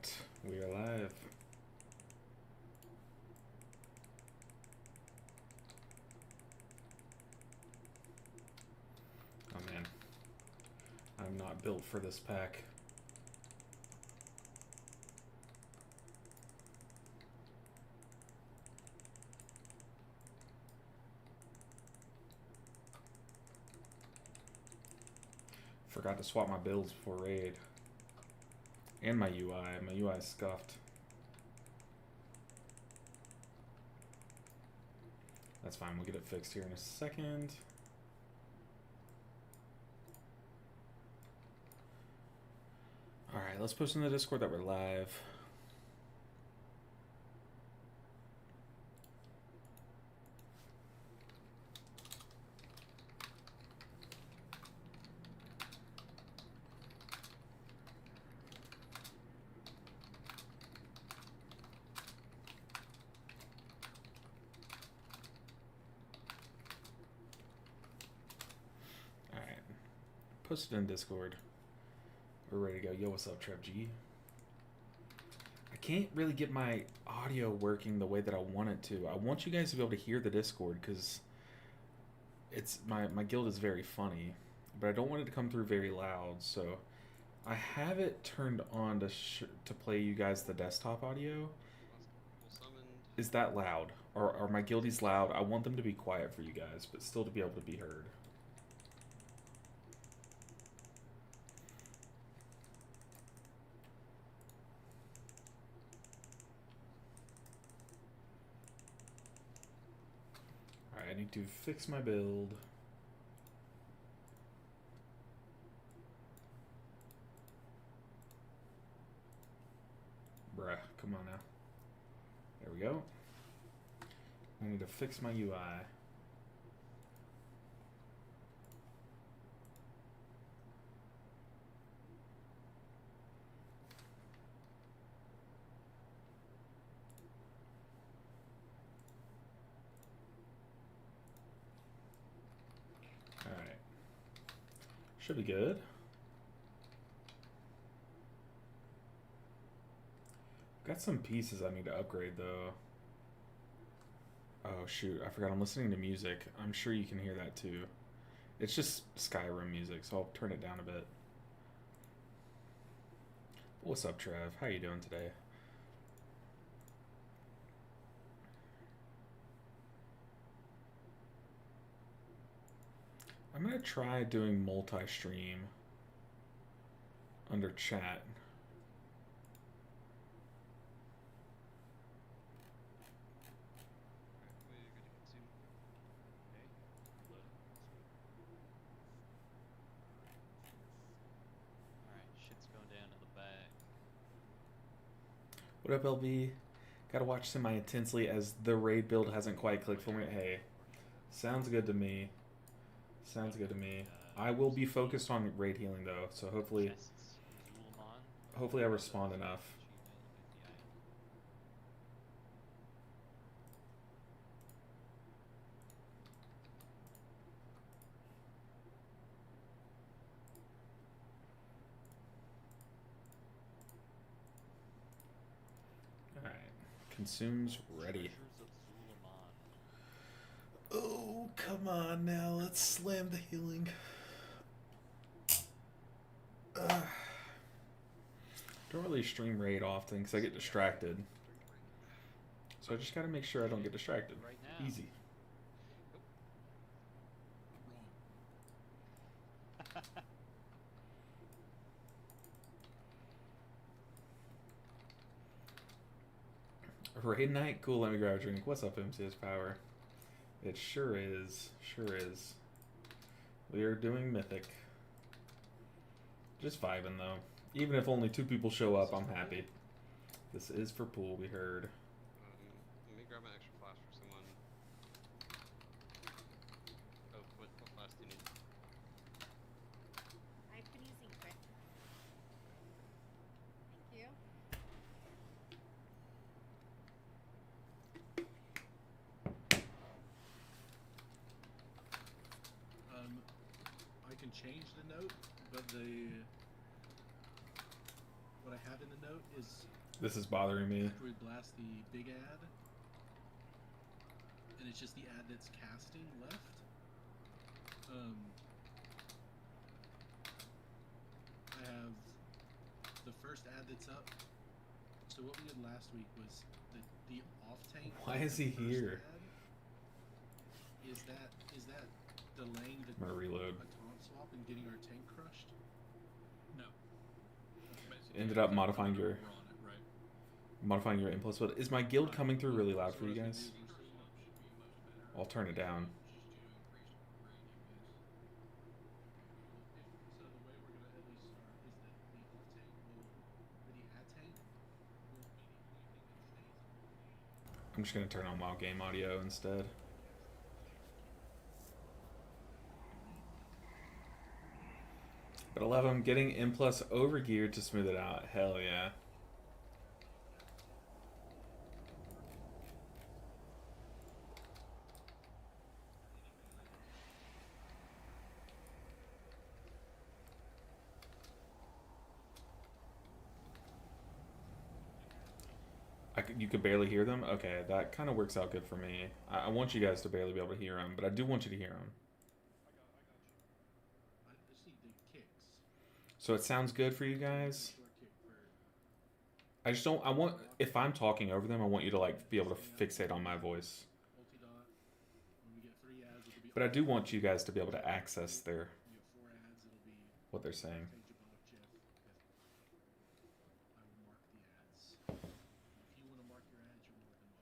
Alright, we are live. Oh man, I'm not built for this pack. Forgot to swap my builds before raid. And my UI. My UI is scuffed. That's fine, we'll get it fixed here in a second. Alright, let's post in the Discord that we're live. Post it in Discord. We're ready to go. Yo, what's up, Trev G? I can't really get my audio working the way that I want it to. I want you guys to be able to hear the Discord because it's my guild is very funny, but I don't want it to come through very loud. So I have it turned on to play you guys the desktop audio. Is that loud? Or are my guildies loud? I want them to be quiet for you guys, but still to be able to be heard. I need to fix my build. Bruh, come on now. There we go. I need to fix my UI. Should be good. Got some pieces I need to upgrade though. Oh shoot, I forgot I'm listening to music. I'm sure you can hear that too. It's just Skyrim music, so I'll turn it down a bit. What's up, Trev? How you doing today? I'm gonna try doing multi-stream under chat. Alright, shit's going down in the bag. What up, LB? Gotta watch semi-intensely as the raid build hasn't quite clicked for me. Hey, sounds good to me. Sounds good to me. I will be focused on raid healing though, so hopefully I respond enough. Alright. Consumes ready. Oh, come on now. Let's slam the healing. Don't really stream raid often because I get distracted. So I just gotta make sure I don't get distracted. Easy. Raid night? Cool, let me grab a drink. What's up, MCS Power? It sure is. Sure is. We are doing Mythic. Just vibing, though. Even if only 2 people show up, I'm happy. This is for pool, we heard. Let me grab an extra flash for someone. Oh, what flash do you need? I've been using quick. Thank you. I can change the note, but what what I have in the note is This is bothering me. after we blast the big ad, and it's just the ad that's casting left. I have the first ad that's up. So what we did last week was the off tank. Why is he here? Is that delaying the I'm gonna reload. a taunt swap and getting our tank crushed? No. Ended up modifying your We're on it, right? modifying your inputs. But is my guild coming through really loud for you guys? I'll turn it down. So the way we're gonna at least start is that the off tank will, or the ad tank will be I'm just gonna turn on wild game audio instead. But I love him getting M plus over geared to smooth it out. Hell yeah. You could barely hear them? Okay, that kind of works out good for me. I want you guys to barely be able to hear them, but I do want you to hear them. I just need the kicks. So it sounds good for you guys? Short kick for I just don't, I want, if I'm talking over them, I want you to like be able to fixate on my voice. multi-dot. When we get 3 ads, it'll be But I do want you guys to be able to access their, we get 4 ads, it'll be what they're saying. take Jabot, Jeff. I will mark the ads. If you want to mark your ads, you're more than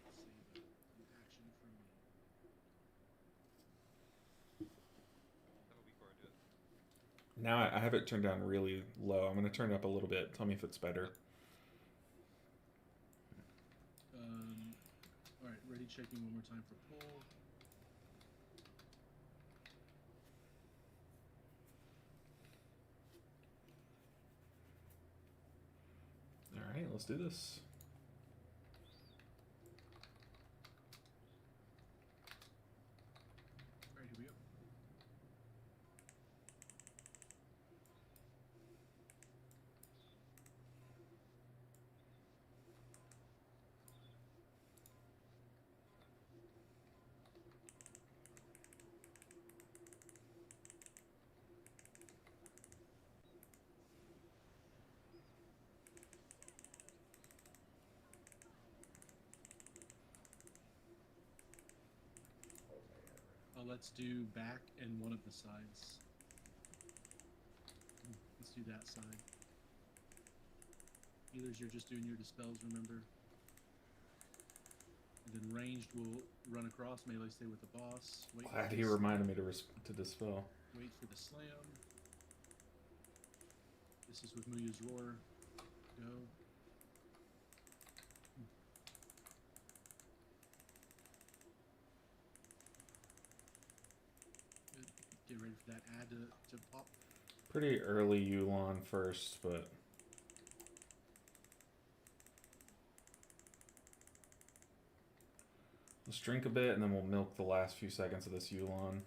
welcome to. Save an action from me. That'll be before I do it. Now I have it turned down really low. I'm going to turn it up a little bit. Tell me if it's better. All right, ready checking one more time for pull. All right, let's do this. All right, here we go. Let's do back and one of the sides. Let's do that side. Healers, you're just doing your dispels, remember? And then ranged will run across, melee stay with the boss. Wait Glad for he the reminded me to dispel. Wait for the slam. This is with Muya's roar. Go. Good. Get ready for that ad to pop. Pretty early Yulon first, but let's drink a bit and then we'll milk the last few seconds of this Yulon.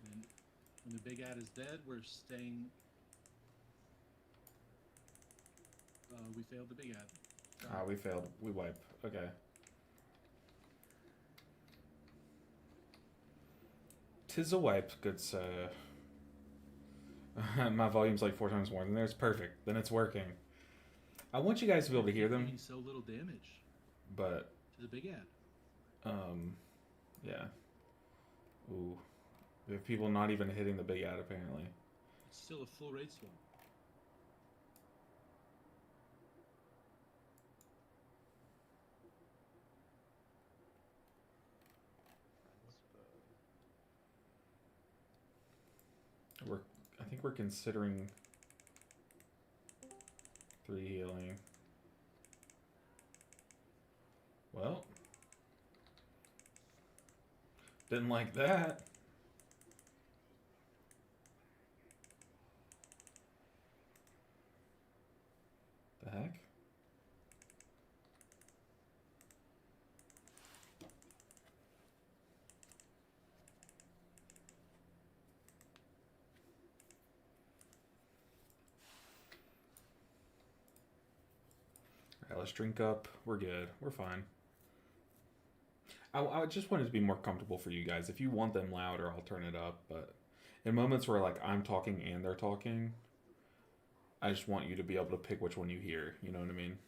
And when the big ad is dead, we're staying. We failed the big ad. Ah, we failed. We wipe. Okay. Tis a wipe, good sir. My volume's like 4 times more than theirs. Perfect. Then it's working. I want you guys to be able to hear them, Doing so little damage but to the big ad. yeah. Ooh. We have people not even hitting the big ad apparently. It's still a full raid swap. I think we're considering 3 healing. Well, didn't like that. The heck? let's drink up. We're good. We're fine. I just want it to be more comfortable for you guys. If you want them louder, I'll turn it up. But in moments where like I'm talking and they're talking, I just want you to be able to pick which one you hear. You know what I mean?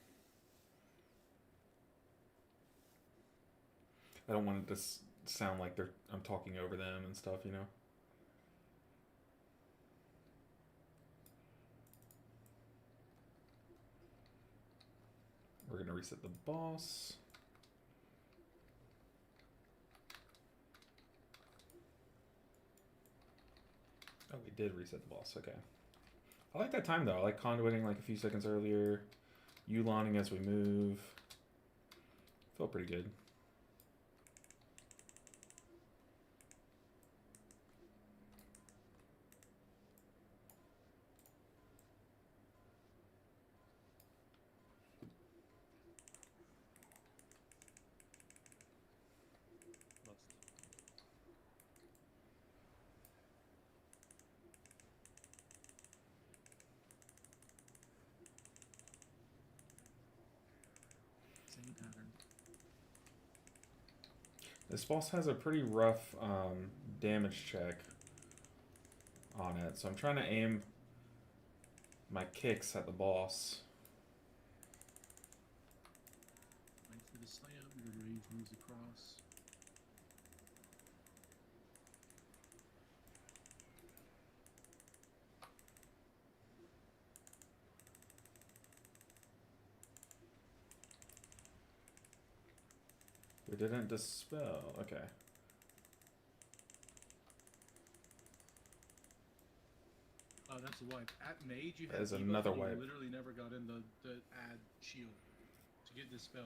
I don't want it to sound like I'm talking over them and stuff. You know. We're gonna reset the boss. Oh, we did reset the boss. Okay. I like that time though. I like conduiting like a few seconds earlier. Uloning as we move. Felt pretty good. Lost. Same pattern. This boss has a pretty rough damage check on it, so I'm trying to aim my kicks at the boss. Wait for the slam. Your rage moves across. We didn't dispel. Okay. Oh, that's a wipe. At mage, you That had is debuff another and you wipe. literally never got in the add shield to get dispelled.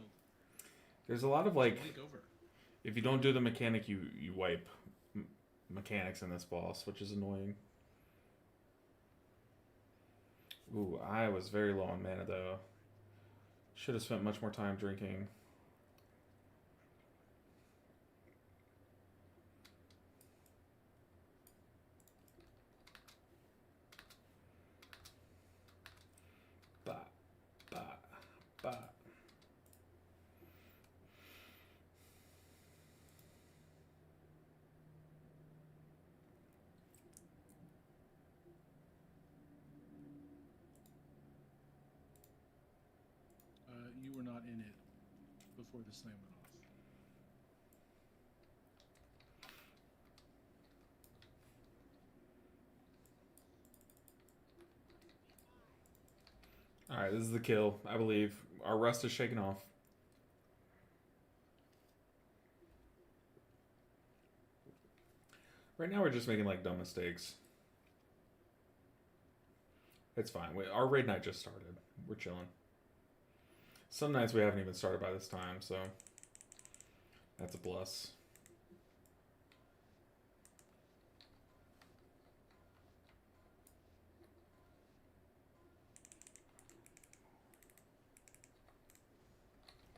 There's a lot of So like, link over. if you don't do the mechanic, you wipe mechanics in this boss, which is annoying. Ooh, I was very low on mana though. Should have spent much more time drinking. Bah, bah, bah. You were not in it before the slam went off. Alright, this is the kill, I believe. Our rust is shaking off. Right now we're just making like dumb mistakes. It's fine. Our raid night just started. We're chilling. Some nights we haven't even started by this time, so that's a plus.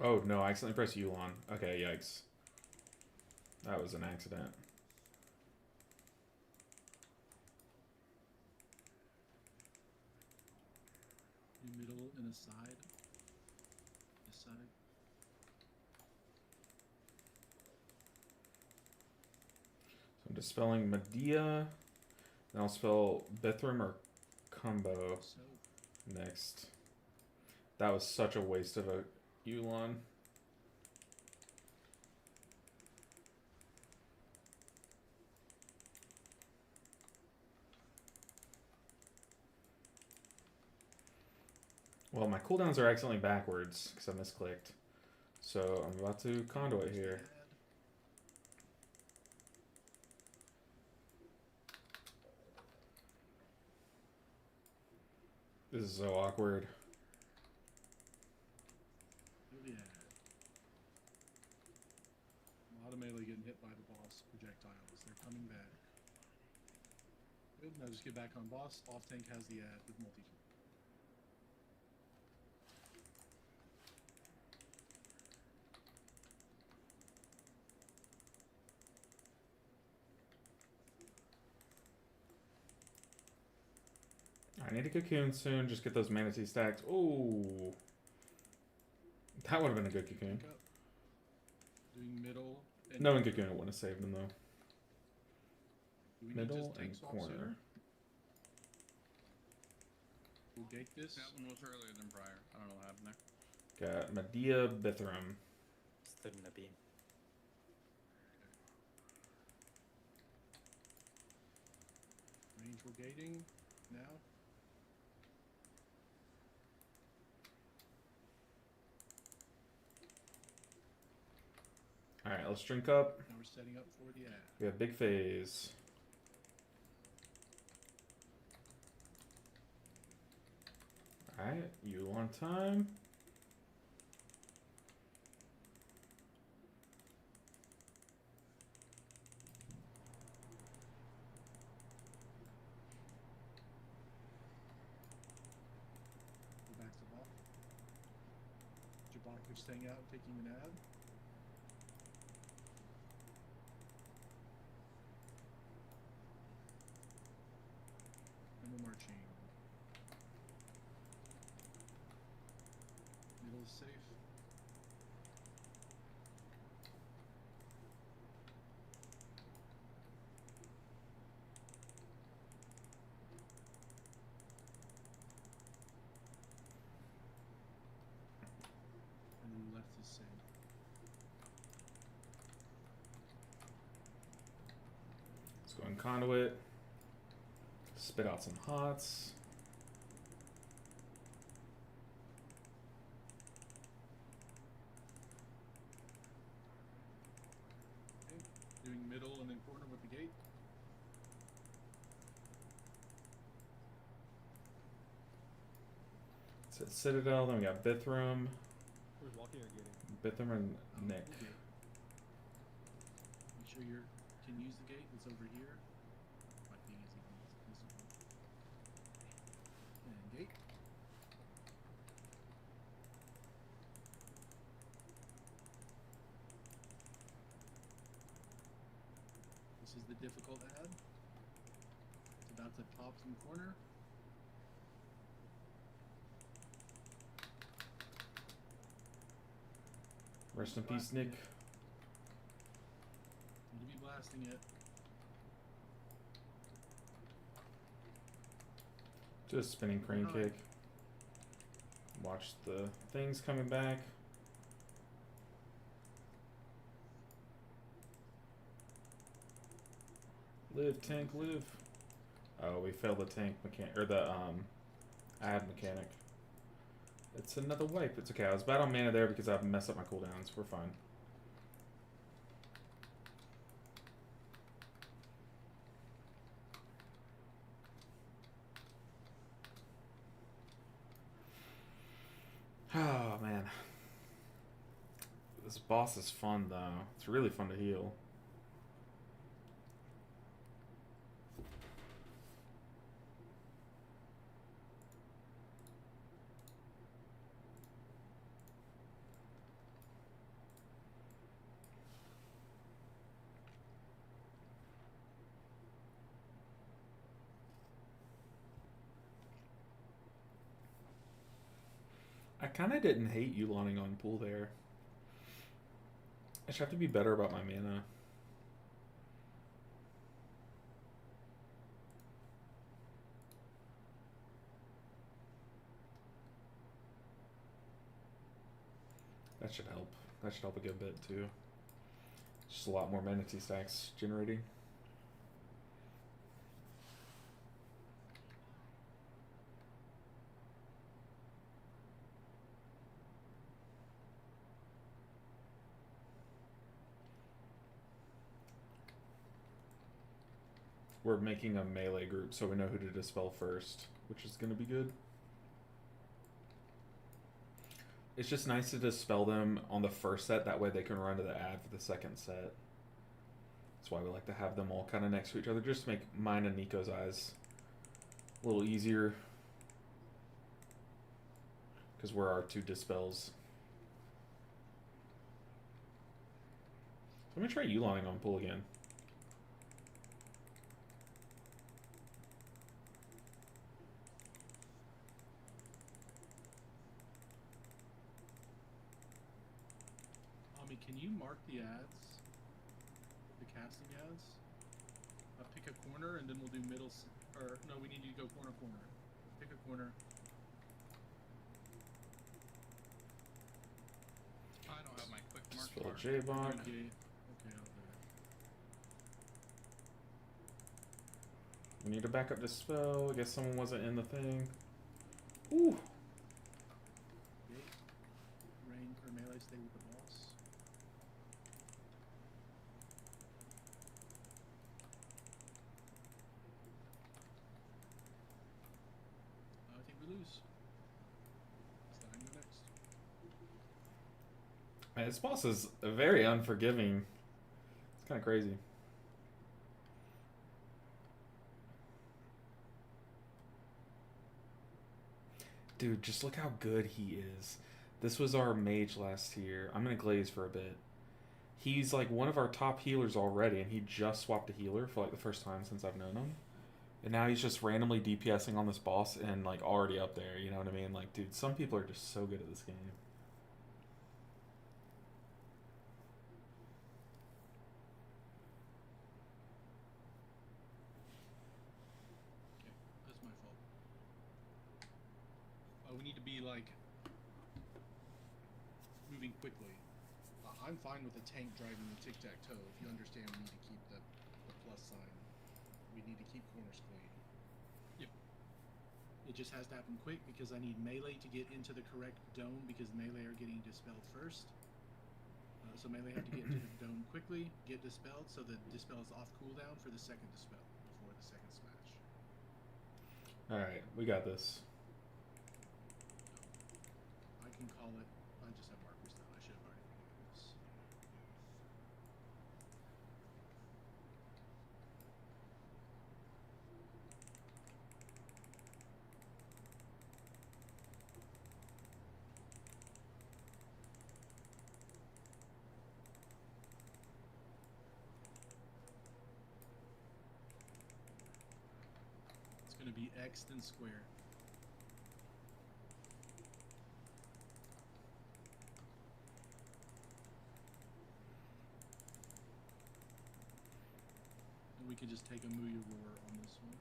Oh no, I accidentally pressed Yulon. Okay, yikes. That was an accident. In middle and aside. This side. So I'm dispelling Medea. Then I'll spell Bithram or Combo So next. That was such a waste of a Yulon. Well, my cooldowns are accidentally backwards because I misclicked. So I'm about to conduit here. This is so awkward. yeah. A lot of melee getting hit by the boss projectiles. They're coming back. Good. Now just get back on boss. Off tank has the ad with multi. I need a cocoon soon. Just get those manatee stacks. Ooh. That would have been a good cocoon. Pick up. Doing middle. And No, in cocoon it wouldn't have saved him though. Do we need Middle just tank and swap corner. sooner? We'll gate this. That one was earlier than prior. I don't know what happened there. Got Medea Bithram. Stood in the beam. Range we're gating now. Alright, let's drink up. Now we're setting up for the ad. We have big phase. Alright, you on time. Go back to ball. Jabak is staying out, taking an ad. And we're marching. Middle is safe. And then left is safe. Let's go in conduit. Spit out some hots. Okay. Doing middle and then corner with the gate. So Citadel, then we got Bithram. Where's walking or getting? Bithram and Nick. We'll gate. Make sure you can use the gate. It's over here. Might be easy to use this one. And gate. This is the difficult ad. It's about to pop from corner. Rest in peace, Nick. Need to be blasting it. Just spinning crane Alright. kick. Watch the things coming back. Live, tank, live. Oh, we failed the tank mechanic, or the ad mechanic. It's another wipe. It's okay. I was bad on mana there because I've messed up my cooldowns. We're fine. Oh man, this boss is fun though. It's really fun to heal. I kind of didn't hate you launching on pool there. I just have to be better about my mana. That should help. That should help a good bit too. Just a lot more mana T stacks generating. We're making a melee group so we know who to dispel first, which is going to be good. It's just nice to dispel them on the first set, that way they can run to the ad for the second set. That's why we like to have them all kind of next to each other, just to make mine and Nico's eyes a little easier. Because we're our two dispels. So let me try Yuloning on pull again. the ads, the casting ads. Pick a corner, and then we'll do middle. Or no, we need to go corner. Pick a corner. I don't have my quick mark Spell card. J-Bot. Okay, I'll do it. We need to back up this spell. I guess someone wasn't in the thing. Ooh. Gate. Rain or melee, stay with the boss. I think we lose. Stein go next. Man, this boss is very unforgiving. It's kind of crazy. Dude, just look how good he is. This was our mage last year. I'm going to glaze for a bit. He's like one of our top healers already, and he just swapped a healer for like the first time since I've known him. And now he's just randomly DPSing on this boss and like already up there, you know what I mean? Like, dude, some people are just so good at this game. Okay, that's my fault. We need to be like moving quickly. I'm fine with the tank driving the tic-tac-toe. If you understand, we need to keep the plus sign. We need to keep corners clean. Yep. It just has to happen quick because I need melee to get into the correct dome because melee are getting dispelled first. So melee have to get into the dome quickly, get dispelled, so the dispel is off cooldown for the second dispel before the second smash. Alright, we got this. I can call it. I just have markers down. I should have already figured this. It's going to be X then square. We can just take a Muya Roar on this one.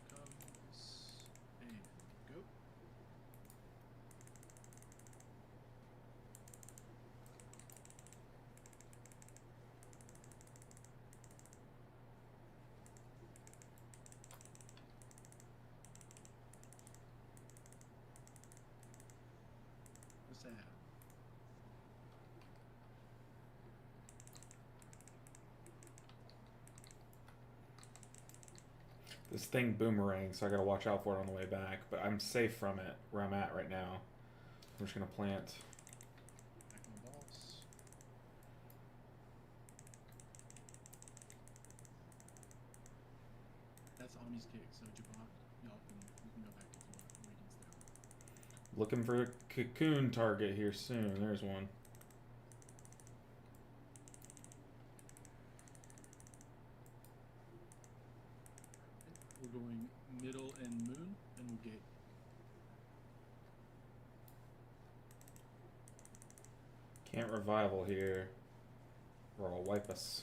Comes and go. What's that? This thing boomerangs, so I gotta watch out for it on the way back. But I'm safe from it where I'm at right now. I'm just gonna plant. Back on the boss. That's Ami's kick, so Jabot, y'all can, you can go back if you want. Regan's down. Looking for a cocoon target here soon. There's one. We're going middle and moon, and we'll gate. Can't revival here, or I'll wipe us.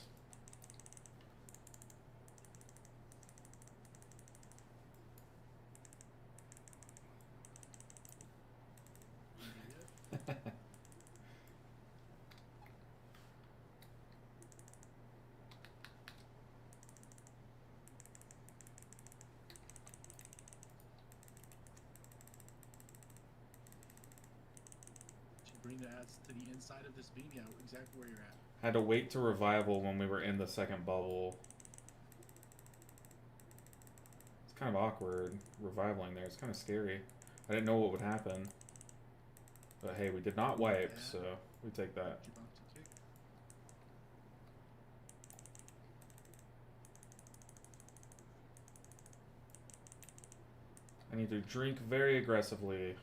Bring the ads to the inside of this beam, yeah, exactly where you're at. Had to wait to revival when we were in the second bubble. It's kind of awkward revivaling there. It's kind of scary. I didn't know what would happen. But hey, we did not wipe, so we take that. Jabot to kick. I need to drink very aggressively.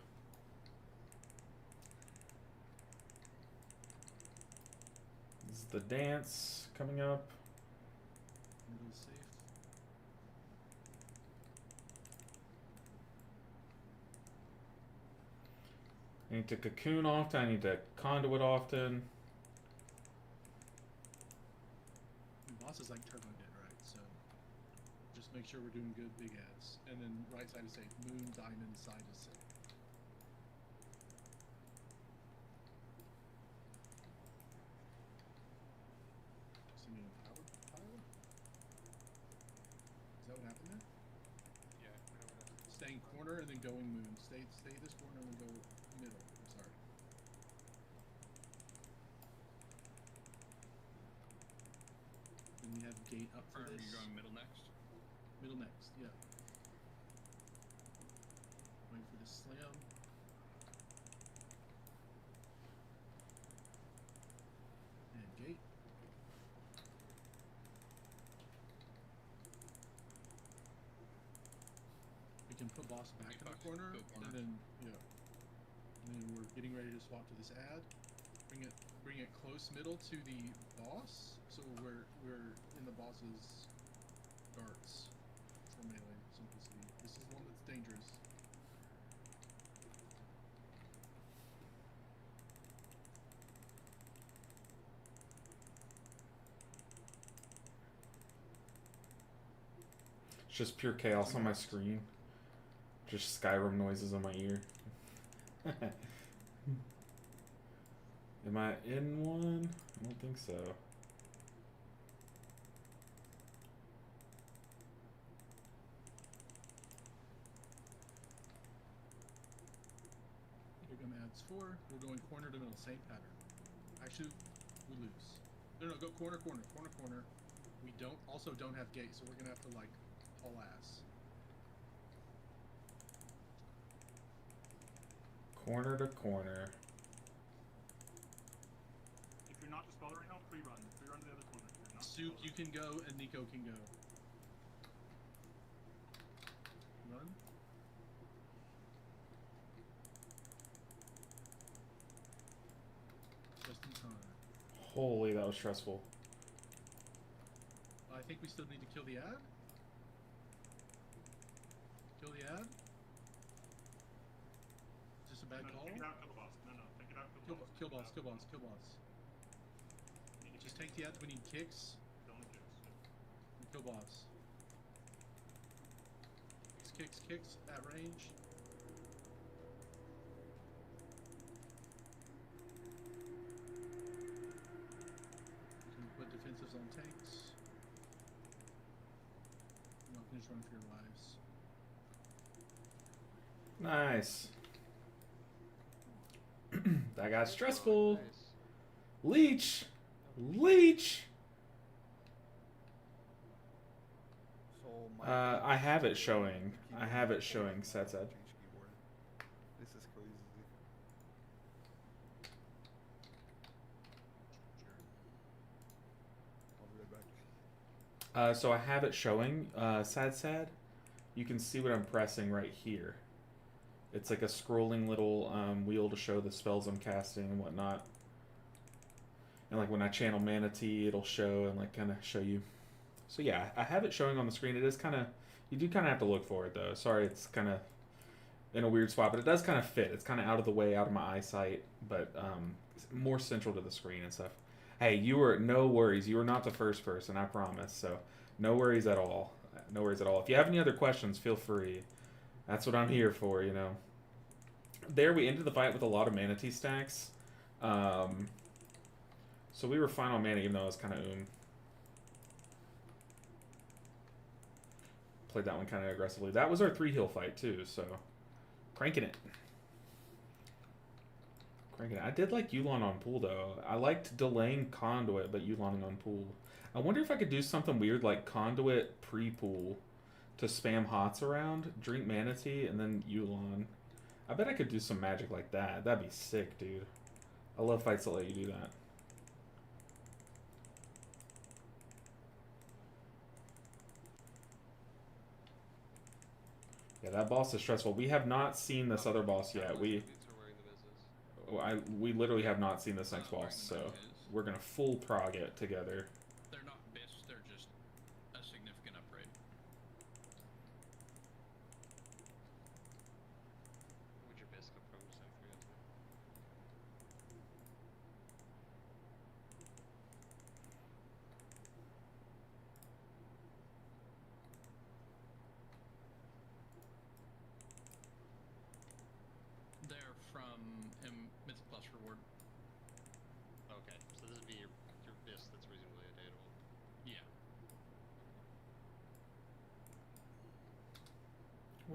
This is the dance coming up. Middle safe. I need to cocoon often. I need to conduit often. Bosses like turbo dead, right? So just make sure we're doing good big ads. And then right side is safe. Moon, diamond side is safe. Something power pile? Is that what happened there? Yeah, whatever. Staying corner and then going moon. Stay this corner and then go middle. I'm sorry. Then we have gate up for Are this. you going middle next? Middle next, yeah. Waiting for the slam. And gate. We can put boss back in the corner, Go corner. and then yeah. And then we're getting ready to swap to this ad. Bring it close middle to the boss, so we're in the boss's darts for melee simplicity. This is one that's dangerous. It's just pure chaos on my screen. Just Skyrim noises in my ear. Am I in one? I don't think so. Here come ads 4. We're going corner to middle, same pattern. Actually, we lose. No, go corner. We also don't have gate, so we're gonna have to like haul ass. Corner to corner. If you're not dispelled right now, pre-run. Pre-run to the other corner. If you're not Soup, dispelled you can go, and Nico can go. Run. Just in time. Holy, that was stressful. I think we still need to kill the ad. Kill the ad. Is this a bad No, call? take it out, kill the boss. No, take it out, kill the boss. Kill boss. Just take the ads. We need kicks. Don't kicks. And kill boss. Kicks at range. You can put defensives on tanks. You can just run for your lives. Nice. That got stressful. Leech! So my I have it showing. Sad. This is crazy. I'll be right back. So I have it showing. Sad. You can see what I'm pressing right here. It's like a scrolling little wheel to show the spells I'm casting and whatnot. And like when I channel Manatee, it'll show and like kind of show you. So yeah, I have it showing on the screen. It is kind of, you do kind of have to look for it though. Sorry, it's kind of in a weird spot, but it does kind of fit. It's kind of out of the way, out of my eyesight, but more central to the screen and stuff. Hey, no worries. You were not the first person, I promise. So no worries at all. No worries at all. If you have any other questions, feel free. That's what I'm here for, you know. There, we ended the fight with a lot of Manatee stacks. So we were fine on mana, even though it was kind of Played that one kind of aggressively. That was our 3-heal fight, too, so... Cranking it. I did like Yulon on pool, though. I liked delaying Conduit, but Yuloning on pool. I wonder if I could do something weird like Conduit pre-pool to spam Hots around, drink Manatee, and then Yulon. I bet I could do some magic like that. That'd be sick, dude. I love fights that let you do that. Yeah, that boss is stressful. We have not seen this other boss yet. We literally have not seen this next boss, so we're gonna full prog it together. They're not bits, they're just a significant upgrade. Would your base come from? So I forgot to.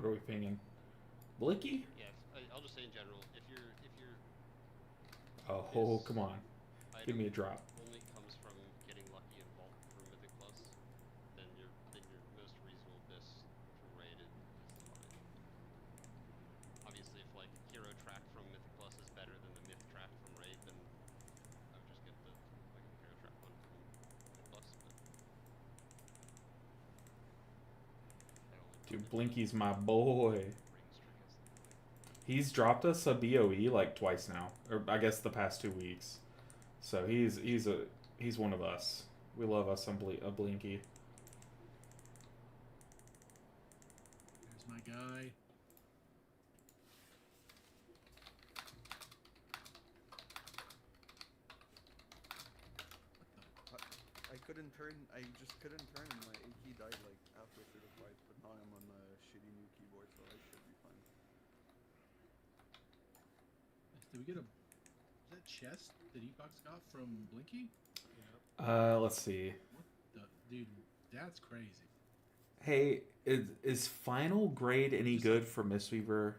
What are we pinging? Blicky? Yeah, I'll just say in general, if you're Oh, this come on. Give me a drop. only comes from getting lucky in Vault for Mythic Plus, then your most reasonable bis for raid is fine. Obviously, if like hero track from Mythic Plus is better than the myth track from raid, then I would just get the like hero track one from Mythic Plus. But Dude, Blinky's my boy. ring streak is the point. He's dropped us a BOE like twice now, or I guess the past 2 weeks. So he's one of us. We love us a Blinky. There's my guy. I couldn't turn. I just couldn't turn, and my AK died like halfway through the fight. But now I'm on a shitty new keyboard, so I should be fine. Did we get a? Is that chest that Epox got from Blinky? Let's see. What the dude? That's crazy. Hey, is final grade any good for Mistweaver?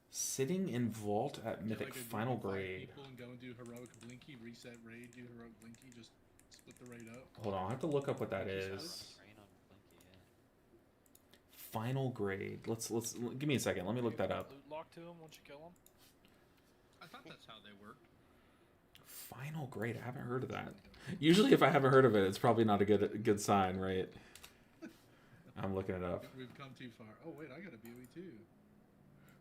Sitting in vault at Can I mythic go do final 5 grade. people and go and do heroic Blinky, reset raid, do heroic Blinky, just split the raid up. Hold on, I have to look up what that Just is. train on Blinky, yeah. Final grade. Let's give me a second. Let me look that up. Loot lock to him once you kill him. I thought that's how they worked. Final grade. I haven't heard of that. Usually, if I haven't heard of it, it's probably not a good sign, right? I'm looking it up. We've come too far. Oh wait, I got a BOE too.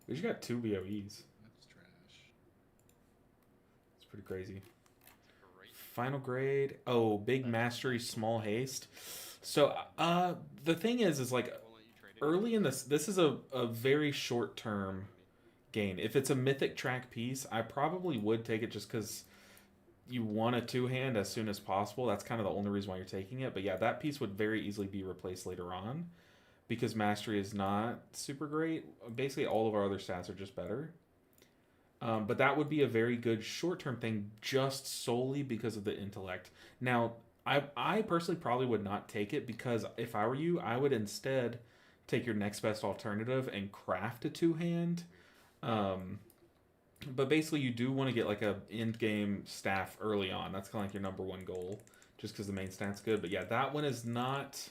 We just got 2 BOEs. That's trash. It's pretty crazy. Great. Final grade. Oh, big mastery, small haste. So, the thing is like Won't let you trade it. early in this is a very short term gain. If it's a mythic track piece, I probably would take it just because you want a 2-hand as soon as possible. That's kind of the only reason why you're taking it. But yeah, that piece would very easily be replaced later on because mastery is not super great. Basically, all of our other stats are just better. But that would be a very good short-term thing just solely because of the intellect. Now, I personally probably would not take it because if I were you, I would instead take your next best alternative and craft a 2-hand. But basically, you do want to get like a end game staff early on. That's kind of like your number one goal, just because the main stat's good. But yeah, that one is not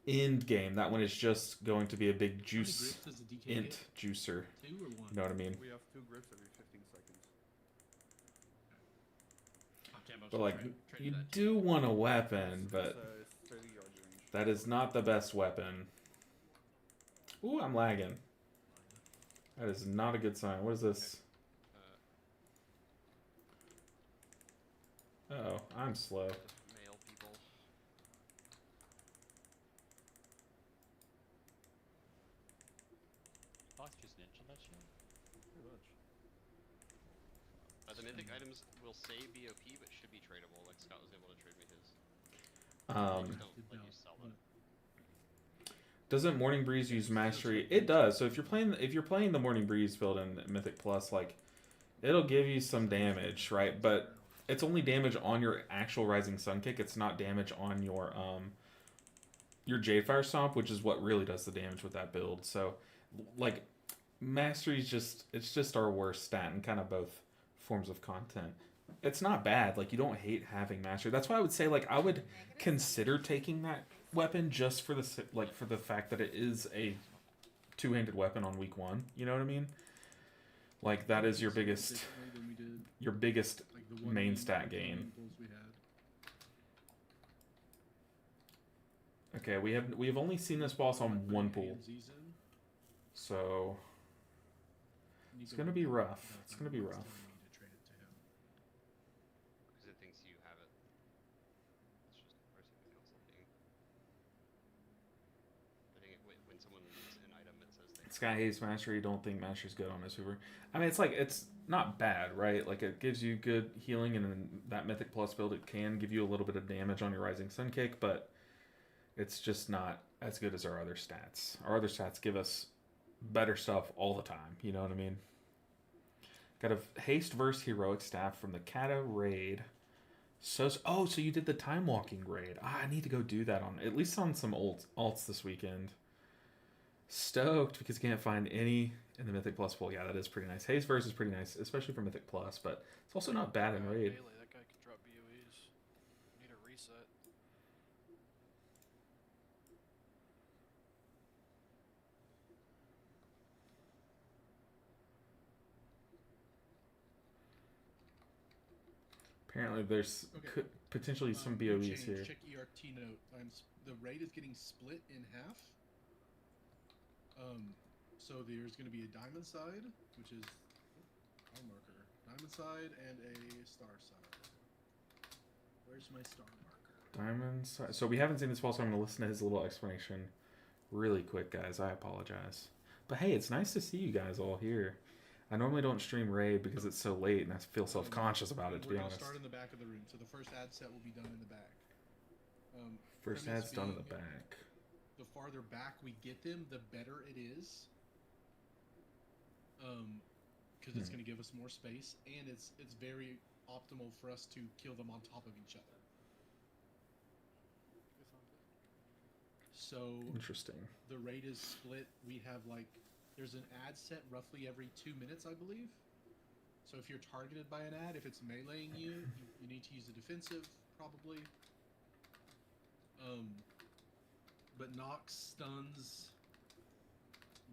end game. That one is just going to be a big juice How many grips does the DK int get? juicer. 2 or 1? You know what I mean? We have 2 grips every 15 seconds. But like, Trade you that. do want a weapon, but It's 30 yard range. that is not the best weapon. Ooh, I'm lagging. That is not a good sign. What is this? Oh, I'm slow. Just male people. Fox just ninja that shit. Pretty much. The mythic items will say BOP, but should be tradable. Like Scott was able to trade me his. They just don't let you sell them. Doesn't Morning Breeze use mastery? It does. So if you're playing the Morning Breeze build in Mythic Plus, like it'll give you some damage, right? But it's only damage on your actual Rising Sun Kick. It's not damage on your Jadefire Stomp, which is what really does the damage with that build. So like mastery is just our worst stat in kind of both forms of content. It's not bad. Like you don't hate having mastery. That's why I would say like I would consider taking that weapon just for the fact that it is a 2-handed weapon on week 1. You know what I mean? Like that is your biggest Differently than we did, like the one main main stat like, gain. pulls we had. Okay, we have only seen this boss on Putting one pool, AMZs in, so need it's to gonna look be at rough. that It's gonna be number. rough. It's telling me to trade it to him. Because it thinks you have it. It's just parsing the console thing. I think when someone leaves an item, it says they. Sky hates mastery. Don't think mastery's good on Mistweaver. I mean, it's not bad, right? Like it gives you good healing, and in that Mythic Plus build, it can give you a little bit of damage on your Rising Sun Kick, but it's just not as good as our other stats. Our other stats give us better stuff all the time. You know what I mean? Got a haste verse heroic staff from the Kata raid. So you did the time walking raid. I need to go do that at least on some old alts this weekend. Stoked because you can't find any in the Mythic Plus pool. Yeah, that is pretty nice. Haze Verse is pretty nice, especially for Mythic Plus, but it's also not bad in Raid. Bailey, that guy could drop BOEs. Need a reset. Apparently, there's Okay. potentially some New BOEs change, here. Check ERT note. The raid is getting split in half. So there's going to be a diamond side, which is our marker. Diamond side and a star side. Where's my star marker? Diamond side. So we haven't seen this well, so I'm going to listen to his little explanation really quick, guys. I apologize. But hey, it's nice to see you guys all here. I normally don't stream Raid because it's so late and I feel self-conscious about it, to be honest. We're going to start in the back of the room. So the first ad set will be done in the back. First premise ad's done in the being, back. The farther back we get them, the better it is. Because it's going to give us more space, and it's very optimal for us to kill them on top of each other. So Interesting. the raid is split. We have there's an ad set roughly every 2 minutes, I believe. So if you're targeted by an ad, if it's meleeing you, you need to use a defensive, probably. But Nox stuns.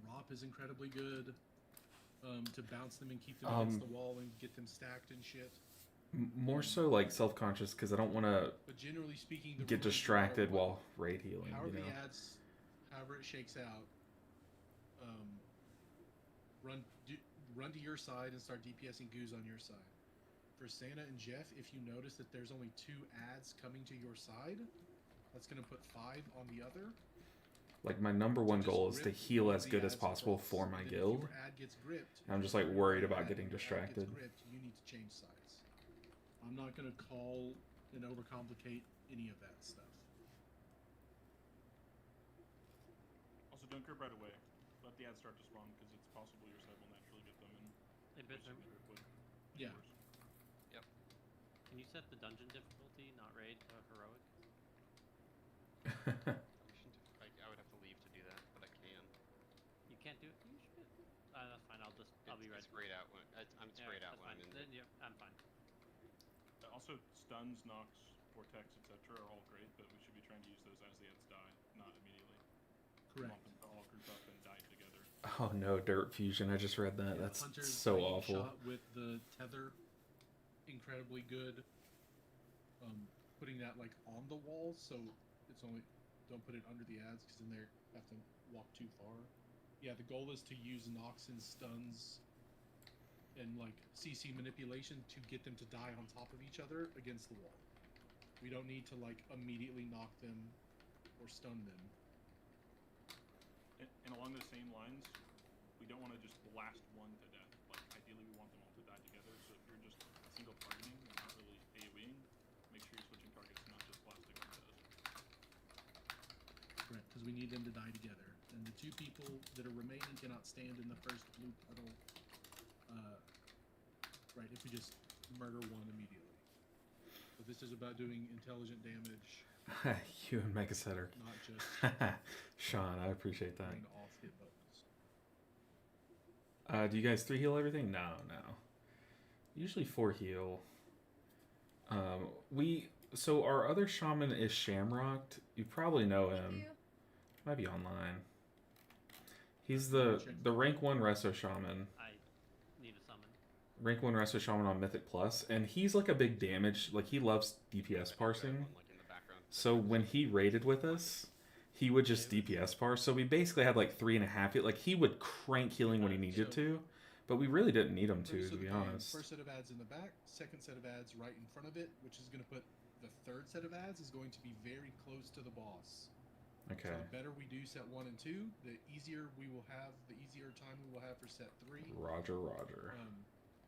Rop is incredibly good. To bounce them and keep them against the wall and get them stacked and shit. More so like self-conscious because I don't want to But generally speaking, get distracted while raid healing. However You know? the ads, however it shakes out, run to your side and start DPSing goos on your side. For Santa and Jeff, if you notice that there's only 2 ads coming to your side, that's going to put 5 on the other. Like my number one goal is to heal as good as possible for my guild. If your ad gets gripped, I'm just like worried about getting distracted. Gripped, you need to change sides. I'm not going to call and overcomplicate any of that stuff. Also, don't grip right away. Let the ads start to spawn because it's possible your side will naturally get them and Hey, Bishop, Yeah. can you set the dungeon difficulty, not raid, heroic? I would have to leave to do that, but I can. You can't do it? You should. That's fine. I'll be ready. It's grayed out when I'm grayed out when I'm in. Then, yeah, I'm fine. Also, stuns, knocks, vortex, etc. are all great, but we should be trying to use those as the ads die, not immediately. We Correct. want them to all group up and die together. Oh no, Dirt Fusion. I just read that. That's Hunter's so range awful. Shot with the tether, incredibly good. Putting that on the walls, so it's only don't put it under the ads because then they have to walk too far. Yeah, the goal is to use Nox and stuns and CC manipulation to get them to die on top of each other against the wall. We don't need to immediately knock them or stun them. And along those same lines, we don't want to just blast one to death. Ideally, we want them all to die together. So if you're just single targeting and not really AoEing, make sure you're switching targets, not just blasting one to death. Correct, because we need them to die together. And the 2 people that are remaining cannot stand in the first blue puddle. Right, if we just murder one immediately. But this is about doing intelligent damage, You and Mega Setter. not just Sean, I appreciate that. turning off hit buttons. Do you guys 3 heal everything? No. Usually 4 heal. So our other shaman is Shamrocked. You probably know him. Might be online. He's the rank 1 Resto Shaman. I need a summon. Rank 1 Resto Shaman on Mythic Plus, and he's a big damage. He loves DPS parsing. In the background. So when he raided with us, he would just DPS parse. So we basically had 3.5 hit. He would crank healing when he needed to, but we really didn't need him to be honest. First set of ads in the back, second set of ads right in front of it, which is going to put the third set of ads is going to be very close to the boss. Okay. So the better we do set 1 and 2, the easier time we will have for set 3. Roger.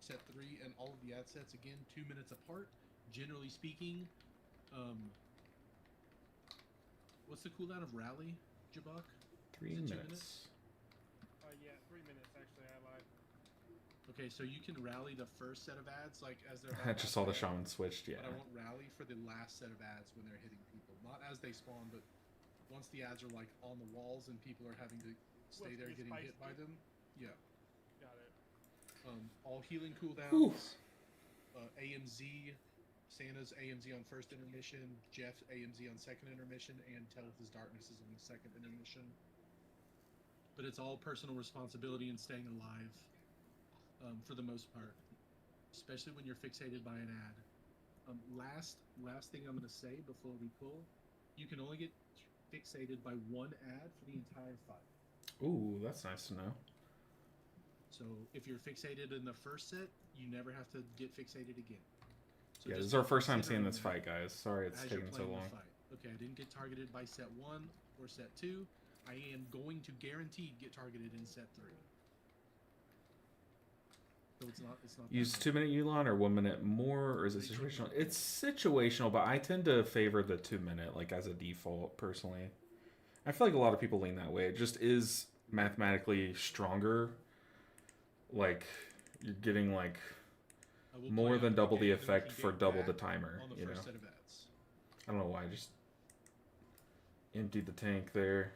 Set 3 and all of the ad sets again 2 minutes apart. Generally speaking, what's the cooldown of rally, Jabak? 3 Is it 2 minutes. Yeah, 3 minutes actually. I lied. Okay, so you can rally the first set of ads as they're. I just saw the shaman switched. Yeah. But I won't rally for the last set of ads when they're hitting people, not as they spawn, but once the ads are on the walls and people are having to stay What's there your getting spice hit by stick? them. Yeah. Got it. All healing cooldowns. AMZ, Santa's AMZ on first intermission, Jeff's AMZ on second intermission, and Teleth's Darkness is on the second intermission. But it's all personal responsibility and staying alive, for the most part, especially when you're fixated by an ad. Last thing I'm gonna say before we pull, you can only get fixated by one ad for the entire fight. Ooh, that's nice to know. So if you're fixated in the first set, you never have to get fixated again. So Yeah, this just is our keep first time seeing considering this that fight, guys. Sorry it's as you're taking so playing long. the fight. Okay, I didn't get targeted by set 1 or set 2. I am going to guaranteed get targeted in set 3. So it's not Use that 2-minute Yulon or 1 minute more, or is it situational? It's situational, but I tend to favor the 2-minute, like as a default, personally. I feel like a lot of people lean that way. It just is mathematically stronger. Like, you're getting like more than double the effect for double the timer, on the you know? first set of ads. I don't know why, I just emptied the tank there.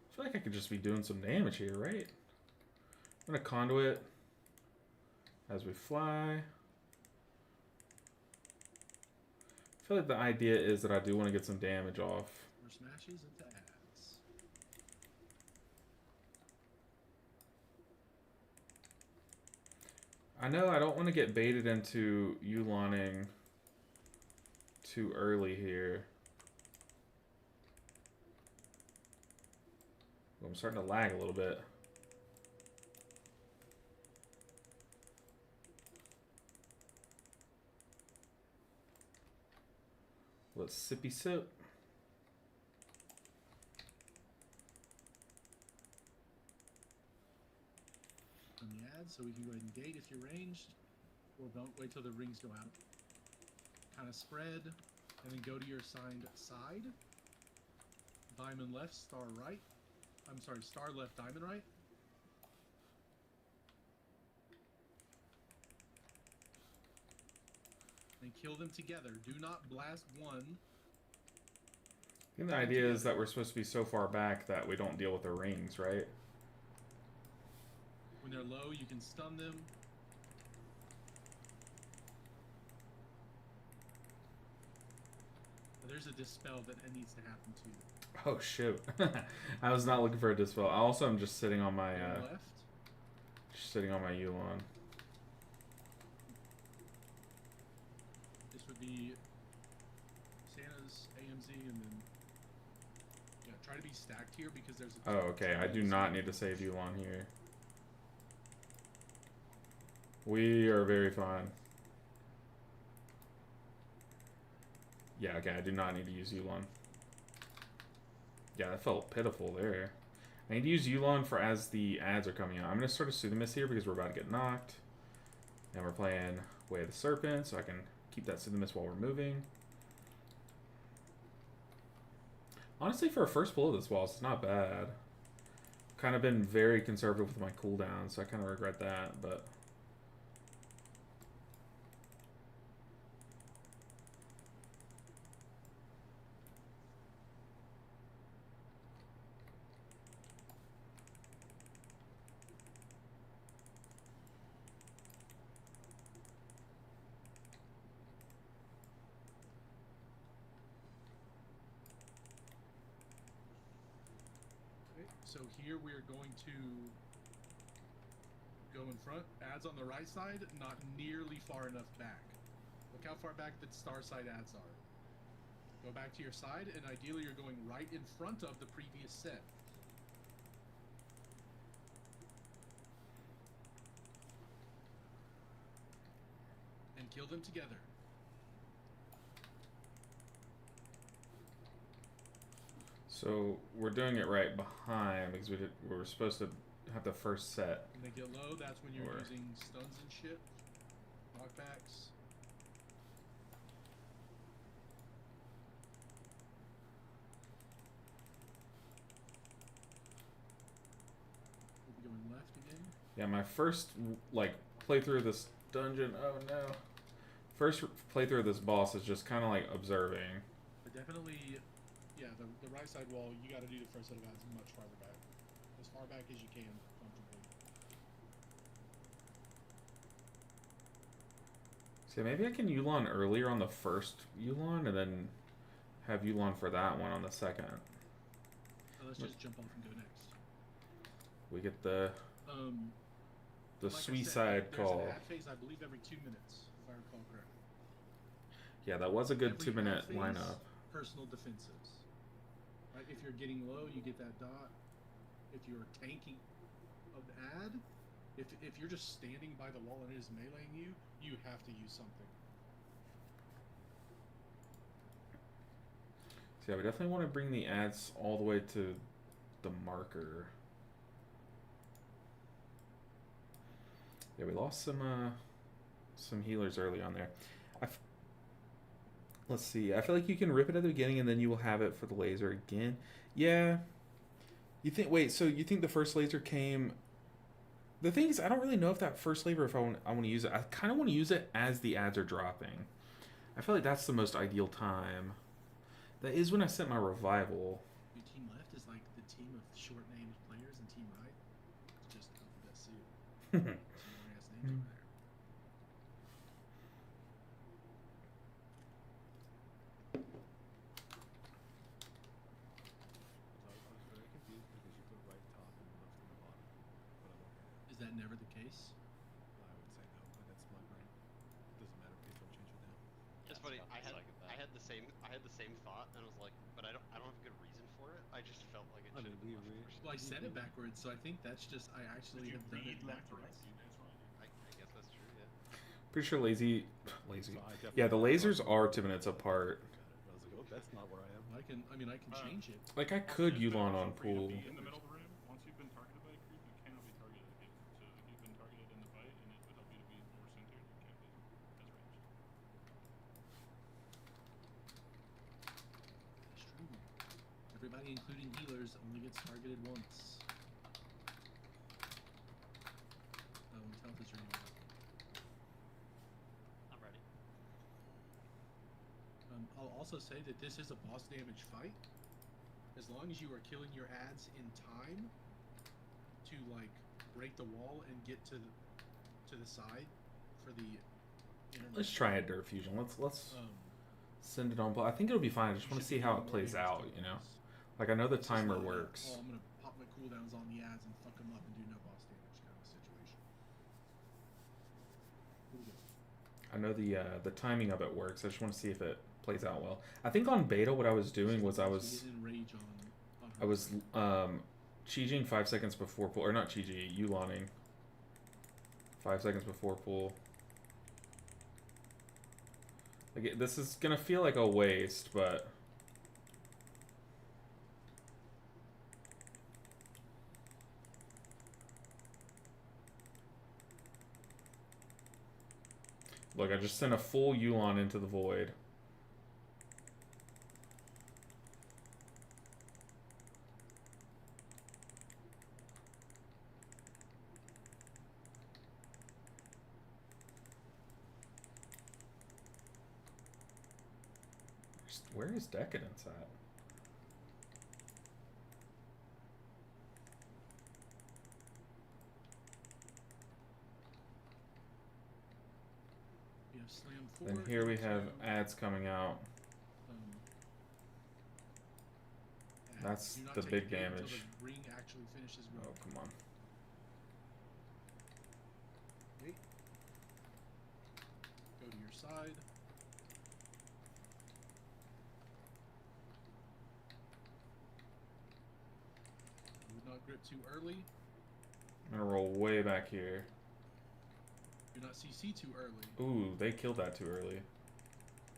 I feel like I could just be doing some damage here, right? I'm gonna conduit as we fly. I feel like the idea is that I do want to get some damage off. More smashes into ads. I know I don't want to get baited into Yuloning too early here. I'm starting to lag a little bit. Let's sippy sip. On the ads, so we can go ahead and gate if you're ranged, or don't wait till the rings go out. Kind of spread, and then go to your assigned side. Diamond left, star right. I'm sorry, star left, diamond right. And kill them together. Do not blast one. I think the idea is that we're supposed to be so far back that we don't deal with the rings, right? When they're low, you can stun them. But there's a dispel that needs to happen too. Oh shoot. I was not looking for a dispel. I also am just sitting on my Left. just sitting on my Yulon. This would be Santa's AMZ, and then yeah, try to be stacked here because there's a. Oh, okay. I do not need to save Yulon here. We are very fine. Yeah, okay. I do not need to use Yulon. Yeah, that felt pitiful there. I need to use Yulon for as the ads are coming out. I'm going to start a Pseudomist here because we're about to get knocked. And we're playing Way of the Serpent, so I can keep that Pseudomist while we're moving. Honestly, for a first pull of this boss, it's not bad. Kind of been very conservative with my cooldown, so I kind of regret that, but... So here we are going to go in front. Ads on the right side, not nearly far enough back. Look how far back the star side ads are. Go back to your side, and ideally you're going right in front of the previous set. And kill them together. So we're doing it right behind because we were supposed to have the first set. When they get low, that's when you're using stuns and shit. Knockbacks. We'll be going left again. Yeah, my first like playthrough of this dungeon. Oh no! first playthrough of this boss is just kind of like observing. But definitely, yeah, the right side wall, you got to do the first set of ads much farther back. As far back as you can, comfortably. See, maybe I can Yulon earlier on the first Yulon and then have Yulon for that one on the second. Let's just jump off and go next. We get the like I sweet said, side there's call. an ad phase, I believe, every 2 minutes, if I recall correctly. Yeah, that was a good Every 2-minute ad phase, lineup. Personal defensives. Right? If you're getting low, you get that dot. If you're tanking an ad, if you're just standing by the wall and it is meleeing you, you have to use something. So yeah, we definitely want to bring the ads all the way to the marker. Yeah, we lost some healers early on there. Let's see. I feel like you can rip it at the beginning and then you will have it for the laser again. Yeah. You think? Wait. So you think the first laser came? The thing is, I don't really know if that first laser, if I want to use it. I kind of want to use it as the ads are dropping. I feel like that's the most ideal time. That is when I set my revival. Your team left is like the team of short-named players, and team right, it's just alphabet soup. Some long-ass names over there. I was very confused because you put right top and left on the bottom, but I'm okay. Is that never the case? I would say no, but that's my brain. Doesn't matter, please don't change it now. It's funny. I had the same thought, and I was like, but I don't have a good reason for it. I just felt like it I should mean, have been left we- first. Well, I said it backwards, so I think that's just I actually Did you have done it read left or right? backwards. That's right. I guess that's true. Yeah. Pretty sure lazy. So I definitely Yeah, the thought lasers about are it. 2 minutes apart. I was like, oh, that's not where I am. I can change it. Like I could It's Yulon on beneficial for you to pool. be in the middle of the room. Once you've been targeted by a creep, you cannot be targeted again. So if you've been targeted in the fight, and it would help you to be more centered, you can't be as ranged. That's true. Everybody, including healers, only gets targeted once. Oh, and health is running out. I'm ready. I'll also say that this is a boss damage fight. As long as you are killing your ads in time to like break the wall and get to the side for the internet. Let's try it, Dirt Fusion. Let's Um, send it on. I think it'll be fine. I just you want to should see be how doing it more plays damage out. to You know, ones. like I know the It's just timer not a, works. oh, I'm gonna pop my cooldowns on the ads and fuck them up and do no boss damage kind of situation. Here we go. I know the timing of it works. I just want to see if it plays out well. I think on beta, what I was doing was I was Enrage on I was Chi-Jing 5 seconds before pull, or not Chi-Jing, Yuloning 5 seconds before pull. Like this is gonna feel like a waste, but look, I just sent a full Yulon into the void. Where is Decadence at? We have slam 4. And here we into, have ads coming out. um, That's do not the take big a beat until damage. the ring actually finishes Oh, rolling. come on. Wait. Go to your side. Do not grip too early. I'm gonna roll way back here. Do not CC too early. Ooh, they killed that too early.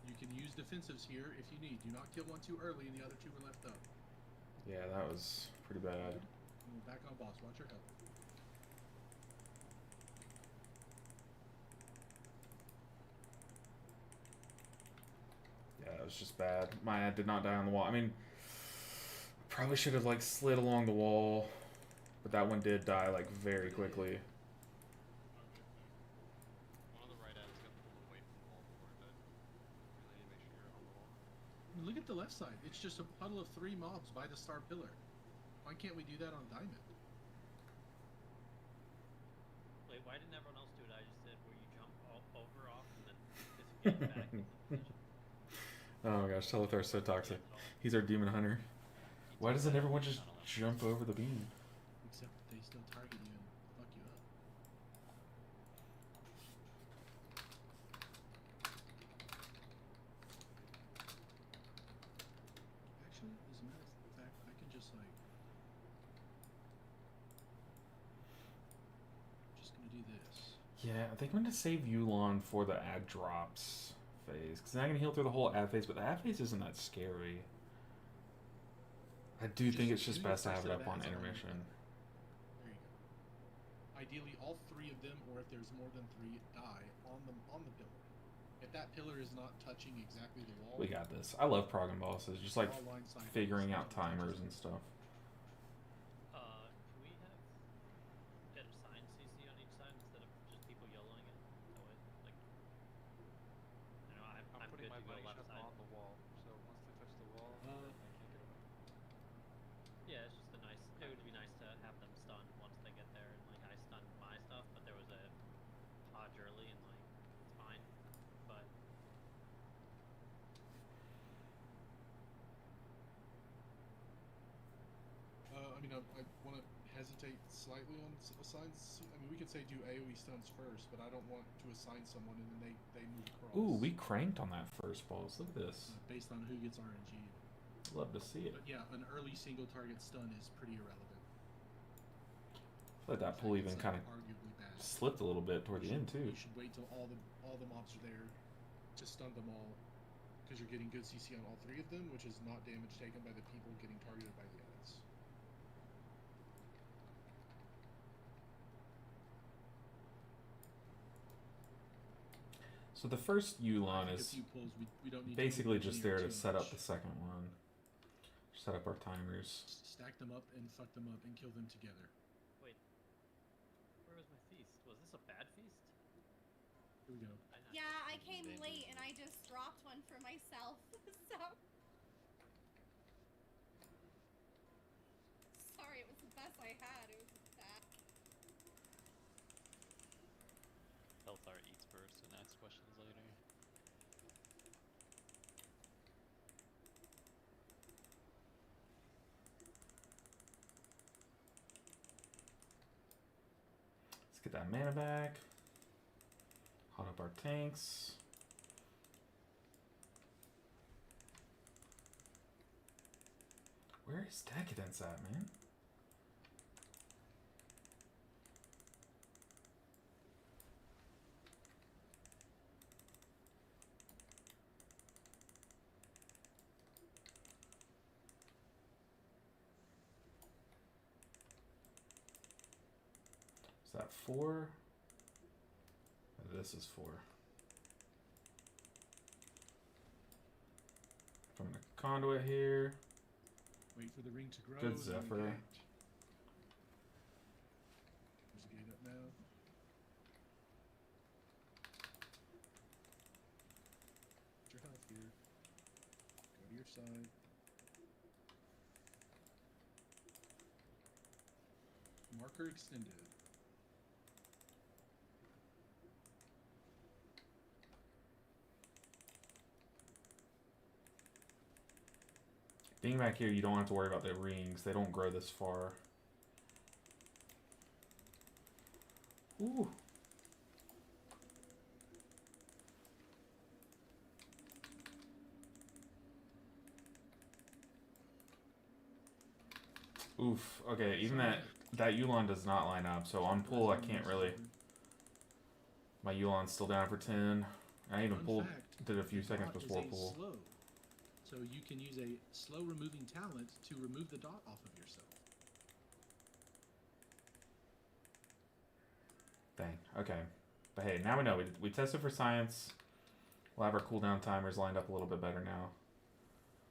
You can use defensives here if you need. Do not kill one too early and the other two are left up. Yeah, that was pretty bad. And we're back on boss. Watch your health. Yeah, it was just bad. My ad did not die on the wall. I mean, probably should have like slid along the wall, but that one did die like very quickly. One of the right ads got pulled away from the wall for it. left side. It's just a puddle of 3 mobs by the star pillar. Why can't we do that on diamond? Wait, why didn't everyone else do it? I just did where you jump over off and then disengage back into position. Oh my gosh, Telethor's so toxic. He's our demon hunter. Why doesn't everyone just jump over the beam? Except they still target you and fuck you up. Actually, as a matter of fact, I can just like... just gonna do this. Yeah, I think I'm gonna save Yulon for the ad drops phase. Because then I can heal through the whole ad phase, but the ad phase isn't that scary. I do think it's just best to have it up on intermission. There you go. Ideally, all 3 of them, or if there's more than 3, die on the pillar. If that pillar is not touching exactly the wall, We got this. I love progging bosses, just like all line cycles, figuring out don't touch timers it. and stuff. Can we get assigned CC on each side instead of just people YOLOing it? That way, like, I know I'm putting good my to go money left shot side. on the wall, so once they touch the wall, I can't get away. Yeah, it's just a nice. It would be nice to have them stun once they get there, and like I stunned my stuff, but there was a hodge early, and like it's fine. But I mean, I want to hesitate slightly on assigns. I mean, we could say do AoE stuns first, but I don't want to assign someone and then they move across. Ooh, we cranked on that first boss. Look at this. Based on who gets RNG. Love to see it. But yeah, an early single target stun is pretty irrelevant. I feel like that pull even It's, kind of arguably bad. slipped a little bit toward the end too. You should wait till all the mobs are there to stun them all, because you're getting good CC on all 3 of them, which is not damage taken by the people getting targeted by the ads. So the first Yulon A is few pulls, we don't need basically to just overclear there to too set up much. the second one. Set up our timers. Stack them up and fuck them up and kill them together. wait, where was my feast? Was this a bad feast? Here we go. Yeah, I came late and I just dropped one for myself. So sorry, it was the best I had. It was bad. Telthar eats first and asks questions later. Let's get that mana back. Hot up our tanks. Where is Decadence at, man? Is that 4? This is 4. From the conduit here. Wait for the ring to grow. Good then Zephyr. we gate. There's a gate up now. Put your health here. Go to your side. Marker extended. Being back here, you don't have to worry about the rings. They don't grow this far. Ooh. Oof. Okay, even that Yulon does not line up, so on pull I can't really. My Yulon's still down for 10. I even pulled, did a few seconds before pull. Slow. So you can use a slow removing talent to remove the dot off of yourself. Dang. Okay. But hey, now we know. We tested for science. We'll have our cooldown timers lined up a little bit better now.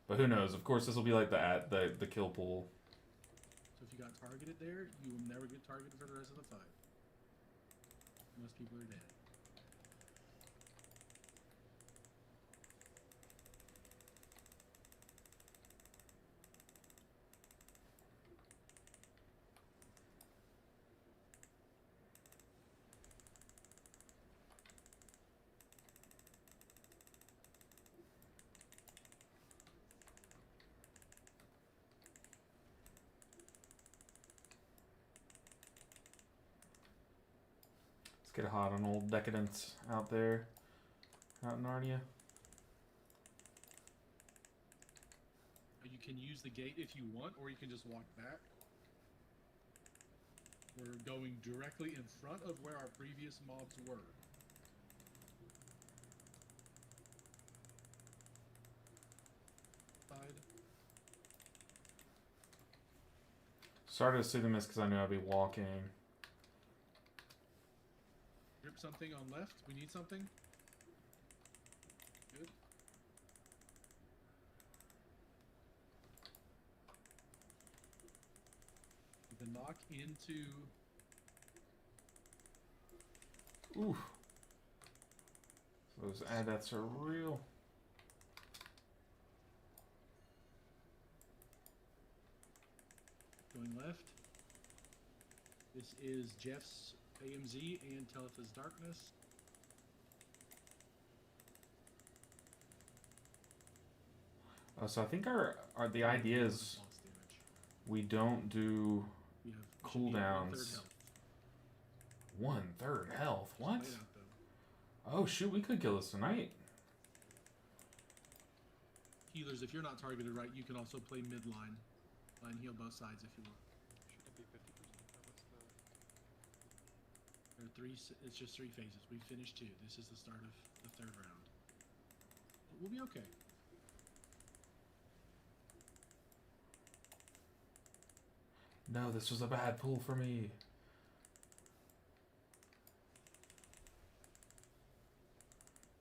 But who knows? Of course, this will be like the kill pool. So if you got targeted there, you will never get targeted for the rest of the fight. Most people are dead. get a hot on old Decadence out there, out in Narnia. You can use the gate if you want, or you can just walk back. We're going directly in front of where our previous mobs were. Side. Started to assume the mist because I knew I'd be walking. Grip something on left. We need something. Good. The knock into. Ooh. Those adepts are real. Going left. This is Jeff's AMZ and Teletha's Darkness. So I think the idea is we don't do We have cooldowns. 1/3 health. What? Oh shoot, we could kill this tonight. Healers, if you're not targeted right, you can also play midline. Line heal both sides if you want. Should it be 50%? What's the... There are three. It's just 3 phases. We finished 2. This is the start of the 3rd round. But we'll be okay. No, this was a bad pull for me.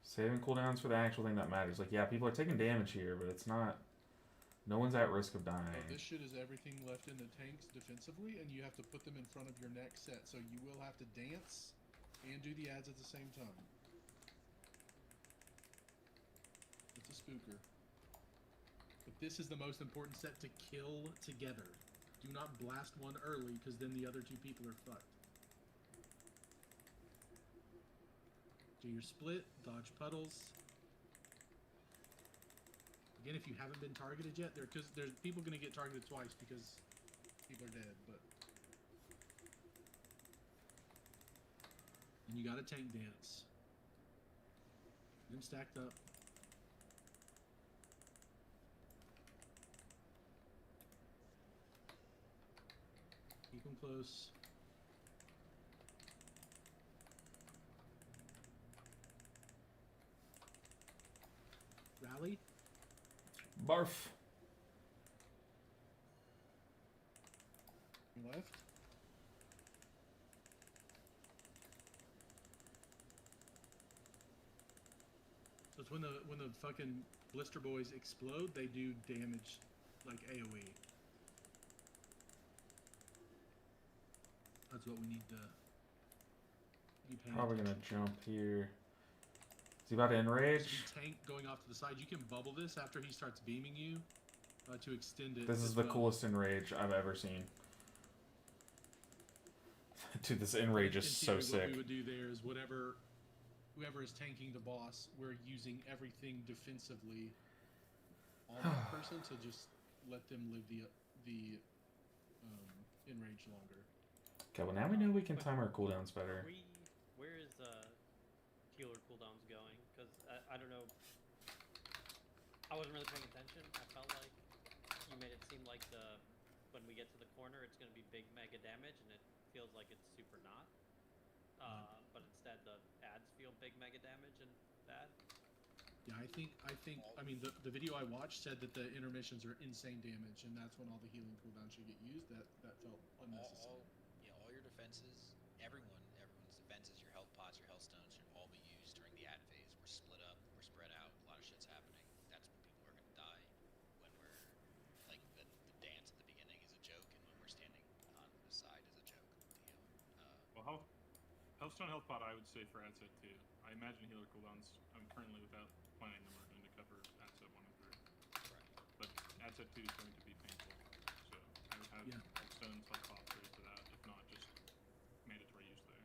Saving cooldowns for the actual thing that matters. Like, yeah, people are taking damage here, but it's not... No one's at risk of dying. This shit is everything left in the tanks defensively, and you have to put them in front of your next set. So you will have to dance and do the ads at the same time. It's a spooker. But this is the most important set to kill together. Do not blast one early, because then the other 2 people are fucked. Do your split, dodge puddles. Again, if you haven't been targeted yet, there's people going to get targeted twice because people are dead, but... And you got a tank dance. Get them stacked up. Keep them close. Rally. Barf. Left. So it's when the fucking blister boys explode, they do damage like AoE. That's what we need to be paying Probably gonna attention. jump here. Is he about to enrage? So tank going off to the side. You can bubble this after he starts beaming you to extend it. This is as the well. coolest enrage I've ever seen. Dude, this enrage In is so theory, sick. What we would do there is whoever is tanking the boss, we're using everything defensively on that person to just let them live the enrage longer. Okay, well now we know we can time our cooldowns better. Where is healer cooldowns going? Because I don't know. I wasn't really paying attention. I felt like you made it seem like when we get to the corner, it's going to be big mega damage, and it feels like it's super not. But instead, the ads feel big mega damage and bad. Yeah, I mean, the video I watched said that the intermissions are insane damage, and that's when all the healing cooldowns should get used. That felt unnecessary. All your defenses, everyone's defenses, your health pots, your health stones should all be used during the ad phase. We're split up, we're spread out, a lot of shit's happening. That's when people are gonna die. When we're like the dance at the beginning is a joke, and when we're standing on the side is a joke. Well, Healthstone Health Pot, I would say for ad set 2. I imagine healer cooldowns. I'm currently without planning them are going to cover ad set 1 and 3. Right. But ad set 2 is going to be painful. So I would have Healthstones Health Pot for that, if not just mandatory use there.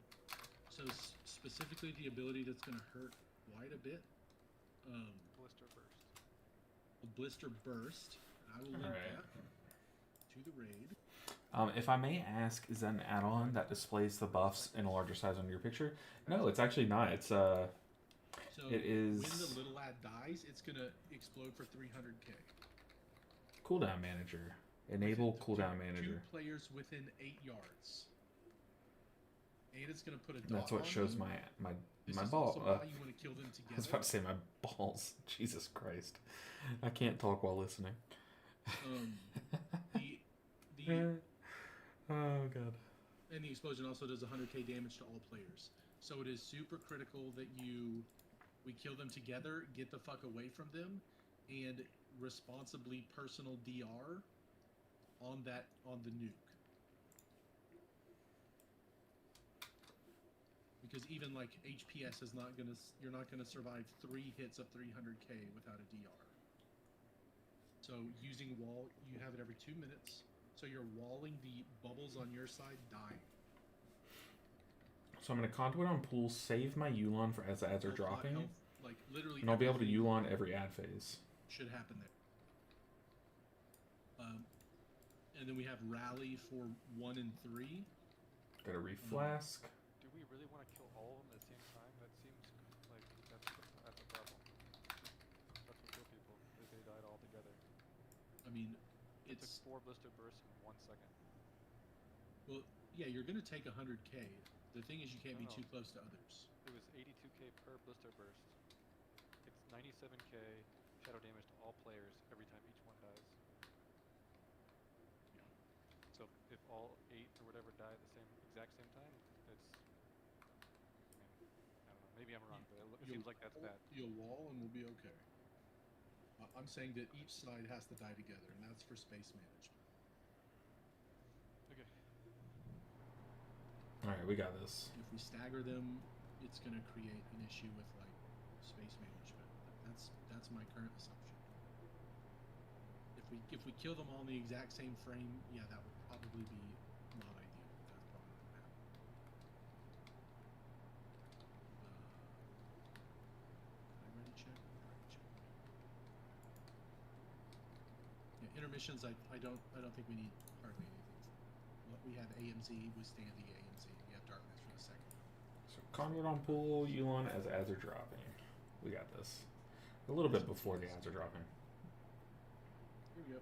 So specifically the ability that's going to hurt White a bit. Blister burst. Blister burst. I will link that to the raid. If I may ask, is that an add-on that displays the buffs in a larger size on your picture? No, it's actually not. It's So it is when the little ad dies, it's gonna explode for 300k. cooldown manager. Enable cooldown manager. 2 players within 8 yards. And it's gonna put a dot That's what on shows you. my This ball. is also why you want to kill them I together. was about to say my balls. Jesus Christ, I can't talk while listening. The Oh god. and the explosion also does 100k damage to all players. So it is super critical that we kill them together, get the fuck away from them, and responsibly personal DR on the nuke. Because even like HPS is not gonna, you're not gonna survive 3 hits of 300k without a DR. So using wall, you have it every 2 minutes. So you're walling the bubbles on your side dying. So I'm gonna conduit on pool, save my Yulon for as ads are dropping, Like literally, and I'll be able to everything Yulon every ad phase. should happen there. And then we have rally for 1 and 3. Got a reflask. Do we really want to kill all of them at the same time? That seems like that's a problem. That's what kill people. They died all together. I mean, It it's took 4 blister bursts in 1 second. well, yeah, you're gonna take 100k. The thing is, you can't be No. too close to others. It was 82k per blister burst. It's 97k shadow damage to all players every time each one dies. Yeah. So if all 8 or whatever die at the exact same time, it's. I mean, I don't know. Maybe I'm wrong, but it seems like that's bad. You'll wall and we'll be okay. I'm saying that each side has to die together, and that's for space management. Okay. All right, we got this. If we stagger them, it's gonna create an issue with like space management. That's my current assumption. If we kill them all in the exact same frame, yeah, that would probably be not ideal. That's probably not gonna happen. Did I ready check? Ready check. Yeah, intermissions. I don't think we need hardly anything. We have AMZ, withstand the AMZ. We have darkness for the second. So conduit on pool, Yulon as ads are dropping. We got this. A little bit before the ads are dropping. Here we go.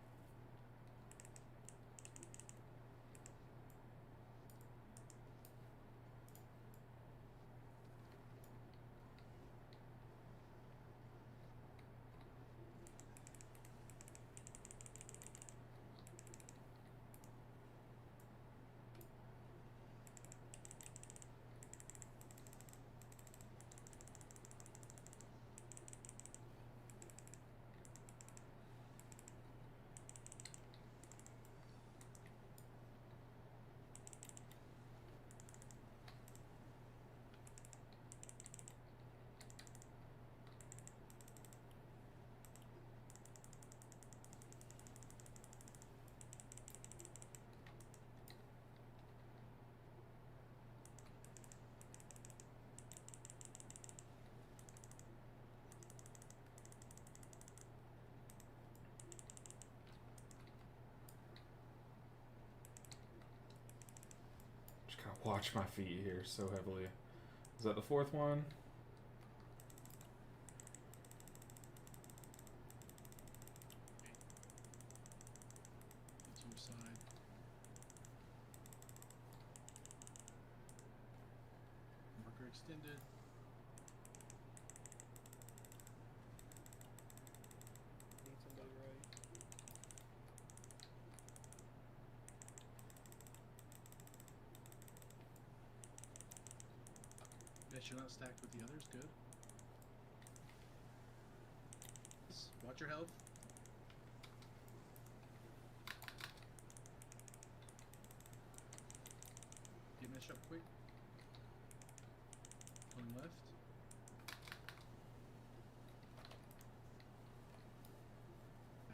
Just gotta watch my feet here so heavily. Is that the 4th one? It's your side. Marker extended. Need somebody right. Guess you're not stacked with the others. Good. Watch your health. Get mesh up quick. On left.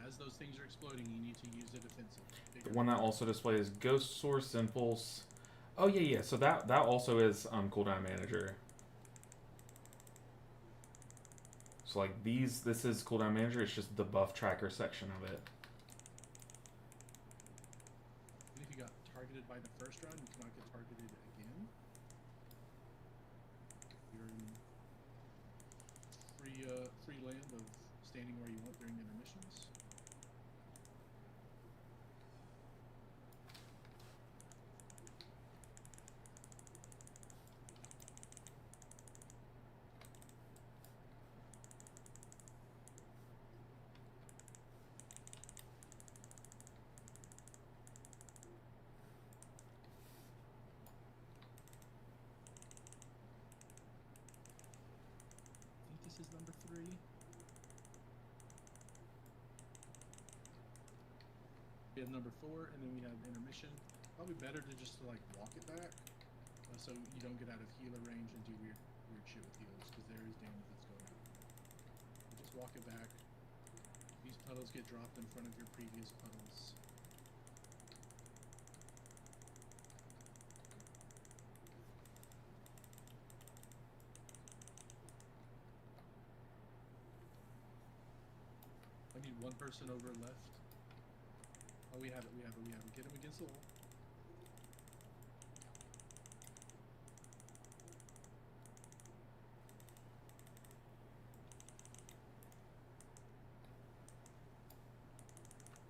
As those things are exploding, you need to use the defensive. The one that also displays Ghost Source Impulse. Oh yeah. So that also is cooldown manager. So like this is cooldown manager. It's just the buff tracker section of it. And if you got targeted by the first round, you cannot get targeted again. You're in free land of standing where you want during intermissions. This is number 3. We have number 4, and then we have intermission. Probably better to just like walk it back, so you don't get out of healer range and do weird shit with healers, because there is damage that's going out. Just walk it back. These puddles get dropped in front of your previous puddles. I need one person over left. Oh, we have it. Get him against the wall.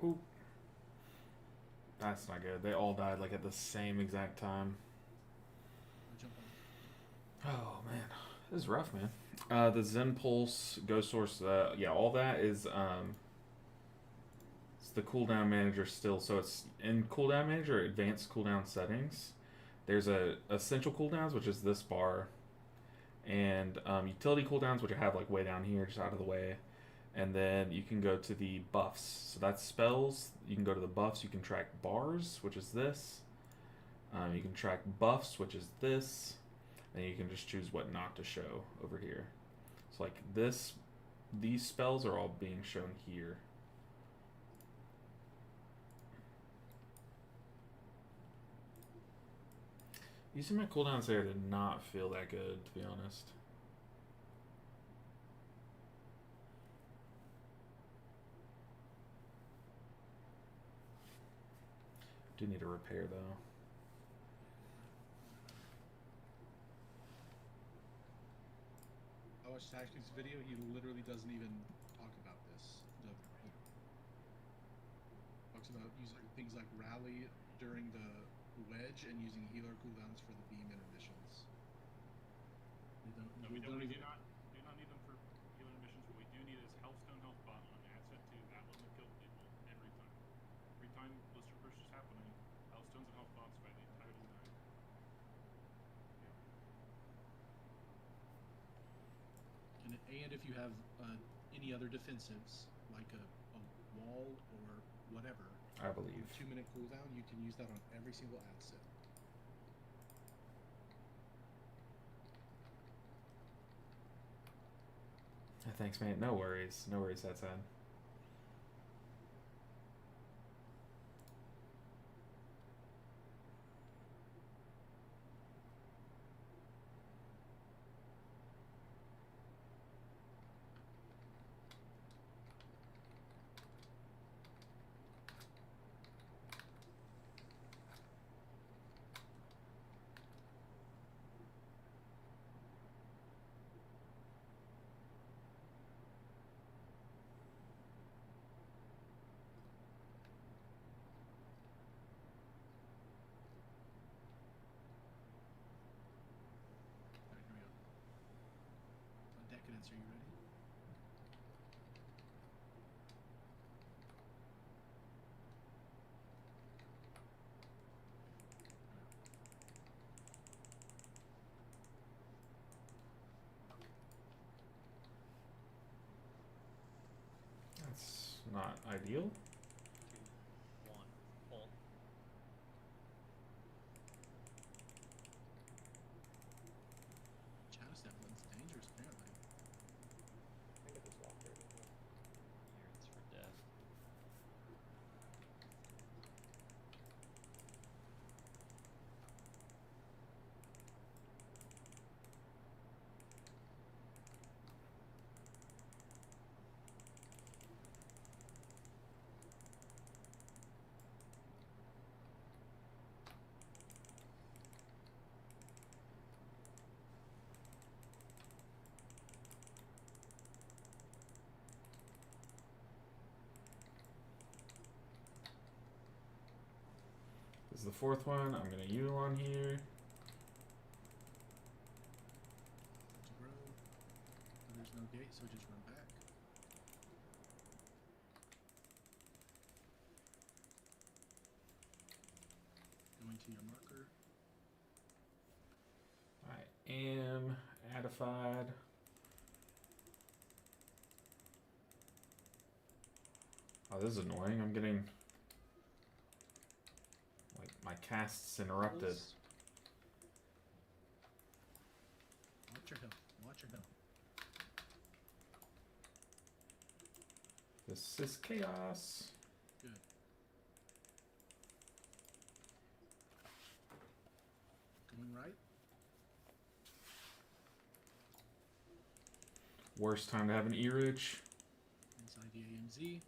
Ooh. That's not good. They all died like at the same exact time. Jump on. Oh man, this is rough, man. The Zen Pulse, Ghost Source, yeah, all that is it's the cooldown manager still. So it's in cooldown manager, advanced cooldown settings. There's a essential cooldowns, which is this bar, and utility cooldowns, which I have like way down here, just out of the way. And then you can go to the buffs. So that's spells. You can go to the buffs. You can track bars, which is this. You can track buffs, which is this. And you can just choose what not to show over here. So like this, these spells are all being shown here. Using my cooldowns there did not feel that good, to be honest. Do need a repair though. I watched Tactics' video. He literally doesn't even talk about this. He talks about using things like rally during the wedge and using healer cooldowns for the beam intermissions. No, we don't need them for healer intermissions. What we do need is Healthstone, Health Bot on ad set 2. That one that killed people every time. Every time Blister Burst is happening, Healthstones and Health Bots by the entirety of the night. Yeah. And if you have any other defensives, like a wall or whatever, I believe. 2-minute cooldown, you can use that on every single ad set. Thanks, mate. No worries. No worries, that's sad. Alright, here we go. Decadence, are you ready? That's not ideal. 2, 1, pull. Shadow Step one's dangerous, apparently. I think I just walked right in here. Here it's for death. This is the fourth one. I'm gonna Yule on here. To grow. There's no gate, so just run back. Going to your marker. I am edified. Oh, this is annoying. I'm getting like my casts interrupted. Watch your health. Watch your health. This is chaos. Good. Going right. Worst time to have an E-Rich. Inside the AMZ.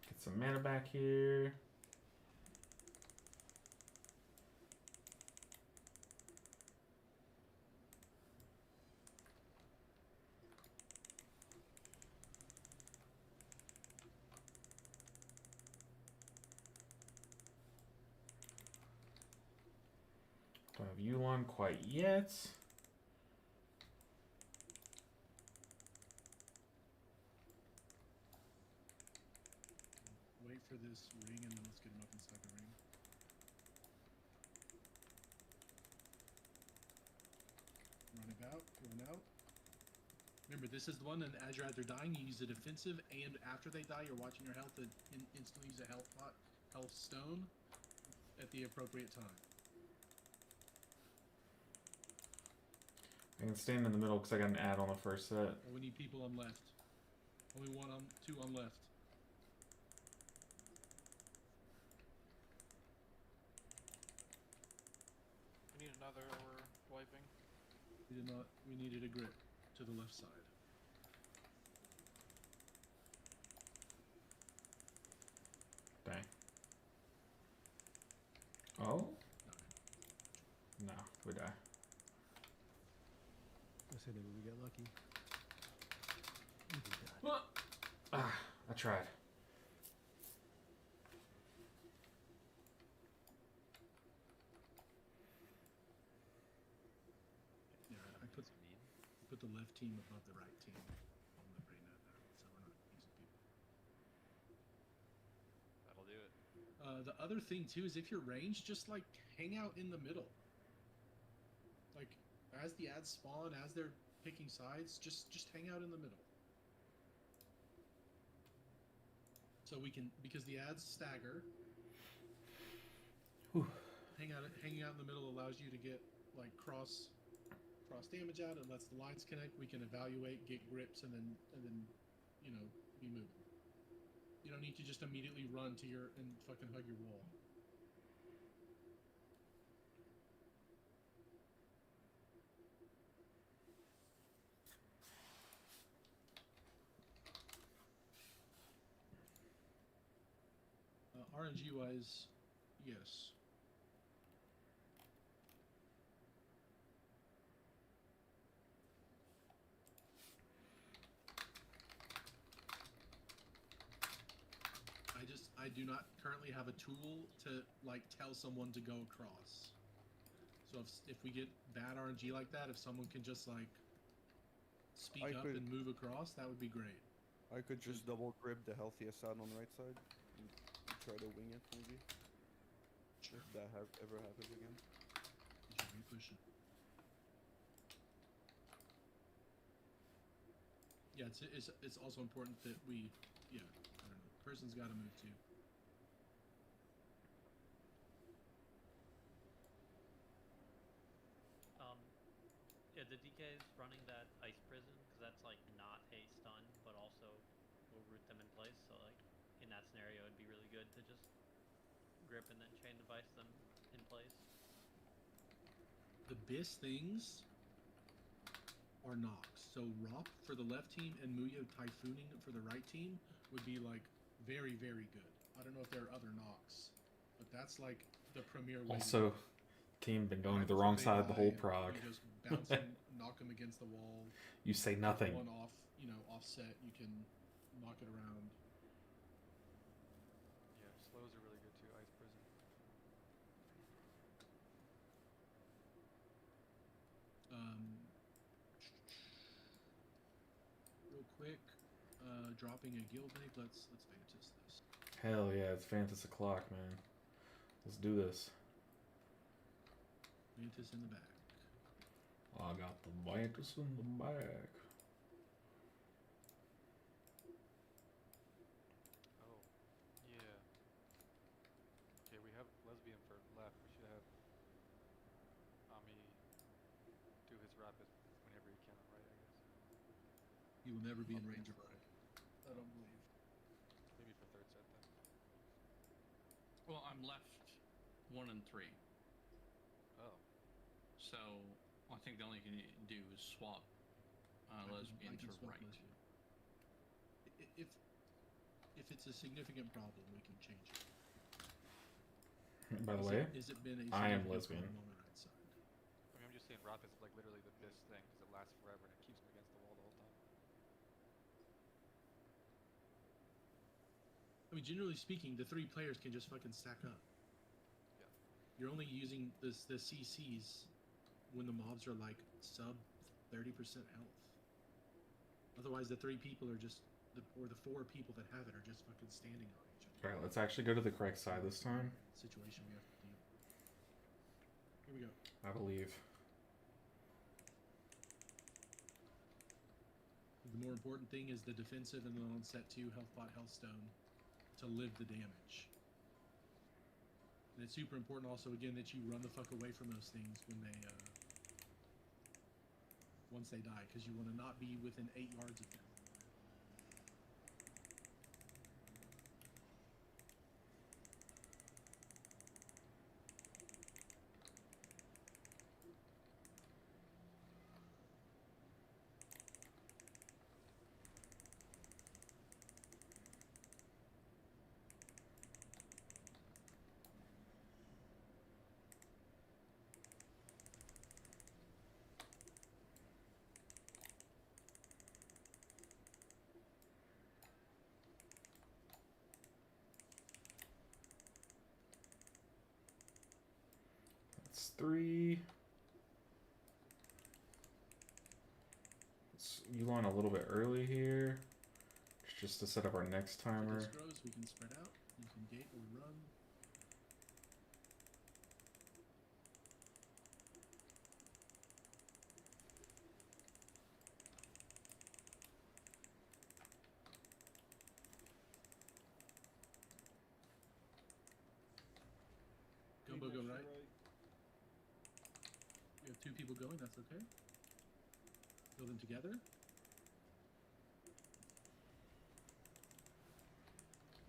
Get some mana back here. Don't have Yulon quite yet. Wait for this ring and then let's get him up inside the ring. Run about, run out. Remember, this is the one, and as you're either dying, you use a defensive, and after they die, you're watching your health and instantly use a health pot, health stone at the appropriate time. I can stand in the middle because I got an ad on the first set. We need people on left. Only one on, two on left. We need another or we're wiping. We did not. We needed a grip to the left side. Dang. Oh? No, we die. I said maybe we get lucky. Ah, I tried. Yeah, I put the left team above the right team on the brain net now, so we're not using people. That'll do it. The other thing too is if you're ranged, just like hang out in the middle. Like as the ads spawn, as they're picking sides, just hang out in the middle. So we can, because the ads stagger. Whew. Hanging out in the middle allows you to get like cross damage out. It lets the lines connect. We can evaluate, get grips, and then you know, be moving. You don't need to just immediately run to your and fucking hug your wall. RNG wise, yes. I do not currently have a tool to like tell someone to go across. So if we get bad RNG like that, if someone can just like speak up and move across, that would be great. I could just double grip the healthiest side on the right side and try to wing it maybe. Sure. If that ever happens again. Did you repush it? Yeah, it's also important that we, yeah, I don't know, person's got to move too. Yeah, the DK is running that ice prison because that's like not a stun, but also will root them in place. So like in that scenario, it'd be really good to just grip and then chain device them in place. The best things are knocks. So Rop for the left team and Muyo typhooning for the right team would be like very, very good. I don't know if there are other knocks, but that's like the premier way. Also, team been going to the Before wrong they side the die, whole prog. You just bounce them, knock them against the wall. You say nothing. One off, offset. You can knock it around. Yeah, slows are really good too. Ice prison. Real quick, dropping a guild bank. Let's Vantis this. Hell yeah, it's Vantis o'clock, man. Let's do this. Vantis in the back. I got the Vantis in the back. Oh, yeah. Okay, we have lesbian for left. We should have Ami do his rapid whenever he can on right, I guess. He will never be in range of right. I don't believe. Maybe for third set then. Well, I'm left 1 and 3. Oh. So I think the only thing you can do is swap lesbian to right. Lesbian. If it's a significant problem, we can change it. By the way, is it been a I am significant lesbian. I problem on the right side? mean, I'm just saying Rap is like literally the best thing because it lasts forever and it keeps him against the wall the whole time. I mean, generally speaking, the 3 players can just fucking stack up. Yeah. You're only using the CCs when the mobs are like sub 30% health. Otherwise, the 3 people are just, or the 4 people that have it are just fucking standing on each other. Alright, let's actually go to the correct side this time. Situation we have to deal with. Here we go. I believe. The more important thing is the defensive and then on set 2, health pot, health stone to live the damage. And it's super important also, again, that you run the fuck away from those things when they, once they die, because you want to not be within 8 yards of them. That's 3. Let's Uline a little bit early here. Just to set up our next timer. If this grows, we can spread out. You can gate or run. Gumbo go right. We have 2 people going, that's okay. Kill them together.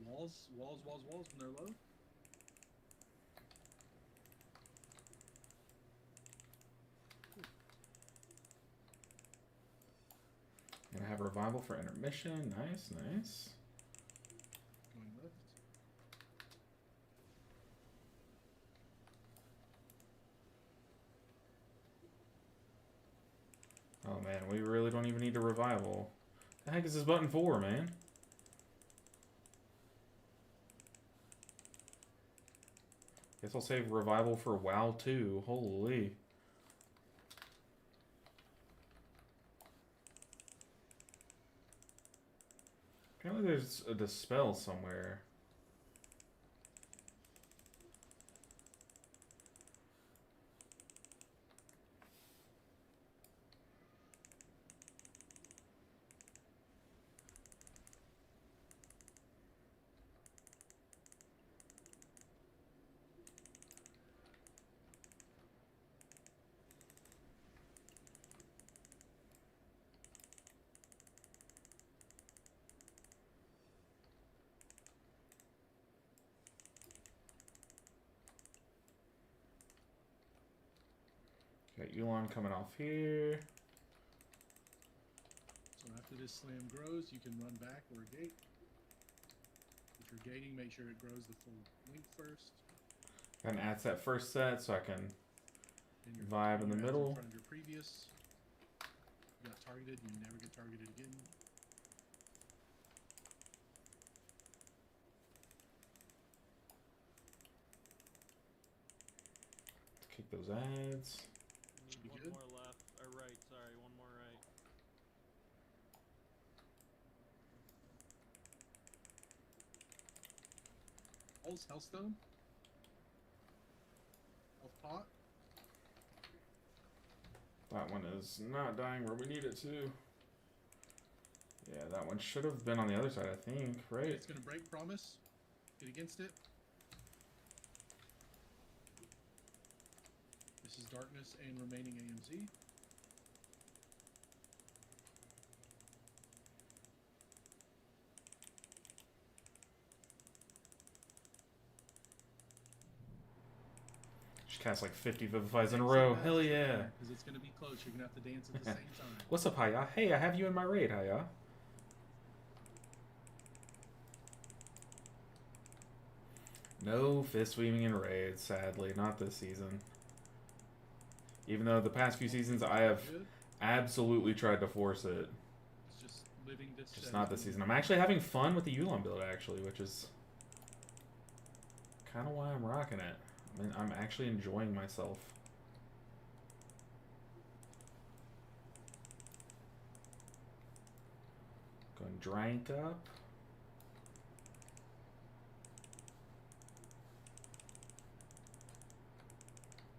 Walls when they're low. Gonna have a revival for intermission. Nice, nice. Going left. Oh man, we really don't even need a revival. The heck is this button for, man? Guess I'll save revival for WoW 2. Holy. Apparently there's a dispel somewhere. Yulon coming off here. So after this slam grows, you can run back or gate. If you're gating, make sure it grows the full length first. And add that first set so I can And your vibe in the ads middle. In front of your previous. You got targeted, and you never get targeted again. Kick those ads. Should be One good. more left. Or right, sorry, one more right. Pulse, Hellstone. Health pot. That one is not dying where we need it to. Yeah, that one should have been on the other side, I think, right? It's gonna break, promise. Get against it. This is darkness and remaining AMZ. Just cast like 50 Vivifies in a row. Hell yeah. Because it's gonna be close. You're gonna have to dance at the same time. What's up, Haya? Hey, I have you in my raid, Haya. No fist weaving in raids, sadly. Not this season. Even though the past few seasons I have absolutely tried to force it. It's just living this. Just not this season. I'm actually having fun with the Yulon build, actually, which is kind of why I'm rocking it. I mean, I'm actually enjoying myself. Going Drank up.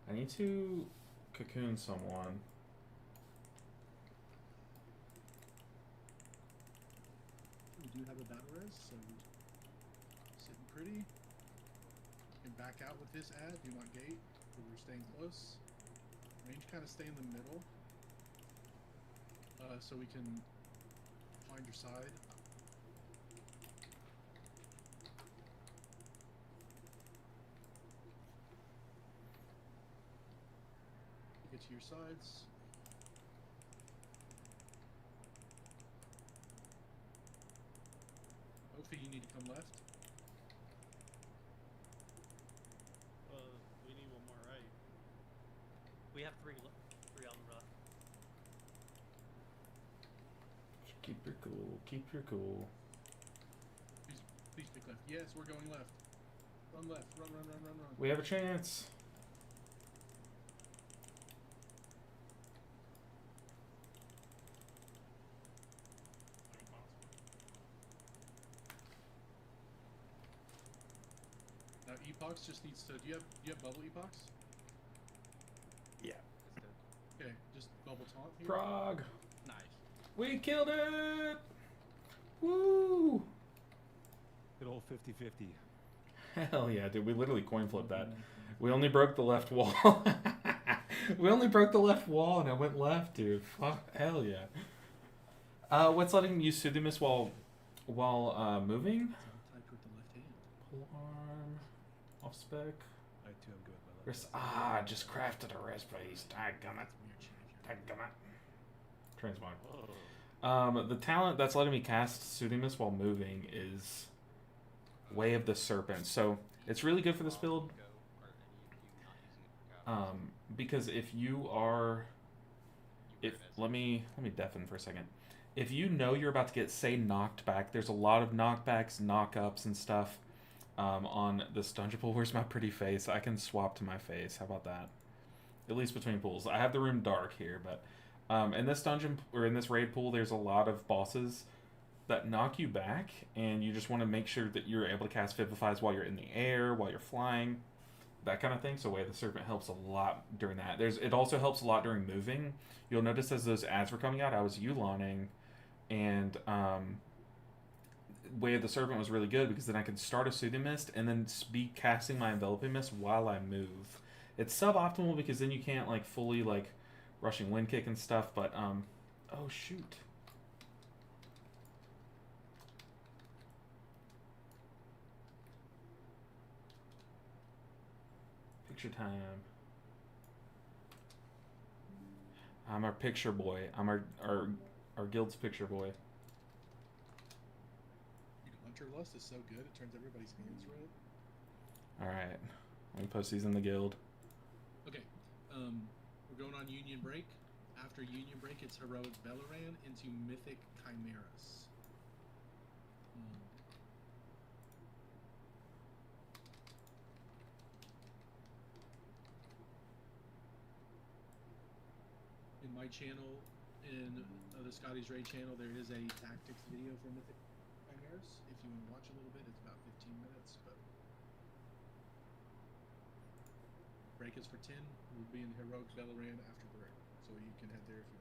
I need to cocoon someone. We do have a battle res, so sitting pretty. You can back out with this ad, do not gate, but we're staying close. Range kind of stay in the middle. So we can find your side. Get to your sides. Ophi, you need to come left. We need one more right. We have three on the left. Keep your cool. Keep your cool. Please pick left. Yes, we're going left. Run left. Run, run, run, run, run. We have a chance. Now Epox just needs to. Do you have bubble Epox? Yeah. Okay, just bubble taunt here. Frog. Nice. We killed it. Woo. Good old 50-50. Hell yeah, dude. We literally coin flipped that. We only broke the left wall. We only broke the left wall and I went left, dude. Fuck. Hell yeah. What's letting you soothe miss while moving? Type with the left hand. Pull arm. Off spec. I too am good with my left. Wrist. Just crafted a wrist piece. Dadgummit. Dadgummit. Transmog. The talent that's letting me cast Soothing Mist while moving is Way of the Serpent. So it's really good for this build. Because if you are, let me deafen for a second. If you know you're about to get, say, knocked back, there's a lot of knockbacks, knockups, and stuff on this dungeon pool. Where's my pretty face? I can swap to my face. How about that? At least between pools. I have the room dark here, but in this dungeon or in this raid pool, there's a lot of bosses that knock you back, and you just want to make sure that you're able to cast Vivifies while you're in the air, while you're flying, that kind of thing. So Way of the Serpent helps a lot during that. It also helps a lot during moving. You'll notice as those ads were coming out, I was Yuloning, and Way of the Serpent was really good because then I could start a Soothing Mist and then be casting my Enveloping Mist while I move. It's suboptimal because then you can't like fully like rushing Wind Kick and stuff, but oh shoot. Picture time. I'm our picture boy. I'm our guild's picture boy. Dude, Hunterlust is so good, it turns everybody's hands red. Alright. Let me post these in the guild. Okay. We're going on Union Break. After Union Break, it's Heroic Velaran into Mythic Chimeras. In my channel, in the Scotty's Raid channel, there is a tactics video for Mythic Chimeras. If you want to watch a little bit, it's about 15 minutes, but break is for 10. We'll be in Heroic Velaran after break, so you can head there if you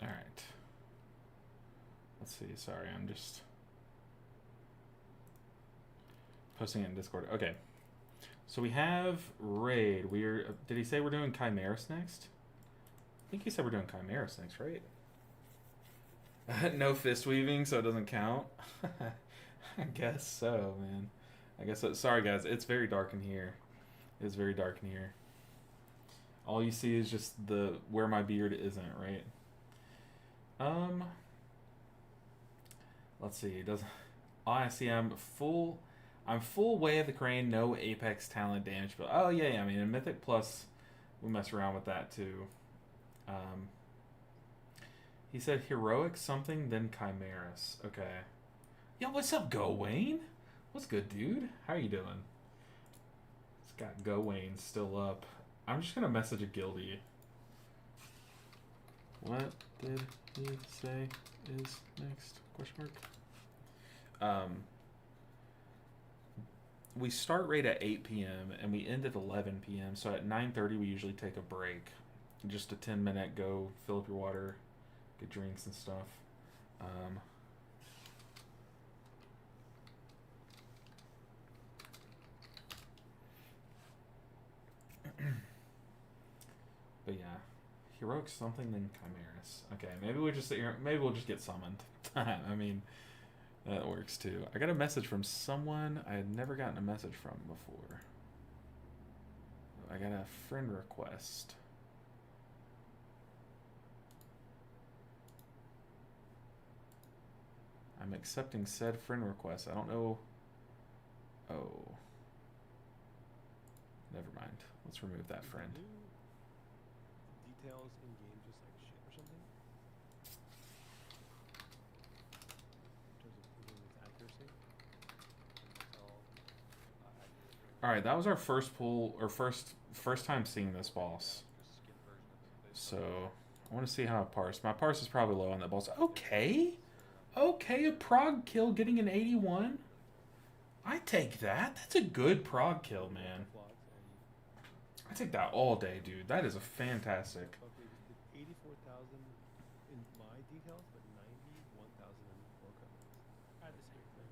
want. Alright. Let's see. Sorry, I'm just posting it in Discord. Okay. So we have Raid. Did he say we're doing Chimeras next? I think he said we're doing Chimeras next, right? No fist weaving, so it doesn't count. I guess so, man. I guess so. Sorry, guys. It's very dark in here. It's very dark in here. All you see is just the where my beard isn't, right? Let's see. It doesn't. Oh, I see. I'm full Way of the Crane. No Apex talent damage, but oh yeah. I mean, in Mythic Plus, we mess around with that too. He said heroic something, then Chimeras. Okay. Yo, what's up, Gawain? What's good, dude? How you doing? It's got Gawain still up. I'm just gonna message a guildie. What did he say is next? Question mark. We start raid at 8 p.m. and we end at 11 p.m. So at 9:30 we usually take a break. Just a 10-minute go, fill up your water, get drinks and stuff. But yeah, heroic something then Chimeras. Okay, maybe we'll just get summoned. I mean, that works too. I got a message from someone I had never gotten a message from before. I got a friend request. I'm accepting said friend request. I don't know. Oh. Never mind. Let's remove that friend. Details in game just like shit or something? In terms of its accuracy? Alright, that was our first pull, or first time seeing this boss. So, I want to see how it parsed. My parse is probably low on that boss. Okay! Okay, a prog kill getting an 81. I take that. That's a good prog kill, man. I take that all day, dude. That is a fantastic. Okay, 84,000 in my details, but 91,000 in Warcraft. I had the same thing.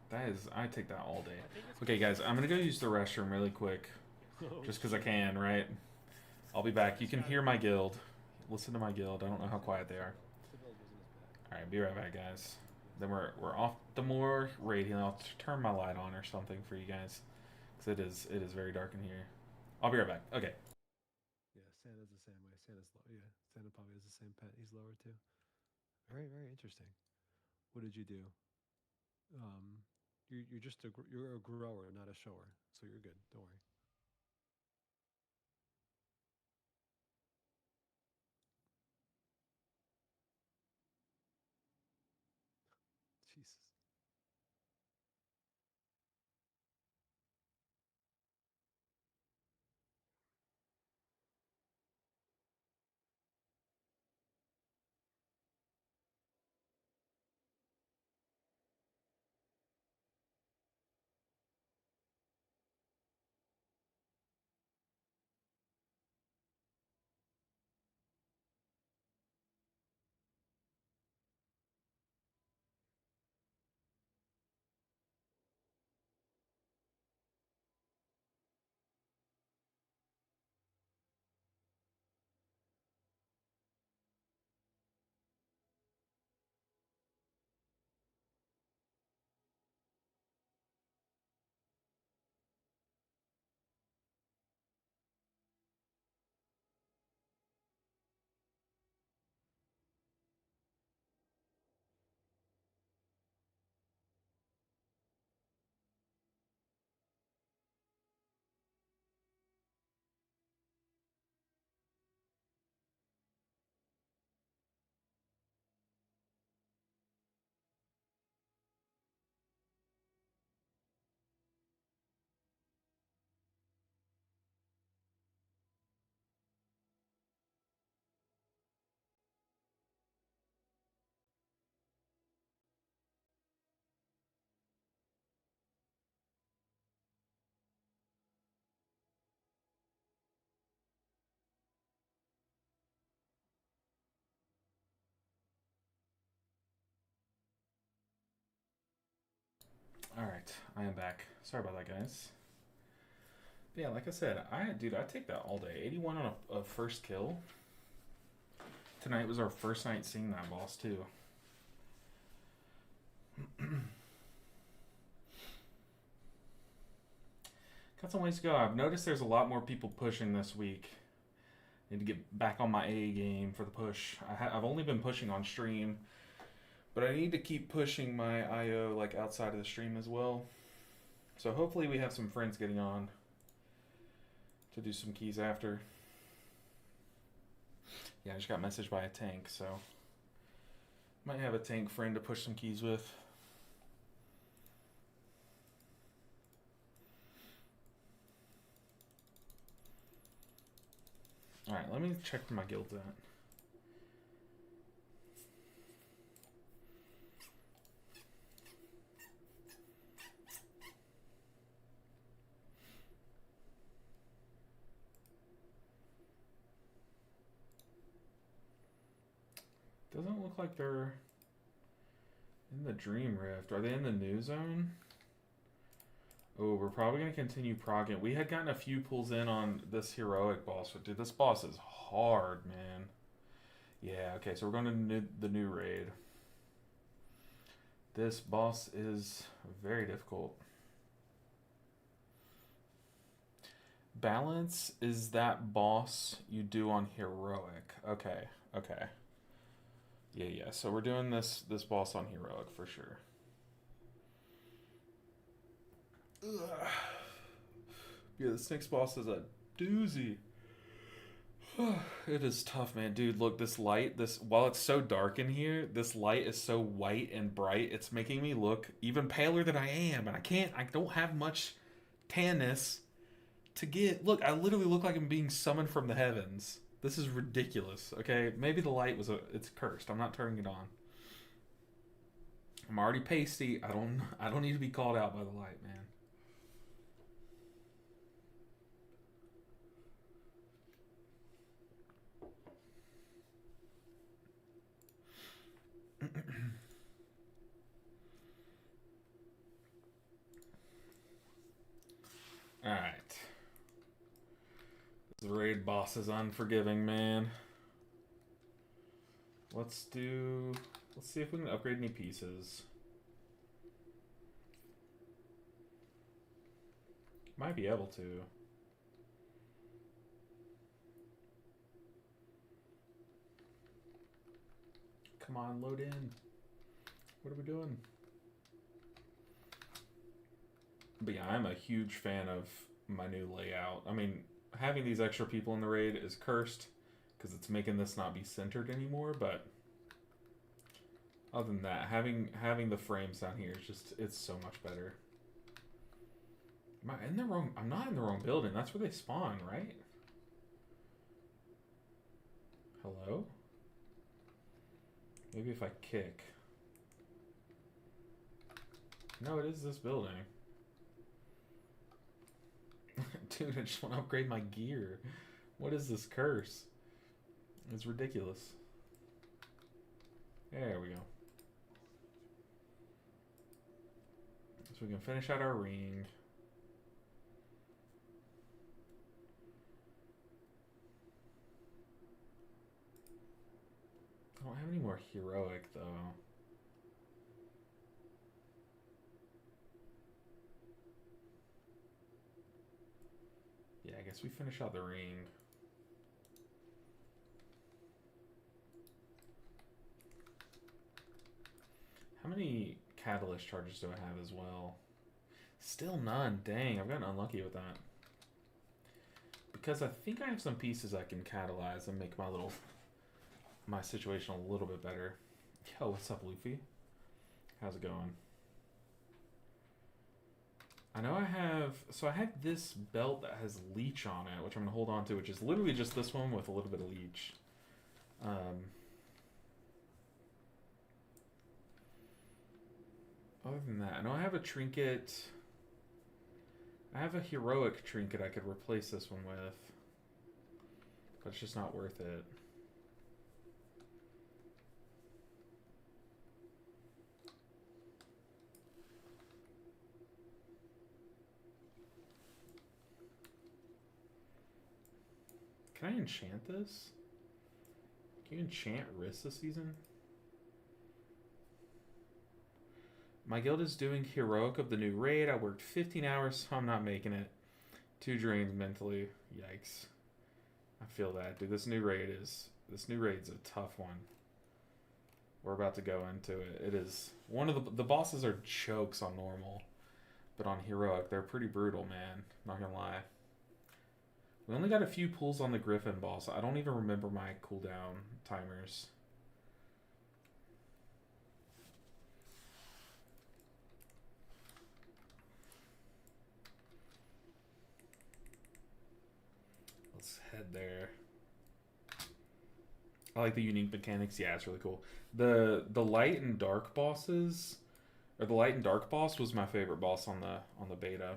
That is, I take that all day. Okay, guys, I'm gonna go use the restroom really quick, just because I can, right? I'll be back. You can hear my guild. Listen to my guild. I don't know how quiet they are. All right, be right back, guys. Then we're off the more raid healing. I'll turn my light on or something for you guys, because it is very dark in here. I'll be right back. Okay. Yeah, Santa's the same way. Santa's low. Yeah, Santa probably has the same pet. He's lower too. Very, very interesting. What did you do? You're just you're a grower, not a shower. So you're good. Don't worry. Jesus. Alright, I am back. Sorry about that, guys. But yeah, like I said, I take that all day. 81 on a first kill. Tonight was our first night seeing that boss, too. Got some ways to go. I've noticed there's a lot more people pushing this week. Need to get back on my A game for the push. I've only been pushing on stream, but I need to keep pushing my IO like outside of the stream as well. So hopefully we have some friends getting on to do some keys after. Yeah, I just got messaged by a tank, so might have a tank friend to push some keys with. Alright, let me check where my guild's at. Doesn't look like they're in the Dream Rift. Are they in the new zone? Oh, we're probably going to continue progging. We had gotten a few pulls in on this heroic boss. But dude, this boss is hard, man. Yeah, okay, so we're going to the new raid. This boss is very difficult. Balance is that boss you do on heroic. Okay, okay. Yeah, so we're doing this boss on heroic for sure. Ugh. Yeah, this next boss is a doozy. It is tough, man. Dude, look, this light, while it's so dark in here, this light is so white and bright, it's making me look even paler than I am, and I don't have much tanness to get. Look, I literally look like I'm being summoned from the heavens. This is ridiculous, okay? Maybe the light it's cursed. I'm not turning it on. I'm already pasty. I don't need to be called out by the light, man. Alright. This raid boss is unforgiving, man. Let's see if we can upgrade any pieces. Might be able to. Come on, load in. What are we doing? But yeah, I'm a huge fan of my new layout. I mean, having these extra people in the raid is cursed because it's making this not be centered anymore, but other than that, having the frames down here is just, it's so much better. Am I in the wrong? I'm not in the wrong building. That's where they spawn, right? Hello? Maybe if I kick. No, it is this building. Dude, I just want to upgrade my gear. What is this curse? It's ridiculous. There we go. So we can finish out our ring. I don't have any more heroic, though. Yeah, I guess we finish out the ring. How many catalyst charges do I have as well? Still none. Dang, I've gotten unlucky with that. Because I think I have some pieces I can catalyze and make my situation a little bit better. Yo, what's up, Luffy? How's it going? I know I have this belt that has leech on it, which I'm gonna hold on to, which is literally just this one with a little bit of leech. Other than that, I know I have a trinket. I have a heroic trinket I could replace this one with, but it's just not worth it. Can I enchant this? Can you enchant Risk this season? My guild is doing heroic of the new raid. I worked 15 hours, so I'm not making it. Too drained mentally. Yikes. I feel that, dude. This new raid's a tough one. We're about to go into it. It is one of the bosses are chokes on normal, but on heroic they're pretty brutal, man. Not gonna lie. We only got a few pulls on the Griffin boss. I don't even remember my cooldown timers. Let's head there. I like the unique mechanics. Yeah, it's really cool. The light and dark bosses, or the light and dark boss was my favorite boss on the beta.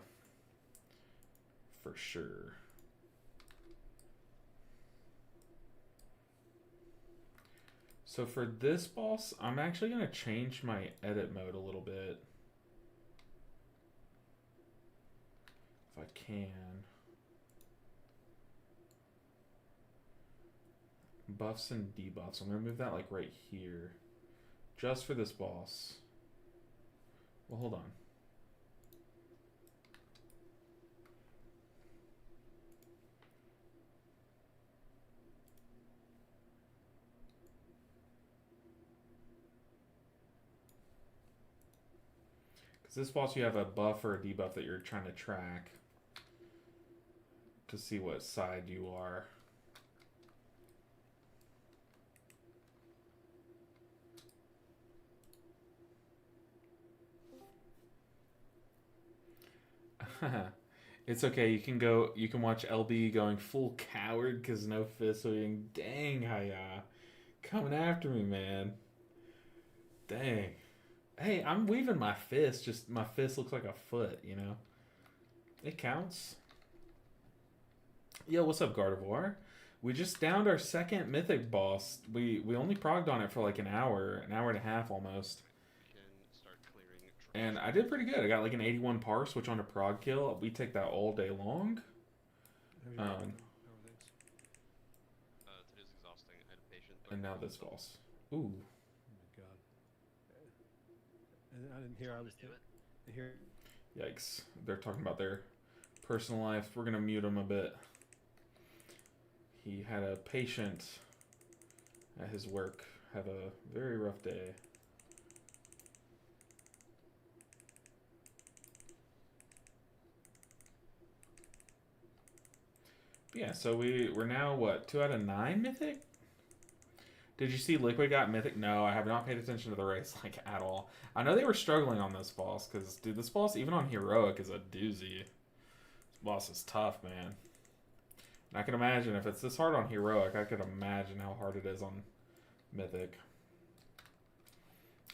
For sure. So for this boss, I'm actually going to change my edit mode a little bit. If I can. Buffs and debuffs. I'm going to move that like right here. Just for this boss. Well, hold on. This boss, you have a buff or a debuff that you're trying to track to see what side you are. It's okay. You can watch LB going full coward because no fist swing. Dang, hiya. Coming after me, man. Dang. Hey, I'm weaving my fist. Just my fist looks like a foot, you know? It counts. Yo, what's up, Gardevoir? We just downed our second mythic boss. We only progged on it for like an hour and a half almost. And I did pretty good. I got like an 81 parse, which on a prog kill, we take that all day long. Today's exhausting. I had a patient. And now this boss. Ooh. I didn't hear. I was here. Yikes. They're talking about their personal life. We're going to mute him a bit. He had a patient at his work have a very rough day. But yeah, so we're now, what, 2 out of 9 mythic? Did you see Liquid got mythic? No, I have not paid attention to the race, like, at all. I know they were struggling on this boss, because, dude, this boss, even on Heroic, is a doozy. This boss is tough, man. And I can imagine, if it's this hard on Heroic, I could imagine how hard it is on Mythic.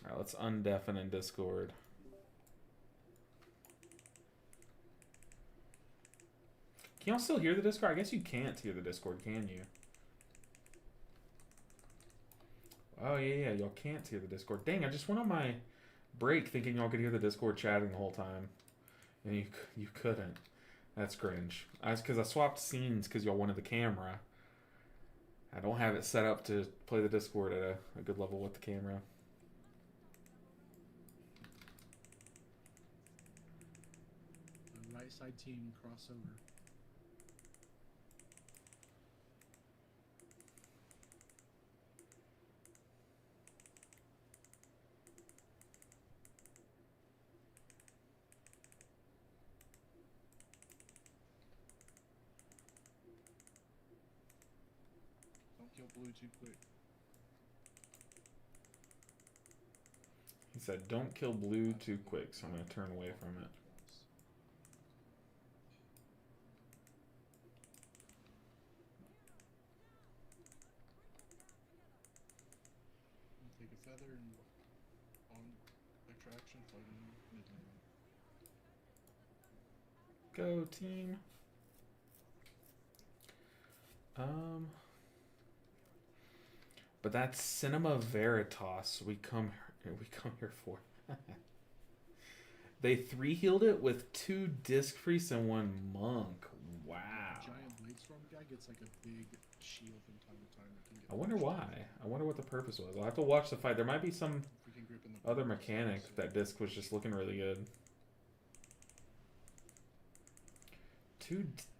Alright, let's undeafen in Discord. Can y'all still hear the Discord? I guess you can't hear the Discord, can you? Oh, yeah, y'all can't hear the Discord. Dang, I just went on my break thinking y'all could hear the Discord chatting the whole time. And you couldn't. That's cringe. That's because I swapped scenes because y'all wanted the camera. I don't have it set up to play the Discord at a good level with the camera. The right side team crossover. Kill blue too quick. He said, don't kill blue too quick, so I'm going to turn away from it. Take a feather and on extraction, fighting midnight. Go, team. But that's Cinema Veritas. We come here for. They 3-healed it with 2 disc priests and 1 monk. Wow. Giant Raidstorm guy gets like a big shield from time to time. That can get I wonder why. I wonder what the purpose was. I'll have to watch the fight. There might be some freaking grip in the other corners, mechanic. so- That disc was just looking really good.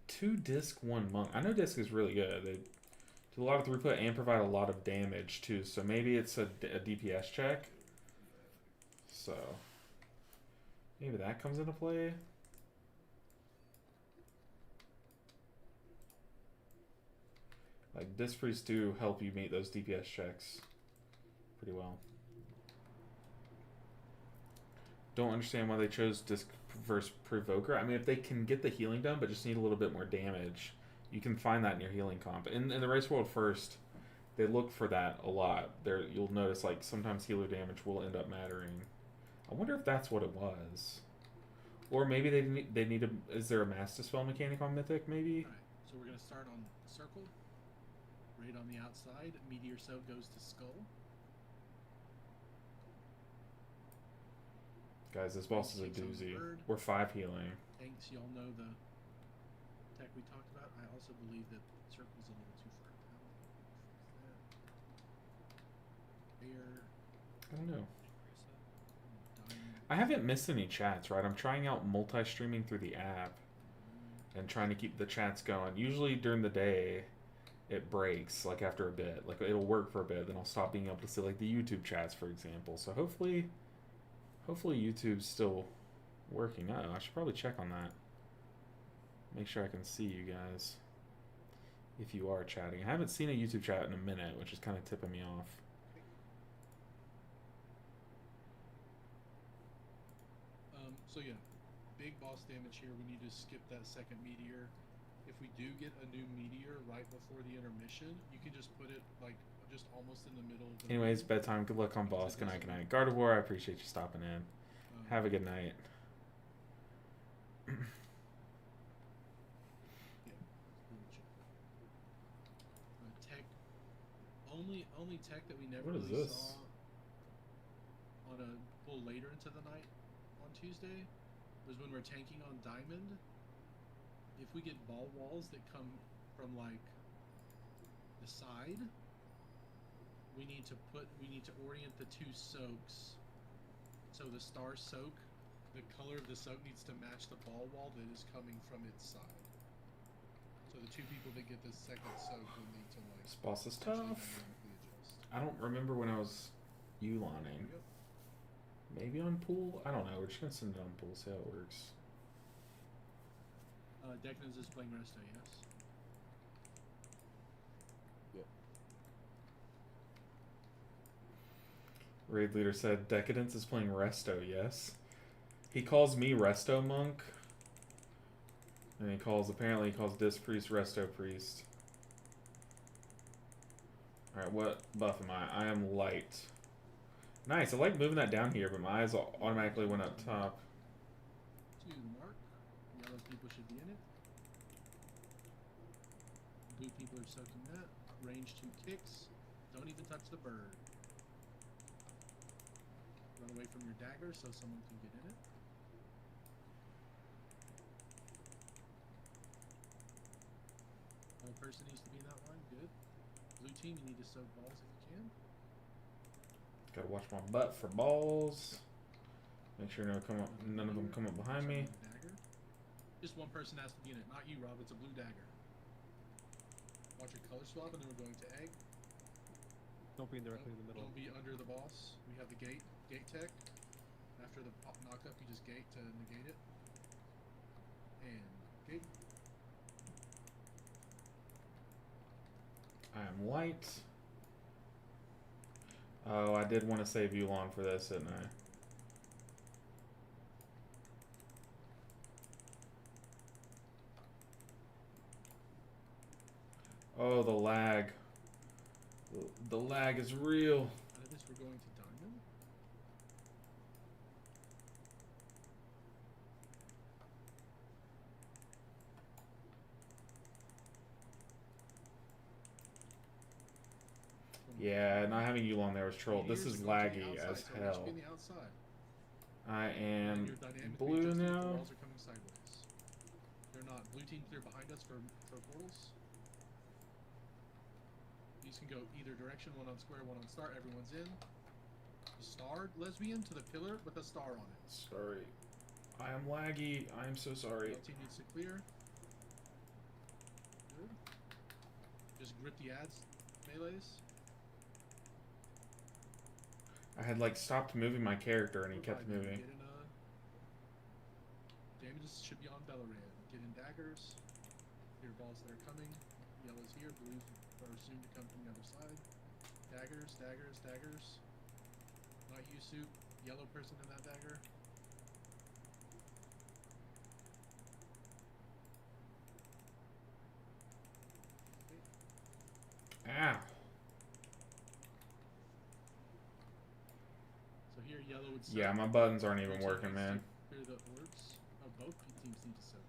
Two disc, one monk. I know disc is really good. They do a lot of throughput and provide a lot of damage too. So maybe it's a DPS check. So maybe that comes into play. Like disc priests do help you meet those DPS checks pretty well. Don't understand why they chose disc versus provoker. I mean, if they can get the healing done, but just need a little bit more damage, you can find that in your healing comp. In the race world first, they look for that a lot. There, you'll notice like sometimes healer damage will end up mattering. I wonder if that's what it was, or maybe they need a. Is there a mass dispel mechanic on Mythic? Maybe. All right, so we're gonna start on circle. Raid on the outside. Meteor soak goes to skull. Guys, this boss is a doozy. We're 5 healing. Tanks, y'all know the tech we talked about. I also believe that circle's a little too far down. Air. I don't know. I haven't missed any chats, right? I'm trying out multi-streaming through the app and trying to keep the chats going. Usually during the day, it breaks, like after a bit. Like it'll work for a bit, then I'll stop being able to see like the YouTube chats, for example. So hopefully YouTube's still working. I should probably check on that. Make sure I can see you guys if you are chatting. I haven't seen a YouTube chat in a minute, which is kind of tipping me off. So yeah, big boss damage here. We need to skip that second meteor. If we do get a new meteor right before the intermission, you can just put it like just almost in the middle of the Anyways, bedtime. Good luck on boss. Good night, good night. Gardevoir, I appreciate you stopping in. Have a good night. Tech. Only tech that we never What is really this? saw on a little later into the night on Tuesday was when we're tanking on Diamond. If we get ball walls that come from like the side, we need to orient the two soaks. So the star soak, the color of the soak needs to match the ball wall that is coming from its side. So the two people that get the second soak will need to like. This boss is actually tough. dynamically adjust. I don't remember when I was Ulaning. Yep. Maybe on pool? I don't know. We're just gonna send it on pool, see how it works. Decadence is playing Resto, yes? Yep. Raid leader said Decadence is playing Resto, yes. He calls me Resto Monk. And apparently he calls Disc Priest Resto Priest. Alright, what buff am I? I am light. Nice, I like moving that down here, but my eyes automatically went up top. To the mark. Yellow people should be in it. Blue people are soaking that. Range 2 kicks. Don't even touch the bird. Run away from your dagger so someone can get in it. One person needs to be in that line. Good. Blue team, you need to soak balls if you can. Gotta watch my butt for balls. Make sure none of them come up behind me. Dagger. Just one person has to be in it, not you, Rob. It's a blue dagger. Watch your color swap, and then we're going to egg. Don't be directly in the middle. Don't be under the boss. We have the gate tech. After the pop knock up, you just gate to negate it. And gate. I am light. Oh, I did want to save Yulon for this, didn't I? Oh, the lag. The lag is real. Out of this, we're going to diamond. Yeah, not having Yulon there was troll. This is laggy as So hell. be on the outside. I am Your dynamic blue adjusted, the now. walls are coming sideways. They're not Blue team clear behind us for portals. These can go either direction, one on square, one on star. Everyone's in. Star lesbian to the pillar with a star on it. Sorry. I am laggy. I am so sorry. Yellow team needs to clear. Good. Just grip the ads melees. I had like stopped moving my character and he kept moving. Get in, damages should be on Bellaran. Get in daggers. Clear balls that are coming. Yellow's here. Blues are soon to come from the other side. Daggers, daggers, daggers. Not you, Soup. Yellow person in that dagger. Ow. So here, yellow would soak. Yeah, my buttons aren't even Blue team working, needs to man. Clear the orbs. Oh, both teams need to soak.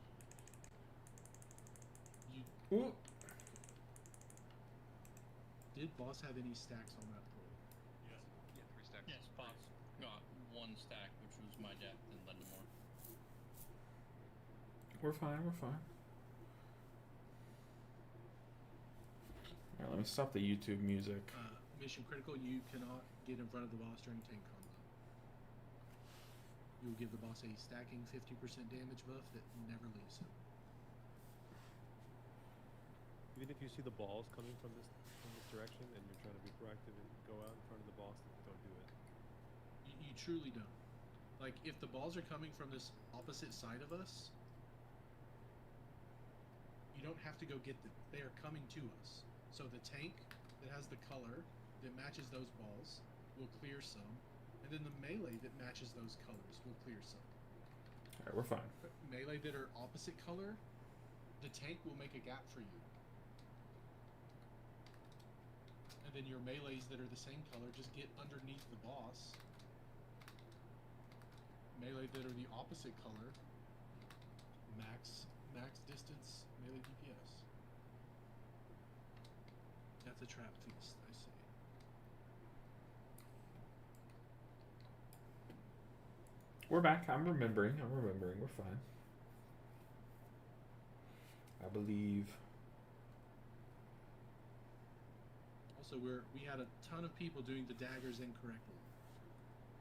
Ooh. Did boss have any stacks on that pool? Yes. Yeah, 3 stacks. Yes, boss got 1 stack, which was my death, and then more. We're fine, we're fine. Alright, let me stop the YouTube music. Mission critical, you cannot get in front of the boss during tank combo. You will give the boss a stacking 50% damage buff that never leaves him. Even if you see the balls coming from this direction and you're trying to be proactive and go out in front of the boss, don't do it. You truly don't. Like, if the balls are coming from this opposite side of us, you don't have to go get them. They are coming to us. So the tank that has the color that matches those balls will clear some, and then the melee that matches those colors will clear some. Alright, we're fine. Melee that are opposite color, the tank will make a gap for you. And then your melees that are the same color just get underneath the boss. Melee that are the opposite color, max distance melee DPS. That's a trap feast, I see. We're back. I'm remembering. We're fine. I believe. Also, we had a ton of people doing the daggers incorrectly.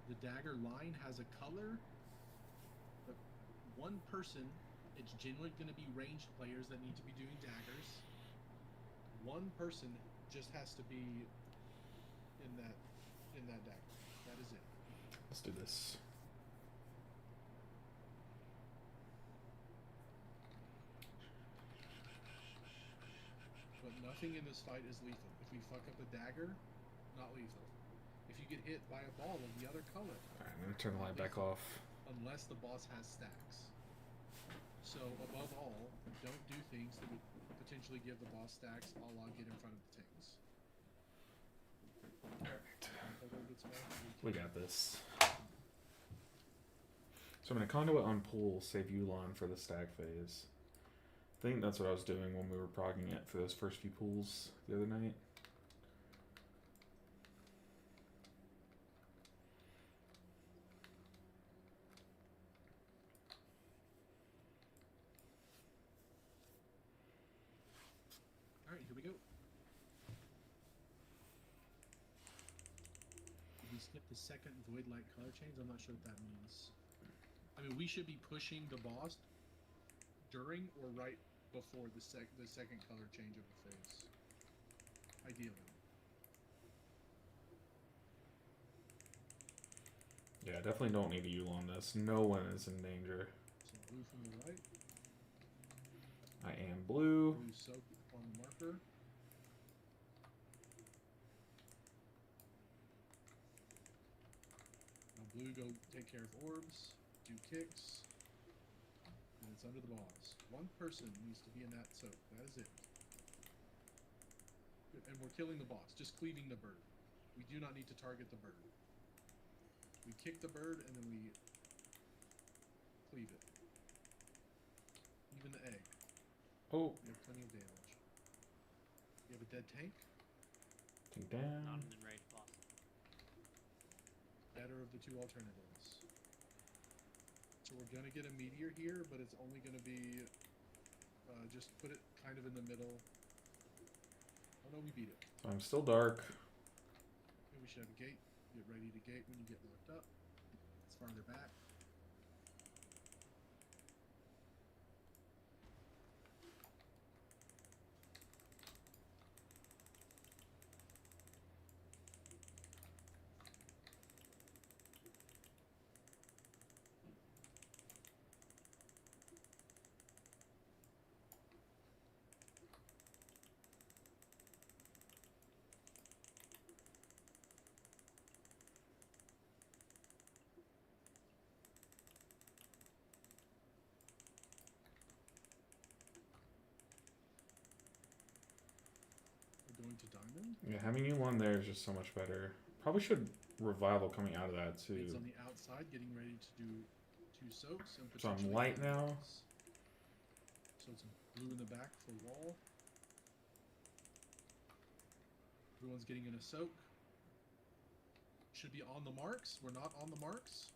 The dagger line has a color, but one person, it's generally going to be ranged players that need to be doing daggers. One person just has to be in that dagger. That is it. Let's do this. But nothing in this fight is lethal. If we fuck up a dagger, not lethal. If you get hit by a ball of the other color, Alright, I'm gonna turn the light back off. unless the boss has stacks. So above all, don't do things that would potentially give the boss stacks, a la get in front of the tanks. We got this. So I'm gonna conduit on pool, save Yulon for the stack phase. I think that's what I was doing when we were progging it for those first few pools the other night. Alright, here we go. Did we skip the second void light color change? I'm not sure what that means. I mean, we should be pushing the boss during or right before the second color change of the phase. Ideally. Yeah, definitely don't need a Yule on this. No one is in danger. So blue from the right. I am blue. Blue soak on the marker. Now blue go take care of orbs, do kicks, and it's under the boss. One person needs to be in that soak. That is it. Good. And we're killing the boss, just cleaving the bird. We do not need to target the bird. We kick the bird and then we cleave it. Even the egg. Oh. We have plenty of damage. You have a dead tank? Take down. Not an enraged boss. Better of the two alternatives. So we're gonna get a meteor here, but it's only gonna be Just put it kind of in the middle. Oh no, we beat it. So I'm still dark. Okay, we should have a gate. Get ready to gate when you get locked up. It's farther back. Going to diamond. Yeah, having you one there is just so much better. Probably should revival coming out of that too. It's on the outside, getting ready to do 2 soaks and So I'm potentially light now. diamonds. So it's blue in the back for wall. Everyone's getting in a soak. Should be on the marks. We're not on the marks.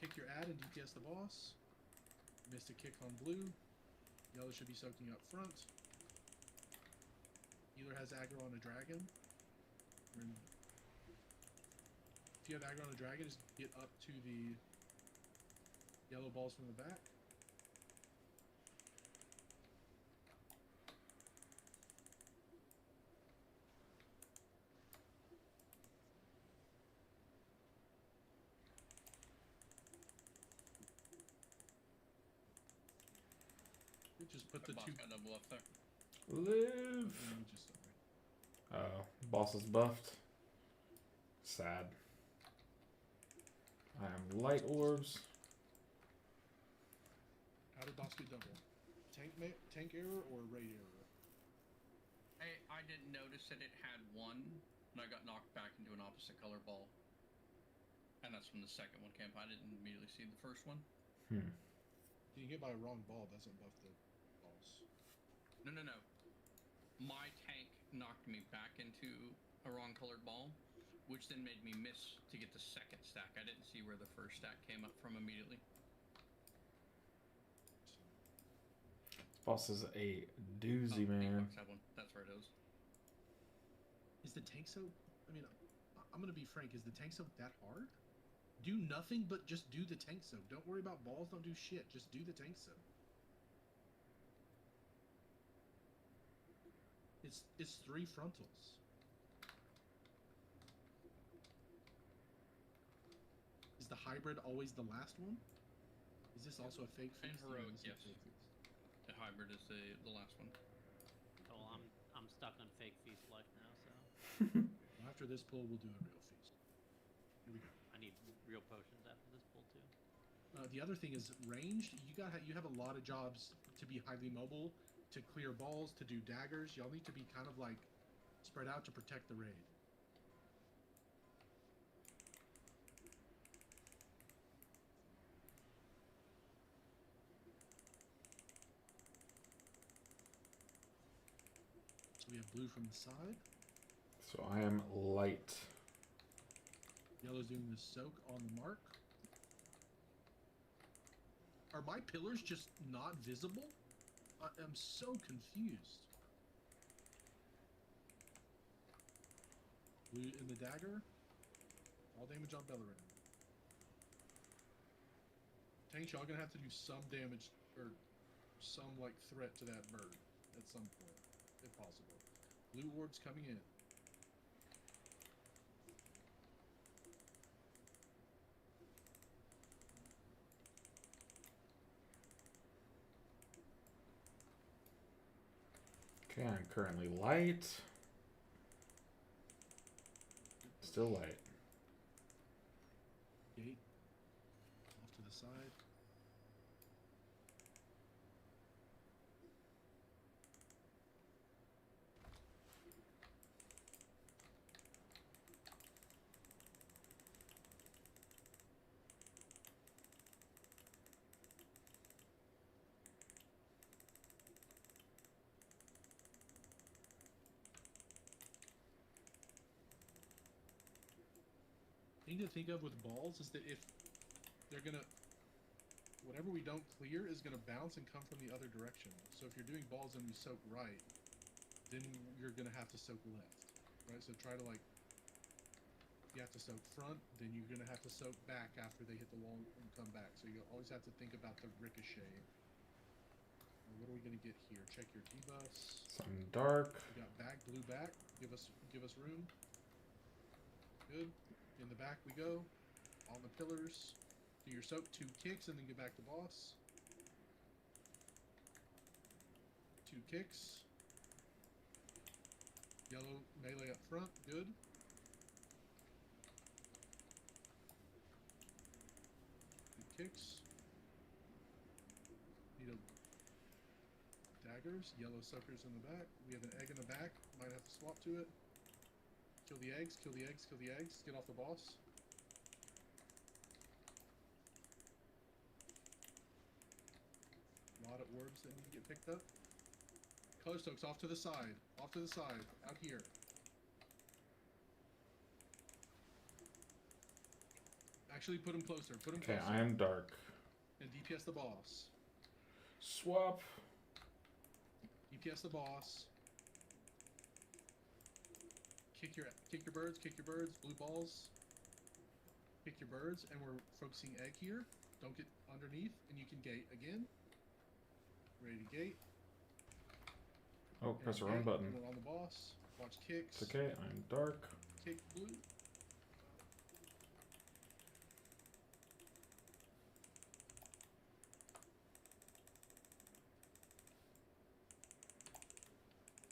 Kick your ad and DPS the boss. Missed a kick on blue. Yellow should be soaking up front. Healer has aggro on a dragon. If you have aggro on a dragon, just get up to the yellow balls from the back. Just put the boss 2. got double up there. Live. Oh, boss is buffed. Sad. I am light orbs. How did boss get double? Tank error or raid error? I didn't notice that it had one, and I got knocked back into an opposite color ball. And that's from the second one camp. I didn't immediately see the first one. Getting hit by a wrong ball doesn't buff the balls. No. My tank knocked me back into a wrong colored ball, which then made me miss to get the second stack. I didn't see where the first stack came up from immediately. Boss is a doozy, man. That's where it is. Is the tank so... I mean, I'm going to be frank. Is the tank soak that hard? Do nothing but just do the tank soak. Don't worry about balls. Don't do shit. Just do the tank soak. It's 3 frontals. Is the hybrid always the last one? Is this also a fake And feast? heroic, yes. The hybrid is the last one. Oh, well, I'm stuck on fake feast life now, so Well, after this pull, we'll do a real feast. Here we go. I need real potions after this pull too. The other thing is ranged. You have a lot of jobs to be highly mobile, to clear balls, to do daggers. Y'all need to be kind of like spread out to protect the raid. So we have blue from the side. So I am light. Yellow's doing the soak on the mark. Are my pillars just not visible? I am so confused. Blue in the dagger. All damage on Bellerin. Tanks, y'all gonna have to do some damage or some like threat to that bird at some point, if possible. Blue orbs coming in. Okay, I'm currently light. Still light. Gate. Off to the side. Thing to think of with balls is that if they're gonna whatever we don't clear is going to bounce and come from the other direction. So if you're doing balls and you soak right, then you're going to have to soak left, right? So try to like, you have to soak front, then you're going to have to soak back after they hit the wall and come back. So you always have to think about the ricochet. Now, what are we going to get here? Check your debuffs. Something dark. We got back, blue back. Give us room. Good. In the back we go. On the pillars. Do your soak, 2 kicks, and then get back to boss. 2 kicks. Yellow melee up front. Good. Kicks. Need a daggers. Yellow suckers in the back. We have an egg in the back. Might have to swap to it. Kill the eggs. Kill the eggs. Kill the eggs. Get off the boss. A lot of orbs that need to get picked up. Color Stokes off to the side. Off to the side. Out here. Actually, put him closer. Put him Okay, closer. I am dark. And DPS the boss. Swap. DPS the boss. Kick your birds. Kick your birds. Blue balls. Kick your birds, and we're focusing egg here. Don't get underneath, and you can gate again. Ready to gate. Oh, press the wrong gate. button. We're on the boss. Watch kicks. It's okay, I'm dark. Kick blue.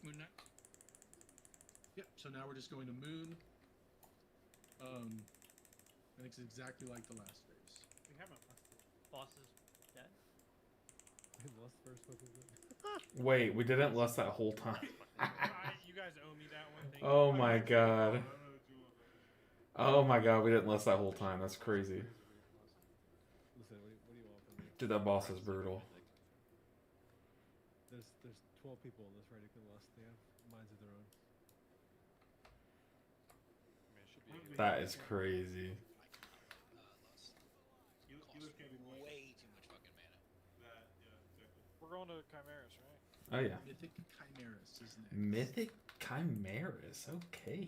Moon Knight. Yep, so now we're just going to moon. And it's exactly like the last phase. We haven't lost it. Boss is dead. We lost first fucking. Wait, we didn't lust that whole time. You guys owe me that one. Thank Oh you. my god. Oh my god, we didn't lust that whole time. That's crazy. Listen, what do you want from me? Dude, that boss is brutal. There's 12 people in this raid who can lust. They have minds of their own. I mean, it should be. That is crazy. Healers can't be more. Way too much fucking mana. That, yeah, exactly. We're going to Chimeras, right? Oh yeah. Mythic Chimeras is next. Mythic Chimeras. Okay.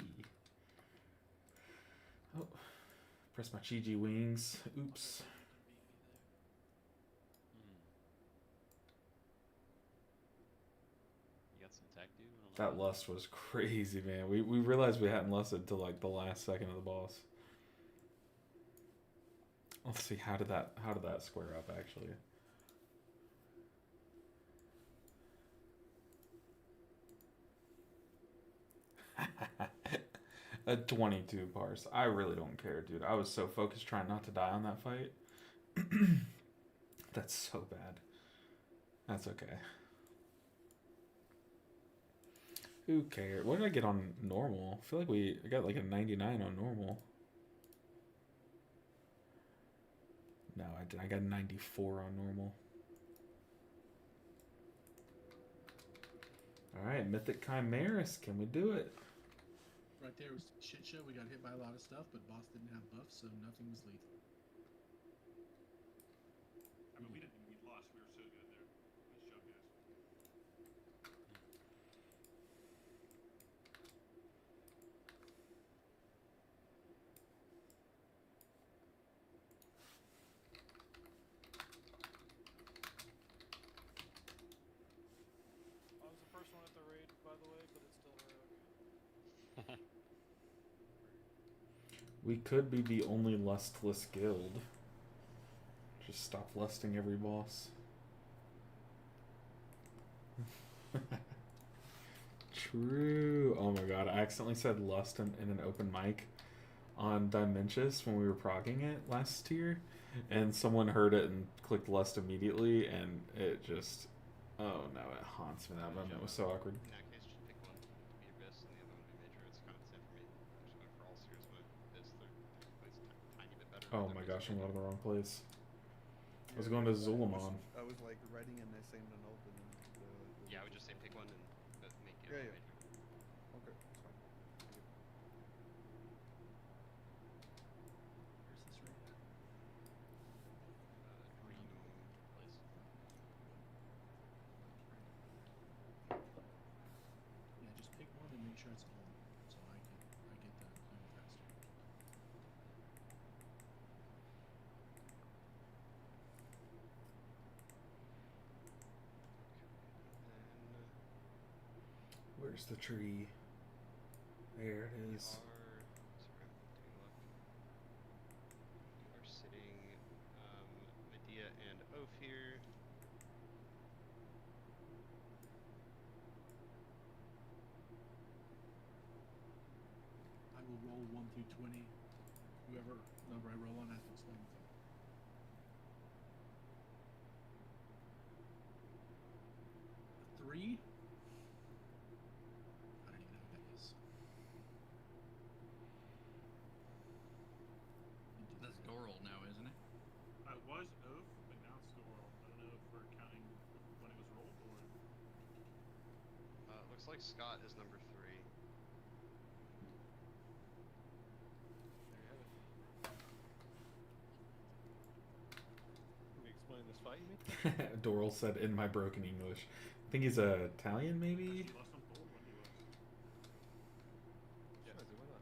Oh, press my Chi-Ji wings. Oops. You got some tech, dude? That lust was crazy, man. We realized we hadn't lusted until like the last second of the boss. Let's see, how did that square up actually? A 22 parse. I really don't care, dude. I was so focused trying not to die on that fight. That's so bad. That's okay. Who cares? What did I get on normal? I feel like I got like a 99 on normal. No, I didn't. I got a 94 on normal. Alright, Mythic Chimeras. Can we do it? Right there was shit show. We got hit by a lot of stuff, but boss didn't have buffs, so nothing was lethal. I mean, we lost. We were so good there. Nice job, guys. I was the first one at the raid, by the way, but it's still heroic. We could be the only lustless guild. Just stop lusting every boss. True. Oh my god, I accidentally said lust in an open mic on Dimentious when we were progging it last year, and someone heard it and clicked lust immediately, and it just, oh no, it haunts me. That moment was so awkward. In that case, just pick one to be Abyss and the other one to be Major. It's kind of the same for me. I'm just going for all series with Abyss. They're at least tiny bit better. Oh my gosh, I'm going to the wrong place. I was going to Zulamon. I was like writing in the same note and then Yeah, I would just say pick one and make it Yeah, Major. Okay, that's fine. Where's this right? Reno. Where's the tree? There it We is. are, sorry, I'm taking a look. We are sitting Medea and Oaf here. I will roll 1 through 20. Whoever number I roll on has to explain the thing. A 3. I don't even know what that is. That's Doral now, isn't it? It was Oath, but now it's Doral. I don't know if we're counting when it was rolled or. Looks like Scott is number 3. There you have it. Can you explain this fight, you mean? Doral said in my broken English. I think he's Italian, maybe? He lost on Thor when he was. Yeah, so why not?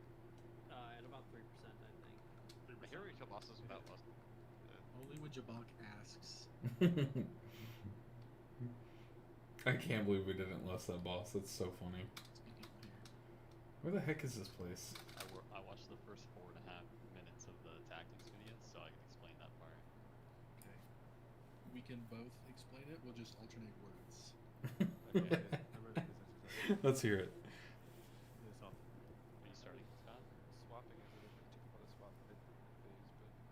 At about 3%, I think. I hear we kill bosses without loss. Only when Jabak asks. I can't believe we didn't lose that boss. That's so funny. Where the heck is this place? I watched the first 4.5 minutes of the tactics video, so I can explain that part. Okay. We can both explain it. We'll just alternate words. Okay, I'm ready for this exercise. Let's hear it. This off. Are you starting, Scott? Swapping is a different two people to swap mid phase, but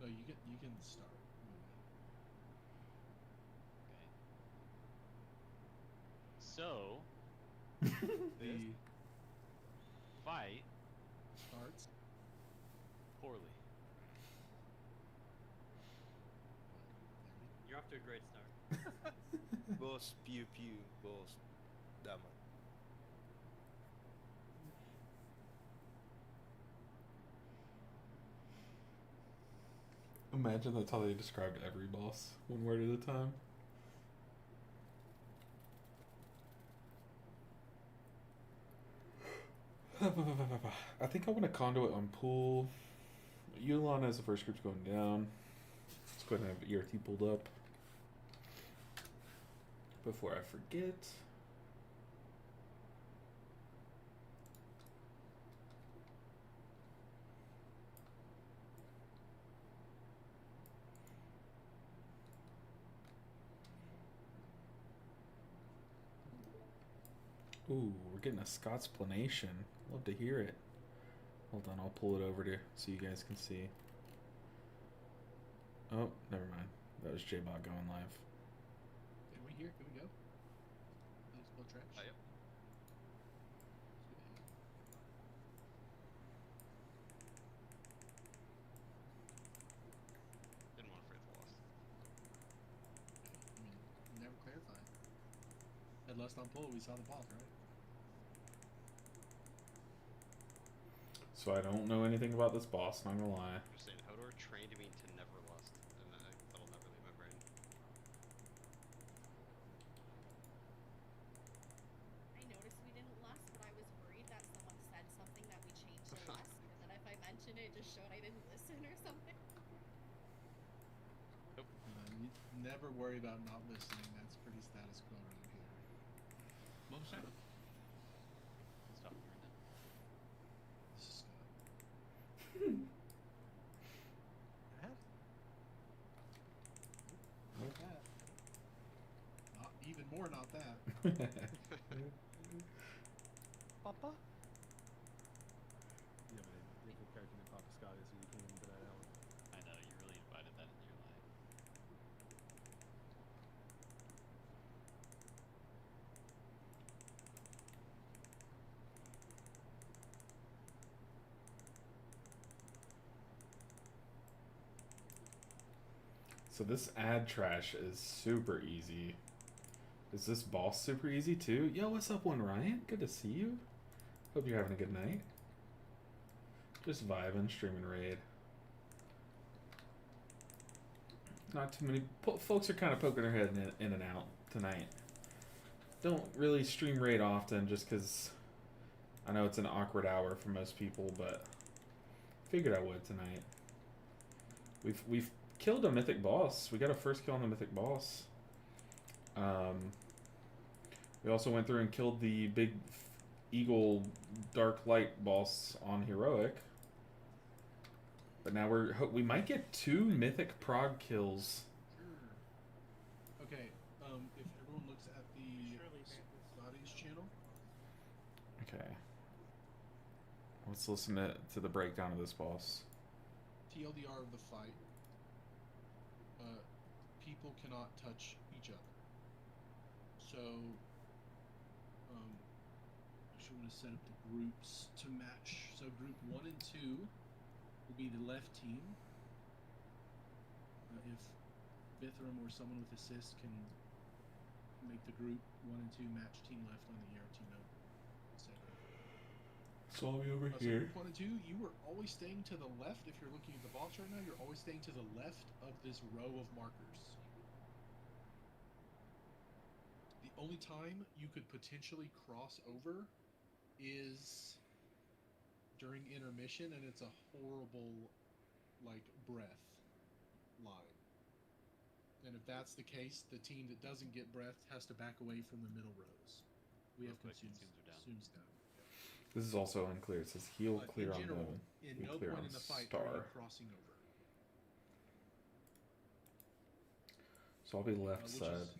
No, you can start. Okay. So, The fight starts. poorly. You're off to a great start. Boss, pew pew, boss. Damn it. Imagine that's how they described every boss, one word at a time. I think I want a conduit on pool. Yulon as the first group's going down. Let's go ahead and have ERT pulled up. Before I forget. Ooh, we're getting a Scottsplanation. Love to hear it. Hold on, I'll pull it over to so you guys can see. Oh, never mind. That was J-Bot going live. Can we hear? Can we go? Let's go trash. Yep. Didn't want to fight the boss. I mean, never clarified. At last on pull, we saw the boss, right? So I don't know anything about this boss, not gonna lie. I'm just saying, Hodor trained me to never lust, and that'll never leave my brain. I noticed we didn't lust, but I was worried that someone said something that we changed to lust, and then if I mentioned it, it just showed I didn't listen or something. You never worry about not listening. That's pretty status quo around here. What was that? Stop doing that. This is Scott. Not that. Not even more. Not that. Papa? Yeah, but the character named Papa Scott is, so you can't even put that out. I know, you really invited that into your life. So this ad trash is super easy. Is this boss super easy too? Yo, what's up, One Ryan? Good to see you. Hope you're having a good night. Just vibing, streaming raid. Not too many folks are kind of poking their head in and out tonight. Don't really stream raid often, just because I know it's an awkward hour for most people, but figured I would tonight. We've killed a mythic boss. We got a first kill on the mythic boss. We also went through and killed the big eagle dark light boss on heroic. But now we might get 2 mythic prog kills. Sure. Okay. If everyone looks at the Surely Mantis. Scotty's channel. Okay. Let's listen to the breakdown of this boss. TLDR of the fight. People cannot touch each other. So, actually, I'm going to set up the groups to match. So, group 1 and 2 will be the left team. If Bithram or someone with assist can make the group 1 and 2 match team left on the ERT note. Saw me over So here. group 1 and 2, you were always staying to the left. If you're looking at the box right now, you're always staying to the left of this row of markers. The only time you could potentially cross over is during intermission, and it's a horrible, like, breath line. And if that's the case, the team that doesn't get breath has to back away from the middle rows. We have consumes down. This is also unclear. It says heal clear in general, on the in no clear point on in the fight are you star. crossing over. So I'll be left Which side. is-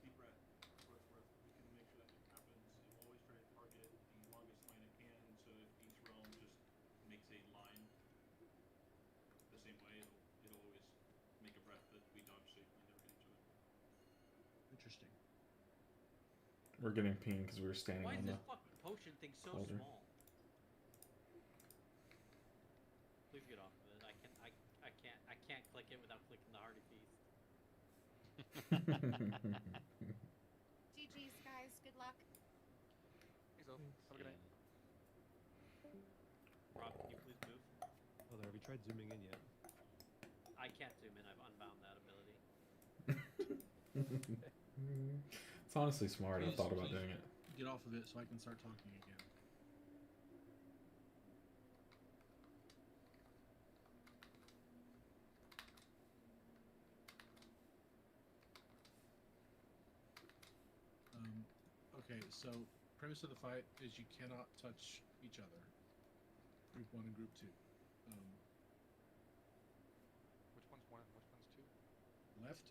Deep breath. For what it's worth, we can make sure that happens. You always try to target the longest line it can, so if each realm just makes a line the same way, it'll always make a breath that we dodge safely and never hit each other. Interesting. We're getting pinged because we were standing Why on is the this fucking potion thing so cauldron. small? Please get off of it. I can't click it without clicking the Hardy Feast. GG's, guys. Good luck. Thanks, Oak. Have a good night. Rob, can you please move? Oh, there. Have you tried zooming in yet? I can't zoom in. I've unbound that ability. It's honestly smart. I Please- thought about please doing it. Get off of it so I can start talking again. Okay, so premise of the fight is you cannot touch each other. Group 1 and Group 2. Which one's 1 and which one's 2? Left,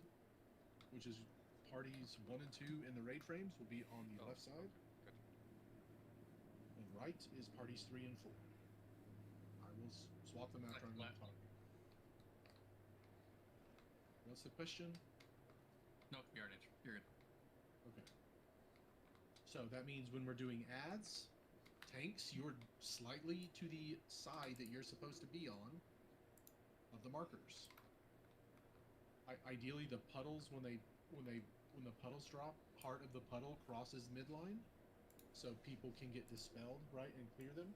which is parties 1 and 2 in the raid frames, will be on the left side. Gotcha. And right is parties 3 and 4. I will swap them after I'm done Left. talking. What's the question? Nope, you already answered. You're good. Okay. So that means when we're doing ads, tanks, you're slightly to the side that you're supposed to be on of the markers. Ideally, the puddles when the puddles drop, part of the puddle crosses midline, so people can get dispelled, right, and clear them.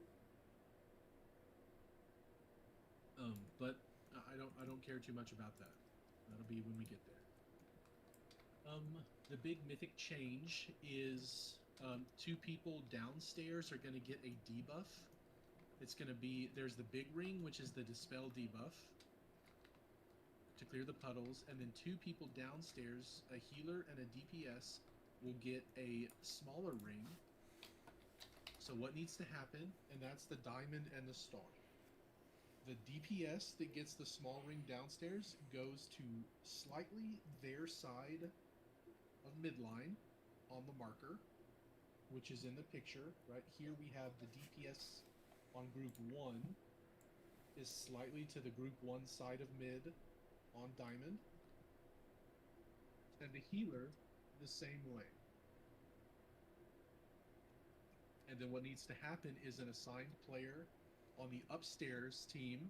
But I don't care too much about that. That'll be when we get there. The big mythic change is 2 people downstairs are going to get a debuff. It's going to be, there's the big ring, which is the dispel debuff to clear the puddles, and then 2 people downstairs, a healer and a DPS, will get a smaller ring. So what needs to happen, and that's the diamond and the star. The DPS that gets the small ring downstairs goes to slightly their side of midline on the marker, which is in the picture. Right here we have the DPS on group 1 is slightly to the group 1 side of mid on diamond, and the healer the same way. And then what needs to happen is an assigned player on the upstairs team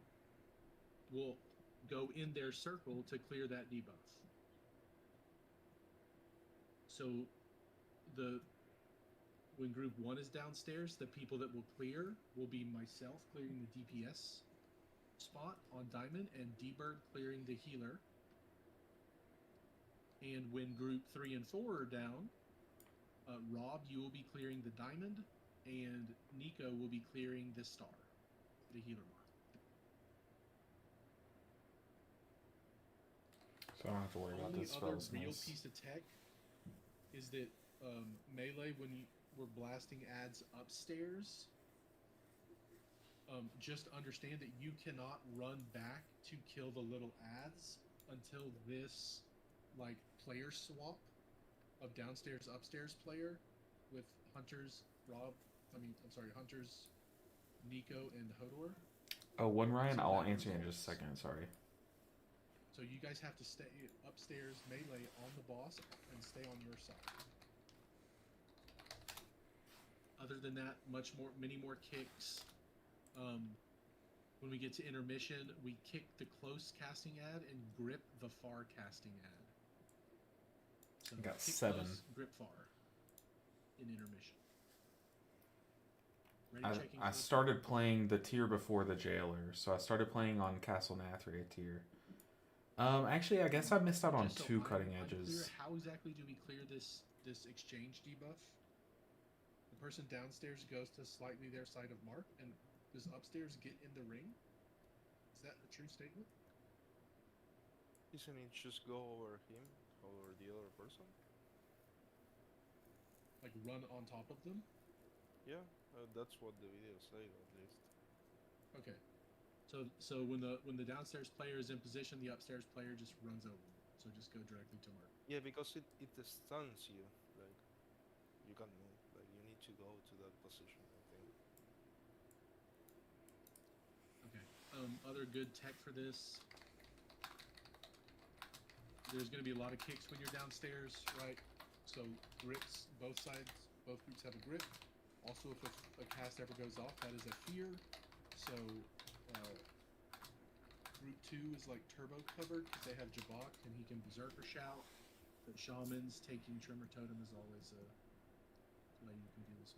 will go in their circle to clear that debuff. So when group 1 is downstairs, the people that will clear will be myself clearing the DPS spot on diamond and D-Bird clearing the healer. And when group 3 and 4 are down, Rob, you will be clearing the diamond, and Nico will be clearing the star, the healer mark. So I don't have to worry about Only this other spell's real nice. piece of tech is that melee when we're blasting ads upstairs. Just understand that you cannot run back to kill the little ads until this like player swap of downstairs upstairs player with Hunters Hunters, Nico, and Hodor. Oh, one Ryan, So I'll that answer you in results- just a second. Sorry. So you guys have to stay upstairs melee on the boss and stay on your side. Other than that, many more kicks. When we get to intermission, we kick the close casting ad and grip the far casting ad. So Got kick 7. close, grip far in intermission. Ready, checking I for the- started playing the tier before the Jailer, so I started playing on Castle Nathria tier. Actually, I guess I missed out on Just so 2 I'm cutting unclear, edges. how exactly do we clear this exchange debuff? The person downstairs goes to slightly their side of Mark, and does upstairs get in the ring? Is that a true statement? Isn't it just go over him, over the other person? Like run on top of them? Yeah, that's what the video say at least. Okay. So when the downstairs player is in position, the upstairs player just runs over them. So just go directly to Mark. Yeah, because it stuns you, like you can't move, like you need to go to that position, I think. Okay. Other good tech for this. There's going to be a lot of kicks when you're downstairs, right? So grips, both sides, both groups have a grip. Also, if a cast ever goes off, that is a fear. So group 2 is like turbo covered because they have Jabak and he can berserker shout. But shamans taking Tremor Totem is always a way you can do this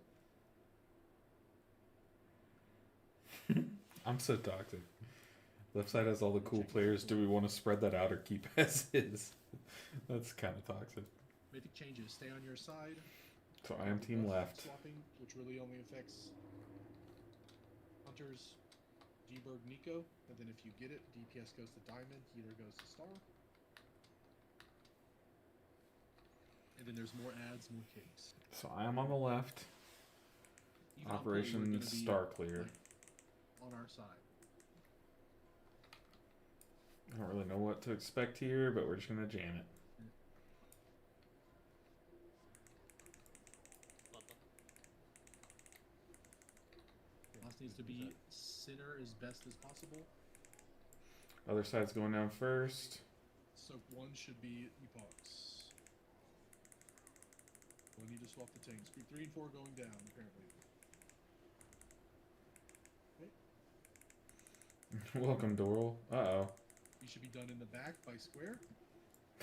with. I'm so toxic. Left side has all the cool players. Do we want to spread that out or keep as is? That's kind of toxic. Mythic changes. Stay on your side. So I am team Buff left. Swapping, which really only affects Hunters, G-Berg, Nico. And then if you get it, DPS goes to Diamond, Healer goes to Star. And then there's more ads, more kicks. So I am on the left. Even on play, we're Operation gonna be, Star Clear. like, on our side. I don't really know what to expect here, but we're just gonna jam it. Boss needs to be center as best as possible. Other side's going down first. Soak 1 should be Epochs. We'll need to swap the tanks. Group 3 and 4 going down, apparently. Welcome, Doral. Uh-oh. You should be done in the back by square.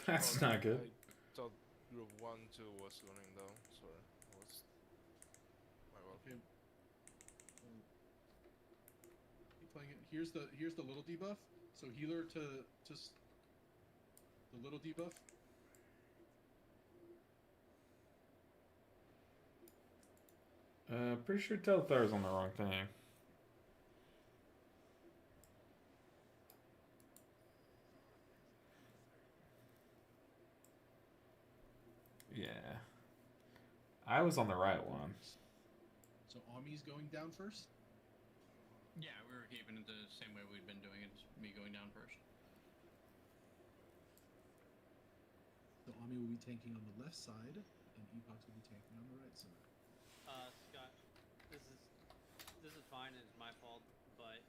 That's not good. I thought group 1, 2 was going down. Sorry, I was. My bad. Okay. Keep playing it. Here's the little debuff. So healer to the little debuff. Pretty sure Telthar's on the wrong thing. Yeah. I was on the right one. So Ami's going down first. Yeah, we were keeping it the same way we'd been doing it. Just me going down first. So Ami will be tanking on the left side, and Epochs will be tanking on the right side. Scott, this is fine. It's my fault, but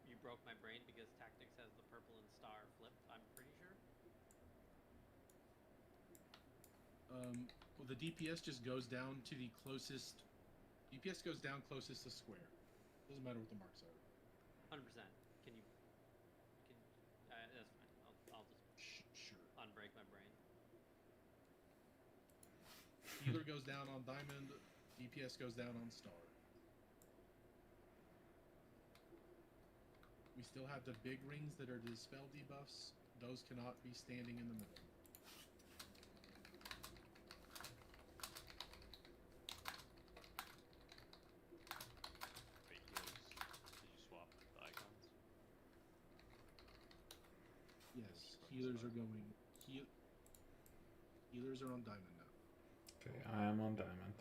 you broke my brain because Tactics has the purple and star flipped. I'm pretty sure. Well, the DPS just goes down to the closest. DPS goes down closest to square. Doesn't matter what the marks are. 100%. Can you? That's fine. I'll just Sure. unbreak my brain. Healer goes down on Diamond. DPS goes down on Star. We still have the big rings that are dispel debuffs. Those cannot be standing in the middle. Wait, did you swap the icons? Yes, healers are going. Healers are on Diamond now. I am on diamond.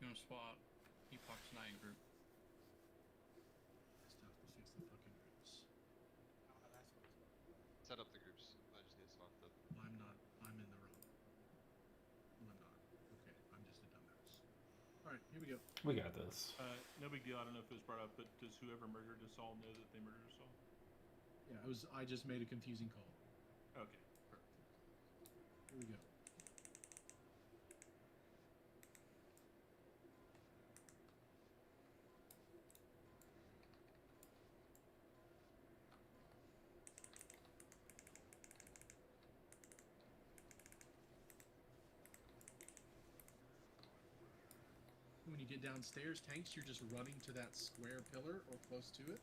You want to swap Epoch's and I group? Stuff to fix the fucking groups. Set up the groups. I just need to swap them. I'm not. I'm in the wrong. No, I'm not. Okay, I'm just a dumbass. All right, here we go. We got this. No big deal. I don't know if it was brought up, but does whoever murdered us all know that they murdered us all? Yeah, I just made a confusing call. Okay, perfect. Here we go. When you get downstairs, tanks, you're just running to that square pillar or close to it.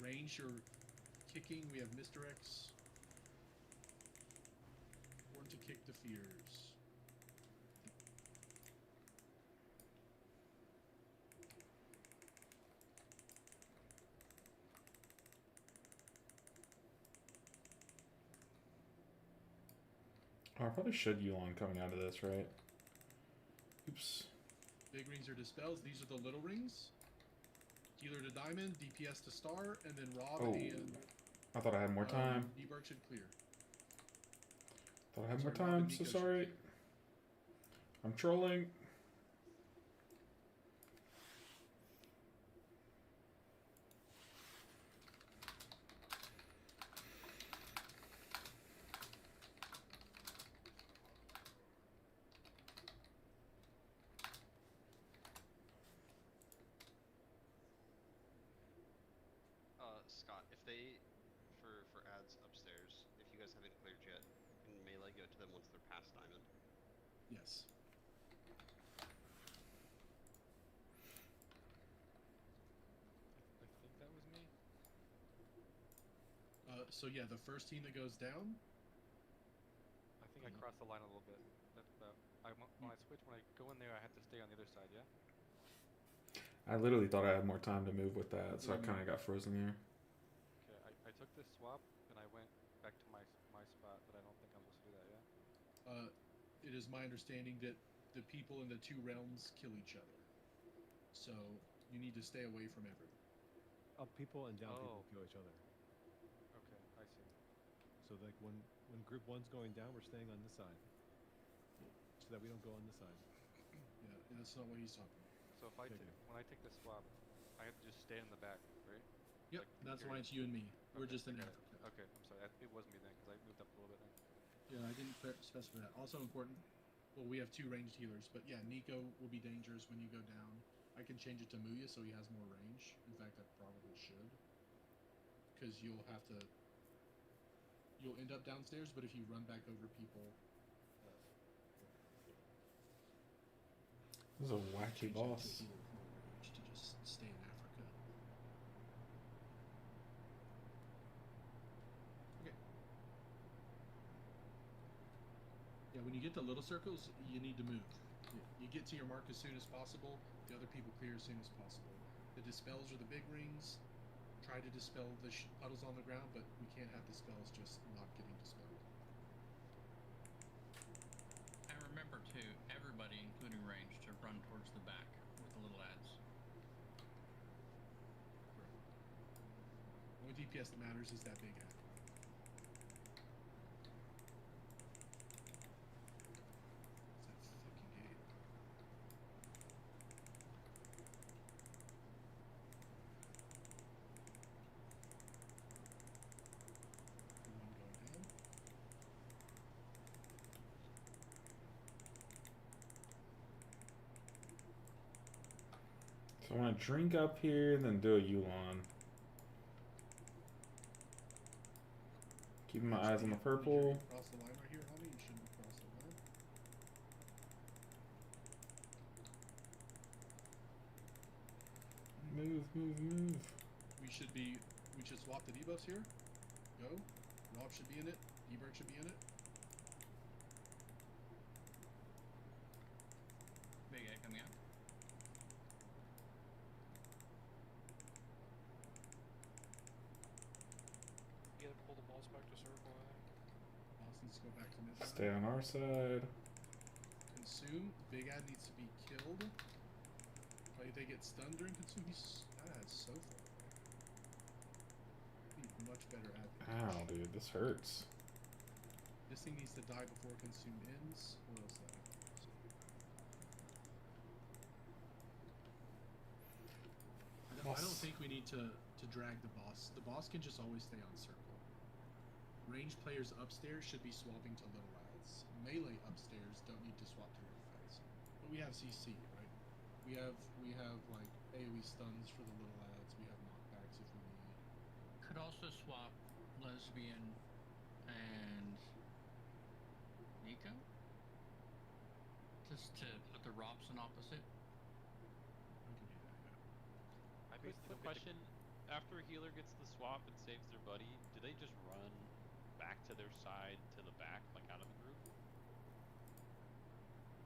Range, you're kicking. We have Mr. X. Born to kick the fears. Oh, I probably should Yulon coming out of this, right? Oops. Big rings are dispels. These are the little rings. Healer to diamond, DPS to star, and then Rob Oh. and I thought I had more time. Deberg should clear. Thought I had more Sorry, Rob and time, so Nico should sorry. clear. I'm trolling. Scott, if they, for ads upstairs, if you guys haven't cleared yet, can melee go to them once they're past diamond? Yes. I think that was me. So yeah, the first team that goes down. I think I crossed the line a little bit. When I switch, when I go in there, I have to stay on the other side, yeah? I literally thought I had more time to move with that, so I kind of got frozen there. Okay, I took this swap, and I went back to my spot, but I don't think I'm supposed to do that, yeah? It is my understanding that the people in the two realms kill each other. So you need to stay away from everyone. Up people and down people Oh. kill each other. Okay, I see. So like when group one's going down, we're staying on this side, so that we don't go on this side. Yeah, that's not what he's talking about. So if when I take the swap, I have to just stay in the back, right? Yep, that's why it's you and me. We're Okay, just in I got Africa. it. Okay, I'm sorry. It was me then, because I moved up a little bit then. Yeah, I didn't specify that. Also important, well, we have two ranged healers, but yeah, Nico will be dangerous when you go down. I can change it to Muya so he has more range. In fact, I probably should. Because you'll end up downstairs, but if you run back over people... This is a wacky boss. To just stay in Africa. Okay. Yeah, when you get to little circles, you need to move. You get to your mark as soon as possible. The other people clear as soon as possible. The dispels are the big rings. Try to dispel the puddles on the ground, but we can't have dispels just not getting dispelled. And remember too, everybody, including range, to run towards the back with the little ads. The only DPS that matters is that big ad. It's that fucking idiot. One going down. So I want to drink up here, then do a Yulon. Keeping my eyes on the purple. Cross the line right here, homie. You shouldn't cross the line. Move, move, move. We should swap the debuffs here. Go. Rob should be in it. Deberg should be in it. Big A coming out. You gotta pull the balls back to circle, I think. Boston's needs to go back to mid side. Stay on our side. Consume. Big Ad needs to be killed. Like, they get stunned during consume. He's so far away. Be much better at it. Ow, dude, this hurts. This thing needs to die before consume ends. What else? I don't think we need to drag the boss. The boss can just always stay on circle. Ranged players upstairs should be swapping to little lads. Melee upstairs don't need to swap to real fights. But we have CC, right? We have like AoE stuns for the little lads. We have knockbacks if we need. Could also swap Lesbian and Nico? Just to put the Robson opposite? We can do that, yeah. Quick question: after a healer gets the swap and saves their buddy, do they just run back to their side to the back, like out of the group?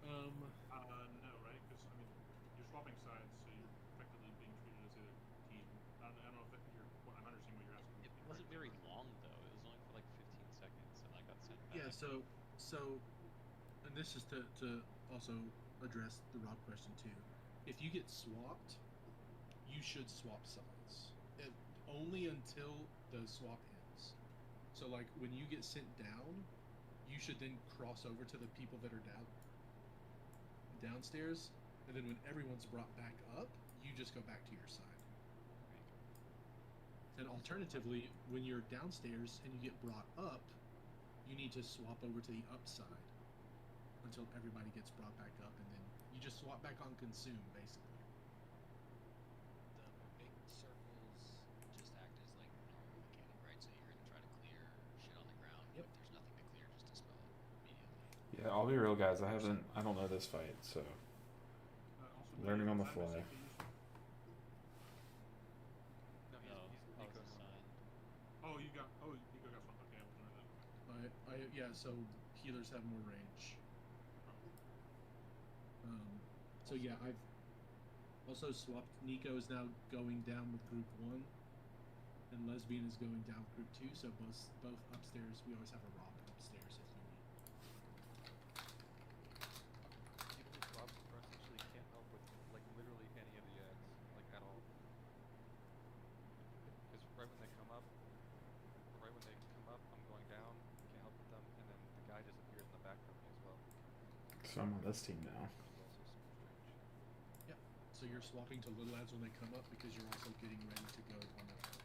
No, right? Because I mean, you're swapping sides, so you're effectively being treated as a team. I don't know if that I'm understanding what you're asking. It wasn't very long though. It was only for like 15 seconds, and I got sent back. Yeah. So, and this is to also address the Rob question too. If you get swapped, you should swap sides. Only until the swap ends. So like when you get sent down, you should then cross over to the people that are downstairs, and then when everyone's brought back up, you just go back to your side. And alternatively, when you're downstairs and you get brought up, you need to swap over to the upside until everybody gets brought back up, and then you just swap back on consume basically. The big circles just act as like normal mechanic, right? So you're gonna try to clear shit on the ground. Yep. If there's nothing to clear, just dispel it immediately. Yeah, I'll be real, guys. I don't know this fight, so Also, learning on the is that fly. missing to use? No, No, he's I was Nico's on. assigned. Nico got one. Okay, I wasn't aware of that. Yeah, so healers have more range. So yeah, I've also swapped. Nico is now going down with group 1, and Lesbian is going down with group 2. So both upstairs. We always have a Rob upstairs if we need. People who swap essentially can't help with like literally any of the ads, like at all. Because right when they come up, I'm going down, can't help with them, and then the guy disappears in the back from me as well. So I'm on this team now. Which is also super strange. Yeah. So you're swapping to little lads when they come up because you're also getting ready to go on that.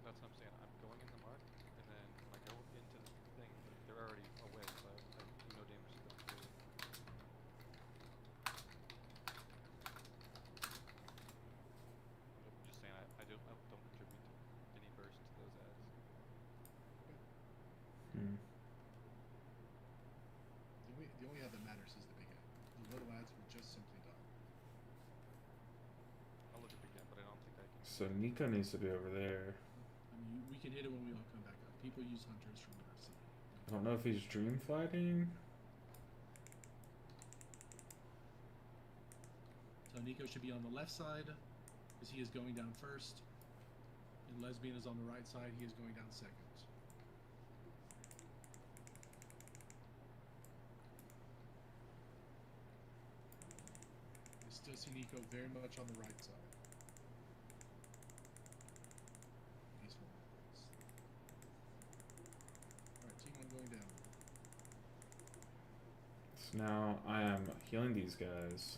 That's what I'm saying. I'm going in the mark, and then when I go into the thing, they're already away, so I do no damage to them too. I'm just saying I don't contribute to any burst to those ads. The only ad that matters is the big ad. The little ads will just simply die. I'll look at it again, but I don't think I can. So Nico needs to be over there. I mean, we can hit it when we all come back up. People use hunters from RC. I don't know if he's dream fighting. So Nico should be on the left side, because he is going down first. And Lesbian is on the right side, he is going down second. I still see Nico very much on the right side. Alright, team 1 going down. So now I am healing these guys.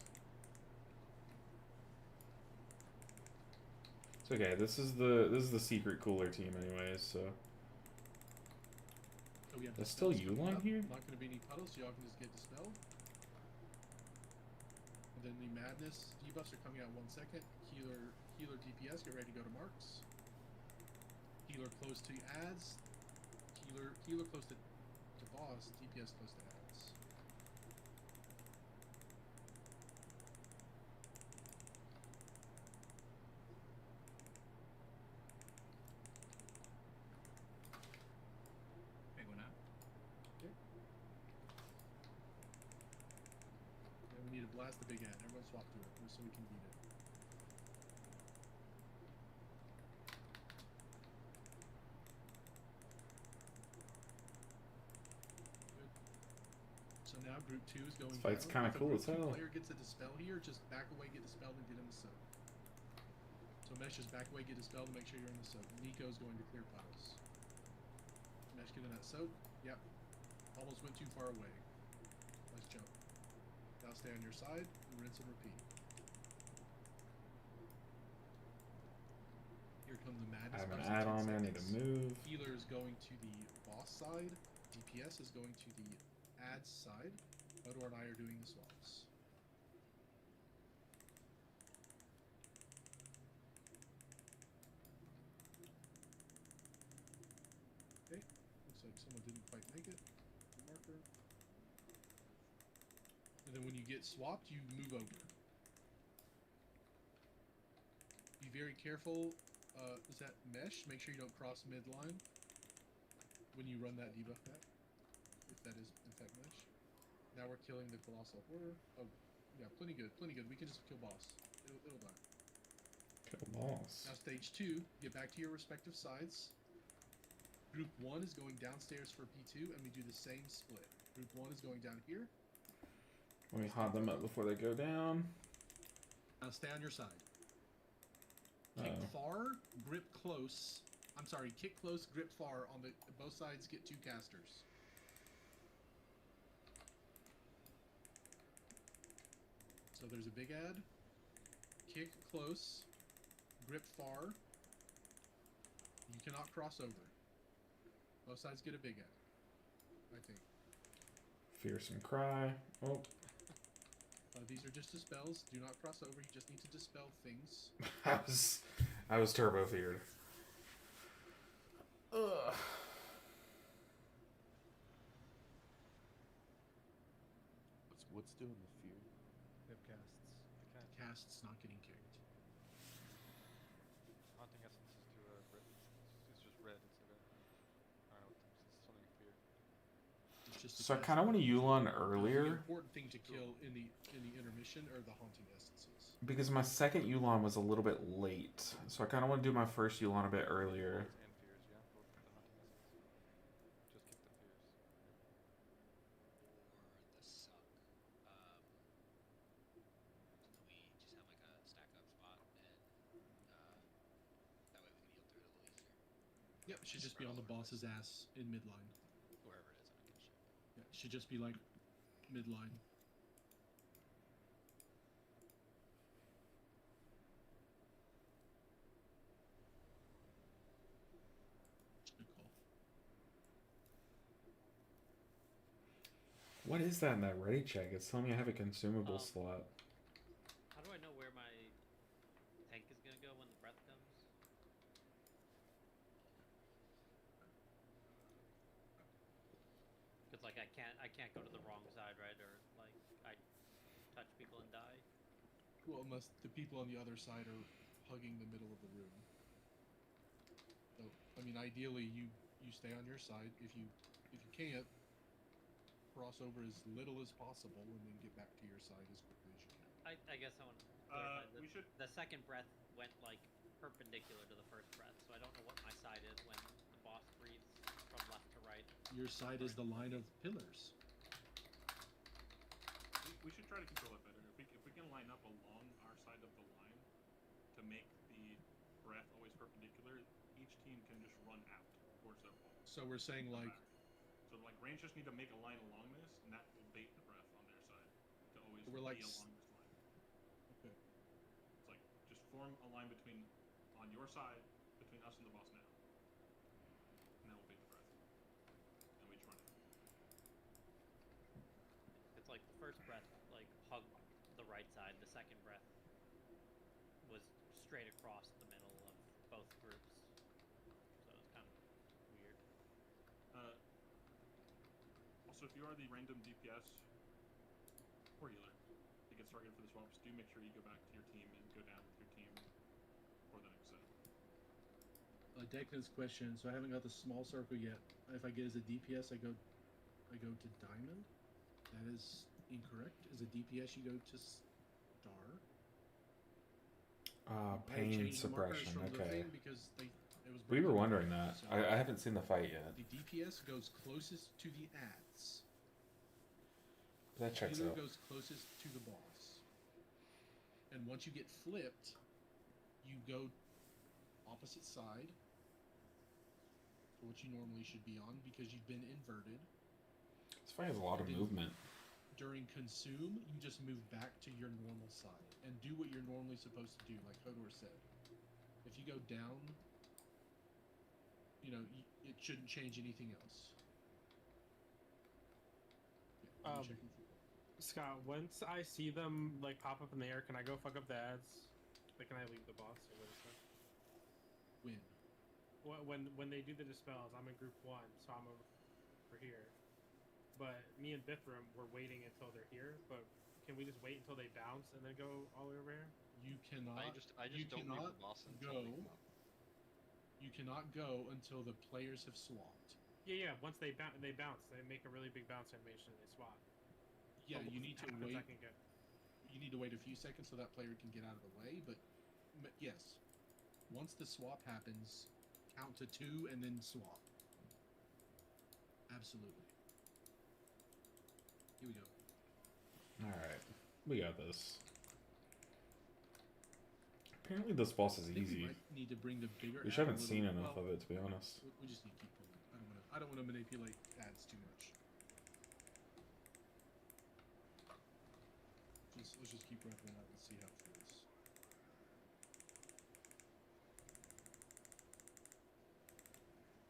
It's okay. This is the secret cooler team, anyways. So So we have there's still dispels coming Yulon up. here. Not going to be any puddles, so y'all can just get dispelled. And then the madness debuffs are coming out 1 second. Healer DPS, get ready to go to marks. Healer close to ads. Healer close to boss. DPS close to ads. Big one out. Okay. And we need to blast the big ad. Everyone swap to it so we can beat it. now group 2 is going This fight's down. kinda If a cool group as 2 hell. player gets a dispel here, just back away, get dispelled, and get in the soak. So Mesh, just back away, get dispelled, and make sure you're in the soak. Nico's going to clear piles. Mesh, get in that soak. Yep. Almost went too far away. Nice jump. Now stay on your side, and rinse and repeat. Here come the madness. I have an buffs in 10 add-on I need to seconds. move. Healer is going to the boss side. DPS is going to the ads side. Fedor and I are doing the swaps. Okay, looks like someone didn't quite make it. Marker. And then when you get swapped, you move over. Be very careful. Is that Mesh? Make sure you don't cross midline when you run that debuff back. If that is in fact Mesh. Now we're killing the Colossal Horror. Oh, yeah, plenty good, plenty good. We can just kill boss. It'll die. Kill boss. Now stage 2, get back to your respective sides. Group 1 is going downstairs for P2, and we do the same split. Group 1 is going down here. Let me hot them up before they go down. Now stay on your side. Kick far, grip close. I'm sorry, kick close, grip far. On the both sides, get 2 casters. So there's a big ad. Kick close, grip far. You cannot cross over. Both sides get a big ad, I think. Fearsome cry. Oh. These are just dispels. Do not cross over. You just need to dispel things. I was turbo feared. Ugh. What's doing the fear? Yep, casts. Casts not getting kicked. Haunting essence is to red. It's just red instead of I don't know. It's something fear. It's just So I kind of want to Yulon The earlier important thing to kill in the intermission are the haunting essences. because my second Yulon was a little bit late. So I kind of want to do my first Yulon a bit earlier. And fears, yeah. Both the haunting essence. Just kick the fears. Or the suck. We just have like a stack up spot, and that way we can heal through it a little easier. Yep, it should just be on the boss's ass in midline. Wherever it is, I don't give a shit. Yeah, it should just be like midline. Good call. What is that in that ready check? It's telling me I have a consumable slot. How do I know where my tank is gonna go when the breath comes? Cause like I can't go to the wrong side, right? Or like I touch people and die. Well, unless the people on the other side are hugging the middle of the room. So, I mean, ideally, you stay on your side. If you can't, cross over as little as possible and then get back to your side as quickly as you can. I guess I want to we should. The second breath went like perpendicular to the first breath, so I don't know what my side is when the boss breathes from left to right. Your side is the line of pillars. We should try to control it better. If we can line up along our side of the line to make the breath always perpendicular, each team can just run out towards their wall. So we're saying like. So like Rangers just need to make a line along this, and that will bait the breath on their side to always We're be like along this line. Okay. It's like just form a line on your side between us and the boss now, and that will bait the breath. And we just run it. It's like the first breath like hugged the right side, the second breath was straight across the middle of both groups. So it's kind of weird. Also, if you are the random DPS or healer that gets targeted for the swaps, do make sure you go back to your team and go down with your team for the next set. Declan's question. So I haven't got the small circle yet. If I get as a DPS, I go to diamond. That is incorrect. As a DPS, you go to star. Pain suppression. Okay. Because We were wondering that. So I haven't seen the fight yet. the DPS goes closest to the ads. That checks Healer out. goes closest to the boss. And once you get flipped, you go opposite side for what you normally should be on because you've been inverted. This fight has a lot of movement. During consume, you just move back to your normal side and do what you're normally supposed to do, like Hodor said. If you go down, you know, it shouldn't change anything else. Yeah, Scott, once I see them like pop up in the air, can I go fuck up the ads? Like, can I leave the boss or what is that? When they do the dispels, I'm in group 1, so I'm over here. But me and Bithram, we're waiting until they're here. But can we just wait until they bounce and then go all the way over here? You cannot. I just don't leave the boss until they come up. You cannot go until the players have swapped. Yeah. Once they bounce, they make a really big bounce animation and they swap. Yeah, but you need to happens, wait. I can get... You need to wait a few seconds so that player can get out of the way. But yes, once the swap happens, count to 2 and then swap. Absolutely. Here we go. Alright. We got this. Apparently this boss is easy. We might need to bring the bigger. We just haven't seen enough of it, to be honest. We just need to keep pulling. I don't want to manipulate ads too much. Let's just keep roughing it out and see how it feels.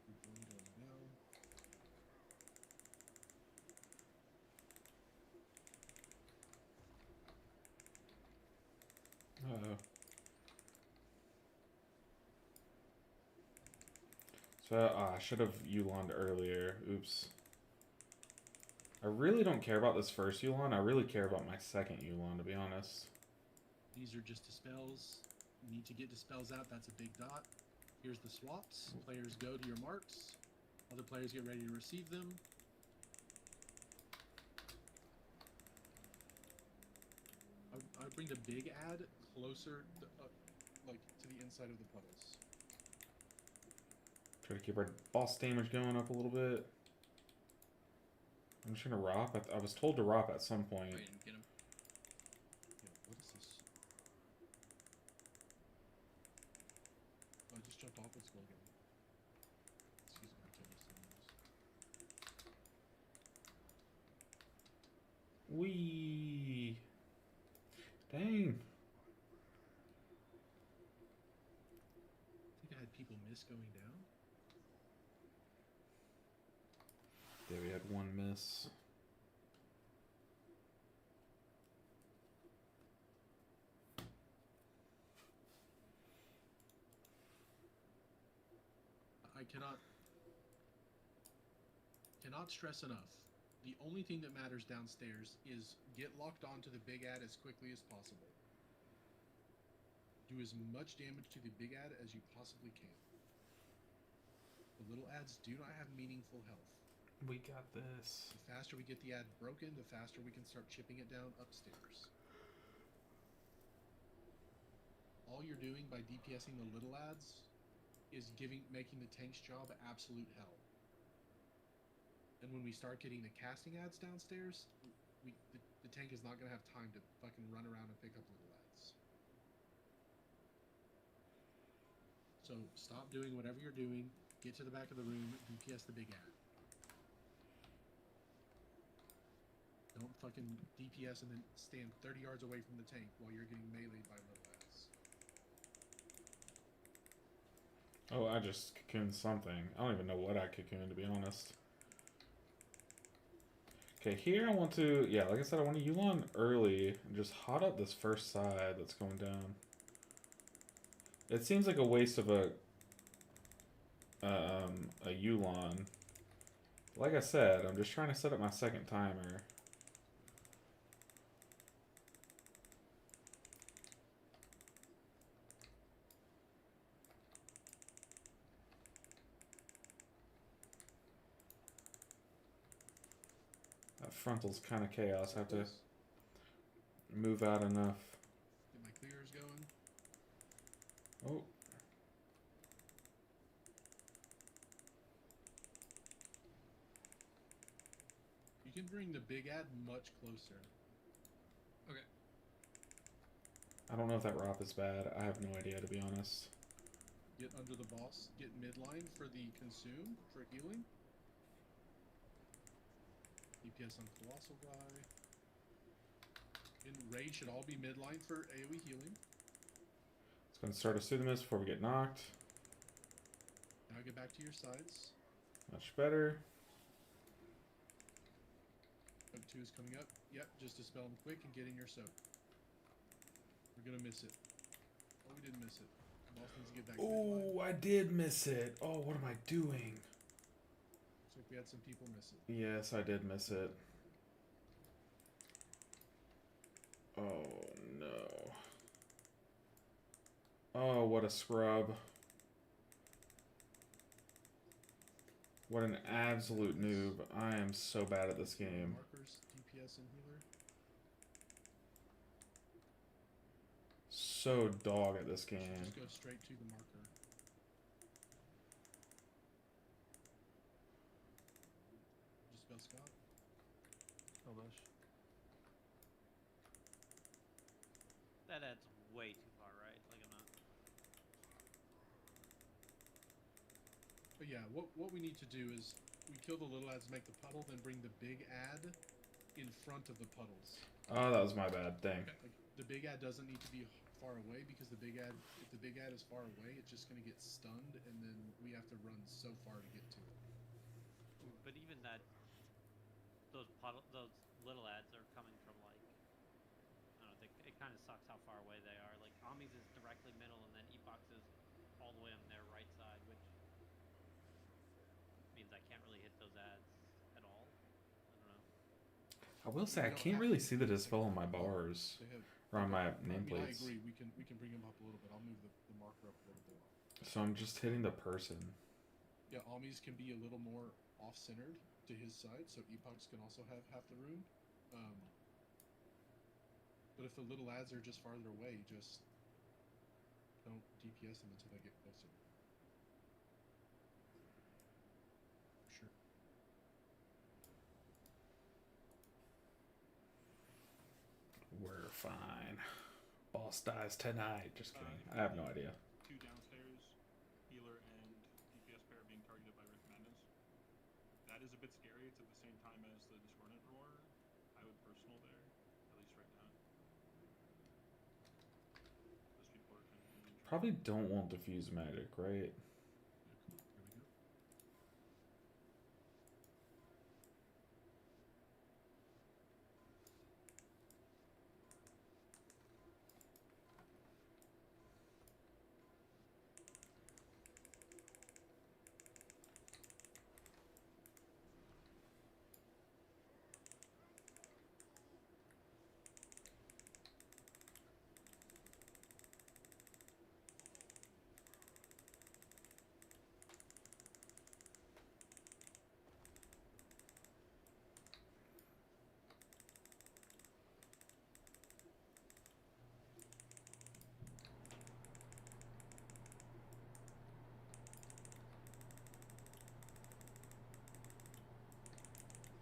Group 1 going down. Uh-oh. So, I should have Yulon'd earlier. Oops. I really don't care about this first Yulon. I really care about my second Yulon, to be honest. These are just dispels. You need to get dispels out. That's a big dot. Here's the swaps. Players go to your marks. Other players get ready to receive them. I bring the big ad closer, like to the inside of the puddles. Try to keep our boss damage going up a little bit. I'm just gonna ROP. I was told to ROP at some point. Oh, you didn't get him? Yeah, what is this? Oh, I just jumped off. Let's go again. Excuse my tennis. Wee. Dang. I think I had people miss going down. Yeah, we had one miss. I cannot stress enough. The only thing that matters downstairs is get locked onto the big ad as quickly as possible. Do as much damage to the big ad as you possibly can. The little ads do not have meaningful health. We got this. The faster we get the ad broken, the faster we can start chipping it down upstairs. All you're doing by DPSing the little ads is making the tank's job absolute hell. And when we start getting the casting ads downstairs, the tank is not going to have time to fucking run around and pick up little ads. So stop doing whatever you're doing, get to the back of the room, DPS the big ad. Don't fucking DPS and then stand 30 yards away from the tank while you're getting meleeed by little ads. Oh, I just cocooned something. I don't even know what I cocooned, to be honest. Okay, here I want to, yeah, like I said, I want to Yulon early and just hot up this first side that's going down. It seems like a waste of a Yulon. Like I said, I'm just trying to set up my second timer. That frontal's kind of chaos. I have to move out enough. Get my clears going. Oh. You can bring the big ad much closer. Okay. I don't know if that ROP is bad. I have no idea, to be honest. Get under the boss. Get midline for the consume for healing. DPS on Colossal guy. And raid should all be midline for AoE healing. It's going to start a Soothmas before we get knocked. Now get back to your sides. Much better. Web 2 is coming up. Yep, just dispel him quick and get in your soak. We're gonna miss it. Oh, we didn't miss it. Boss needs to get back. Oh, I did miss it. Oh, what am I doing? Looks like we had some people miss it. Yes, I did miss it. Oh, no. Oh, what a scrub. What an absolute noob. I am so bad at this game. Markers, DPS and healer. So dog at this game. Just go straight to the marker. Dispel Scott. Almost. That adds way too far, right? Like I'm not. But yeah, what we need to do is we kill the little ads, make the puddle, then bring the big ad in front of the puddles. Oh, that was my bad thing. Like, the big ad doesn't need to be far away because the big ad, if the big ad is far away, it's just gonna get stunned, and then we have to run so far to get to it. But even that, those little ads are coming from like, I don't know. It kind of sucks how far away they are. Like Ami's is directly middle, and then Epox is all the way on their right side, which means I can't really hit those ads at all. I don't know. I will say, I can't really see the dispel on my bars. Or on my nameplates. I agree. We can bring them up a little bit. I'll move the marker up a little bit. So I'm just hitting the person. Yeah, Ami's can be a little more off-centered to his side, so Epox can also have half the room. But if the little ads are just farther away, just don't DPS them until they get closer. Sure. We're fine. Boss dies tonight. Just kidding. I have no idea. Two downstairs, healer and DPS pair being targeted by Rick Madness. That is a bit scary. It's at the same time as the Discordant Roar. I would personal there, at least right now. Those people are kind of Probably don't want diffuse magic, right?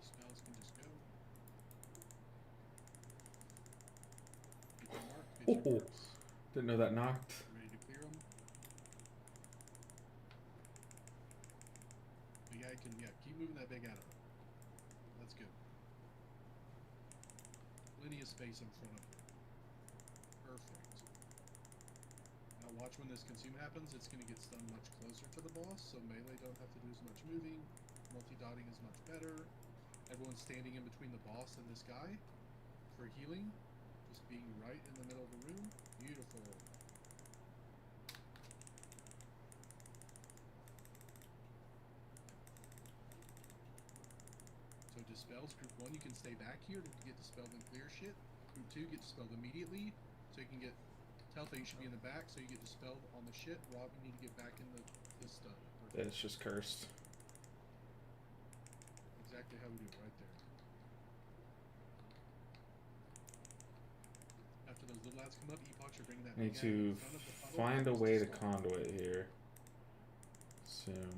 Spells can just go. Hit the mark, hit your Oh, marks. didn't know that knocked. Ready to clear them. Big ad can, keep moving that big ad up. That's good. Plenty of space in front of her. Perfect. Now watch when this consume happens, it's going to get stunned much closer to the boss, so melee don't have to do as much moving. Multi-dotting is much better. Everyone's standing in between the boss and this guy for healing. Just being right in the middle of the room. Beautiful. So dispels, group 1, you can stay back here to get dispelled and clear shit. Group 2, get dispelled immediately, so you can get Teltha, you should be in the back, so you get dispelled on the shit. Rob, you need to get back in the stun. It's just cursed. Exactly how we do it right there. After those little ads come up, Epoch should bring that I need big ad in to front of the puddle find a and way to just conduit here. Soon.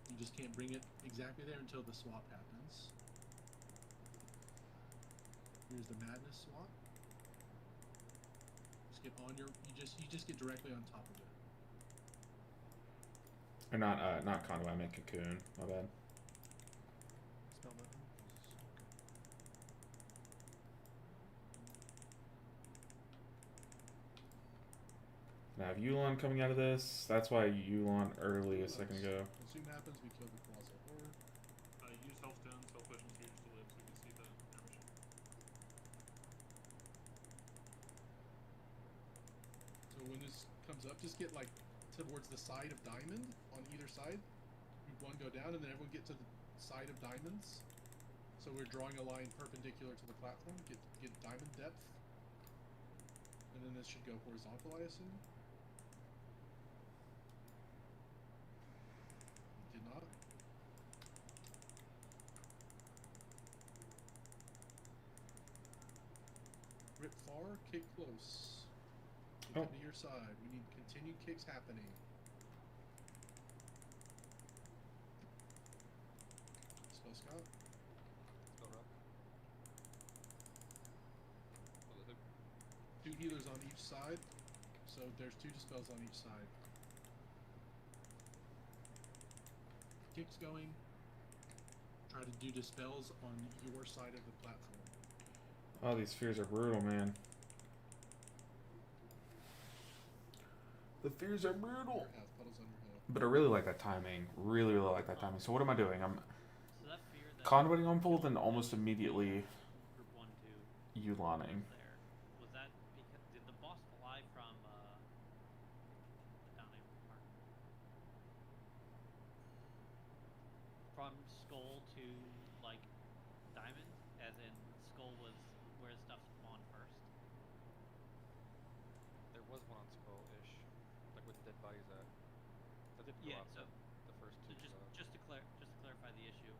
You just can't bring it exactly there until the swap happens. Here's the madness swap. Just get on your. You just get directly on top of it. Or not convoy. I meant cocoon. My bad. Spell button. Now, I have Yulon coming out of this. That's why Yulon early a second ago. When zoom happens, we kill the colossal horror. Use health stones, health potions here just to live so we can see the damage. So when this comes up, just get like towards the side of diamond on either side. Group 1 go down, and then everyone get to the side of diamonds. So we're drawing a line perpendicular to the platform. Get diamond depth. And then this should go horizontal, I assume. Did not. Rip far, kick close. Get to your side. We need continued kicks happening. Spell Scott. Spell rock. Two healers on each side. So there's 2 dispels on each side. Kicks going. Try to do dispels on your side of the platform. Oh, these fears are brutal, man. The fears are brutal. But I really like that timing. Really, really like that timing. So what am I doing? I'm So that fear that convoying on full, then almost immediately Group 1, 2 Yuloning. there. Was that because did the boss fly from down in Park? From Skull to like Diamond? As in Skull was where stuff spawned first? There was one on Skull-ish, like where the dead bodies at. That didn't go Yeah, off so the first two. just to clarify the issue,